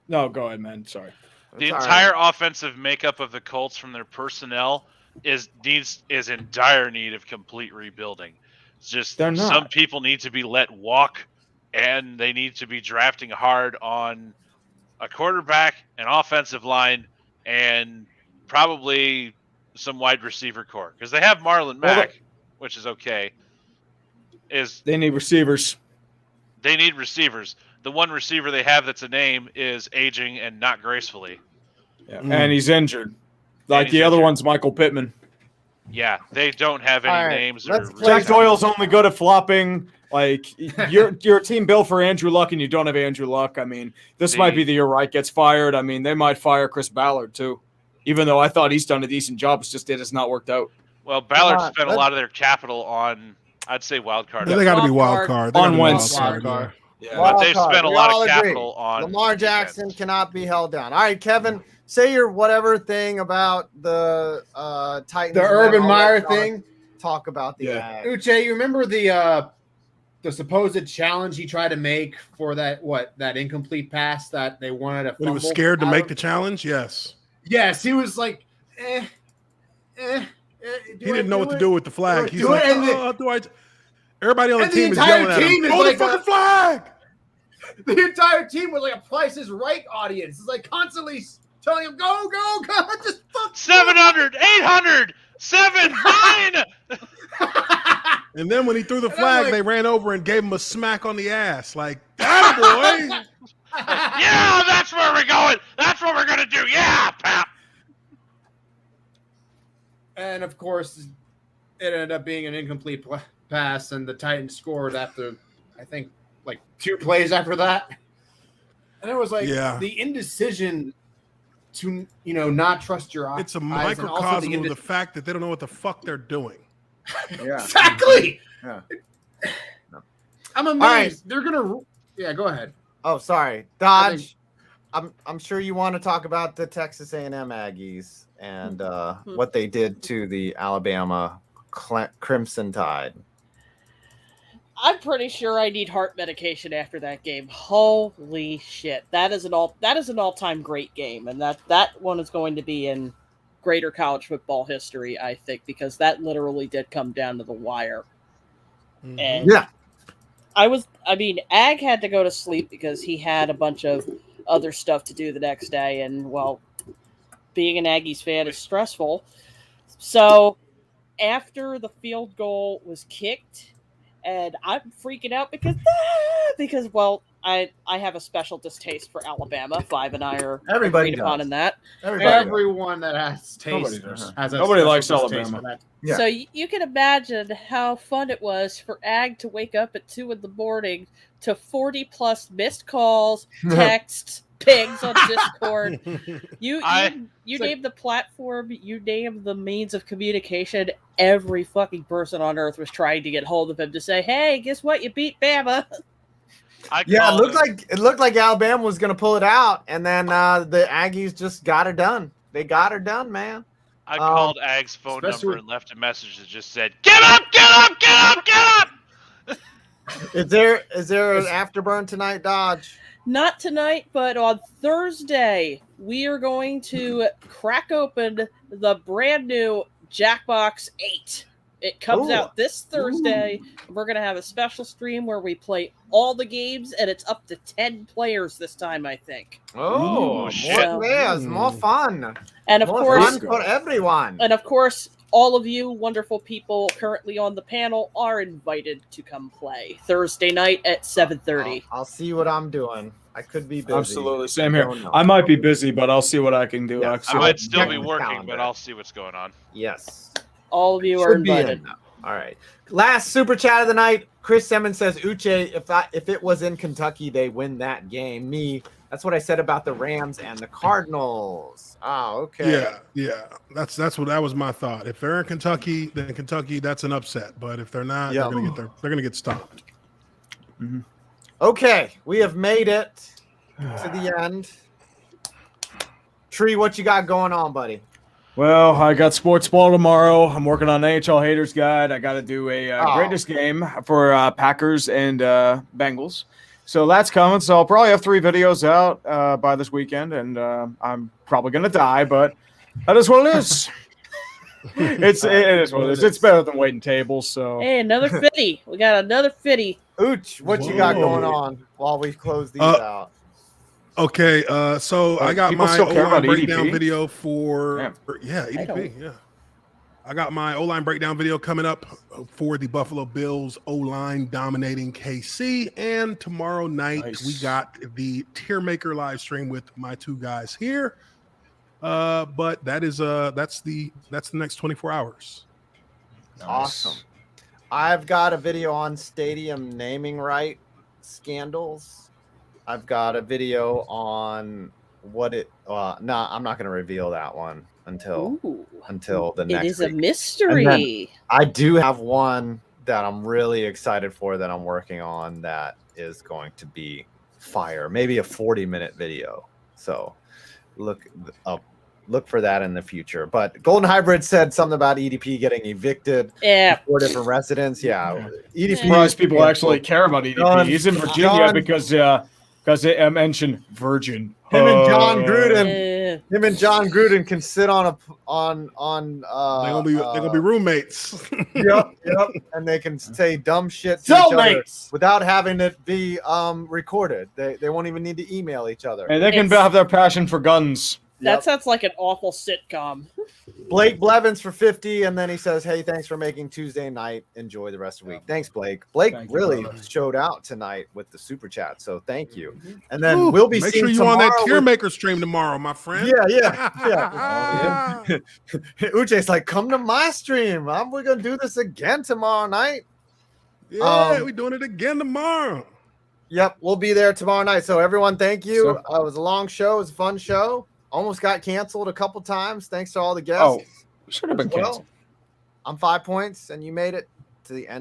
No, go ahead, man. Sorry. The It's all entire offensive makeup of the Colts from their personnel is in dire need of complete rebuilding. It's just They're not. some people need to be let walk, and they need to be drafting hard on a quarterback, an offensive line, and probably some wide receiver core because they have Marlon Mack, which is okay. They need receivers. They need receivers. The one receiver they have that's a name is aging and not gracefully. Yeah. And he's injured. Like he's the other injured. one's Michael Pittman. Yeah, they don't have any All right, names. let's Or play Jack Doyle's only good at flopping. Like you're a team built for Andrew Luck, and you don't have Andrew Luck. I mean, this might be the year Wright gets fired. I mean, they might fire Chris Ballard too, even though I thought he's done a decent job. It's just it has not worked out. Well, Ballard spent a lot of their capital on, I'd say, wild card. They got to be wild card. They On gotta be Wentz. wild card. Yeah. But they've Wild spent a card. lot We all of agree. capital on Lamar Jackson defense. cannot be held down. All right, Kevin, say your whatever thing about the Titans. The and Urban then I'll Meyer let John thing. Talk about the Ag. Uche, you remember the supposed challenge he tried to make for that incomplete pass that they wanted to When he was fumble scared to out make of? the challenge, yes. Yes, he was like, He didn't know what to do with the flag. He's do like, it? And oh, do I? Everybody on the and the team is entire yelling at him. team is Throw like the fucking flag. The entire team was like a Price is Right audience. It's like constantly telling him, go, go, go. Just fuck. 700, 800, 7, 9. And then when he threw the And I'm flag, like- they ran over and gave him a smack on the ass. Like, attaboy. Yeah, that's where we're going. That's what we're going to do. Yeah, pap. And of course, it ended up being an incomplete pass, and the Titans scored after, I think, like 2 plays after that. And it was like the indecision to, not trust your eyes. It's a and also microcosm of the indec- fact that they don't know what the fuck they're doing. Yeah. Exactly. Yeah. I'm amazed. right. They're gonna. Yeah, go ahead. Oh, sorry, Dodge. I'm sure you want to talk about the Texas A&M Aggies and what they did to the Alabama Crimson Tide. I'm pretty sure I need heart medication after that game. Holy shit. That is an all-time great game, and that one is going to be in greater college football history, I think, because that literally did come down to the wire. And Yeah. Ag had to go to sleep because he had a bunch of other stuff to do the next day, and well, being an Aggies fan is stressful. So after the field goal was kicked, and I'm freaking out because I have a special distaste for Alabama. Five and I are Everybody agreed upon does. in that. Everyone that has Nobody taste does. has a Nobody special likes distaste Alabama. for that. Yeah. So you can imagine how fun it was for Ag to wake up at 2 a.m. to 40 plus missed calls, texts, pings on Discord. You name the platform, you name the means of communication. Every fucking person on earth was trying to get hold of him to say, "Hey, guess what? You beat Bama." Yeah, it looked like Alabama was going to pull it out, and then the Aggies just got her done. They got her done, man. I called Ag's phone especially number and left a message that just said, "Get up, get up, get up, get up." Is there an afterburn tonight, Dodge? Not tonight, but on Thursday, we are going to crack open the brand new Jackbox 8. It comes out this Thursday. We're going to have a special stream where we play all the games, and it's up to 10 players this time, I think. Oh, more shit. players, more fun. And of More course, fun for everyone. and of course, all of you wonderful people currently on the panel are invited to come play Thursday night at 7:30. I'll see what I'm doing. I could be busy. Absolutely. Same here. Don't know. I might be busy, but I'll see what I can do. Yeah, I Actually. might still be check the working, calendar. but I'll see what's going on. Yes. All of you are Should be in invited. now. All right. Last super chat of the night. Chris Simmons says, Uche, if it was in Kentucky, they win that game. That's what I said about the Rams and the Cardinals. Oh, okay. Yeah. That was my thought. If they're in Kentucky, then Kentucky, that's an upset. But if they're not, Yeah. they're gonna get stomped. Okay, we have made it to the end. Tree, what you got going on, buddy? Well, I got sports ball tomorrow. I'm working on NHL Haters Guide. I got to do a greatest game for Packers and Bengals. So that's coming. So I'll probably have 3 videos out by this weekend, and I'm probably gonna die, but that is what it is. It is what it is. It's better than waiting tables. So Hey, another 50. We got another 50. Ooch, what you got going on while we close these out? Okay, so I got people my still care O-line about breakdown EDP? video for Yeah. EDP. Yeah, I got my O-line breakdown video coming up for the Buffalo Bills O-line dominating KC, and tomorrow night we got the Tier Maker live stream with my 2 guys here. But that is that's the next 24 hours. Awesome. I've got a video on stadium naming right scandals. I've got a video on what it I'm not going to reveal that one until the next It is week. a mystery. I do have one that I'm really excited for that I'm working on that is going to be fire. Maybe a 40-minute video. So look for that in the future. But Golden Hybrid said something about EDP getting evicted. Yeah. 4 different residents. Yeah. EDP. Surprised people actually care about EDP. He's in Virginia because it mentioned Virgin. Him and John Gruden can sit on they're gonna be roommates. Yep. And they can say dumb shit to each other without having it be recorded. They won't even need to email each other. And they can have their passion for guns. That sounds like an awful sitcom. Blake Blevins for 50, and then he says, "Hey, thanks for making Tuesday night. Enjoy the rest of the week." Thanks, Blake. Blake really showed out tonight with the super chat, so thank you. And then we'll be make seeing sure you on that Tier Maker stream tomorrow, my friend. Yeah. Uche's like, "Come to my stream. We're gonna do this again tomorrow night." Yeah, we're doing it again tomorrow. Yep, we'll be there tomorrow night. So everyone, thank you. It was a long show. It was a fun show. Almost got canceled a couple times. Thanks to all the guests. Oh, should have been canceled. I'm 5 points, and you made it to the end.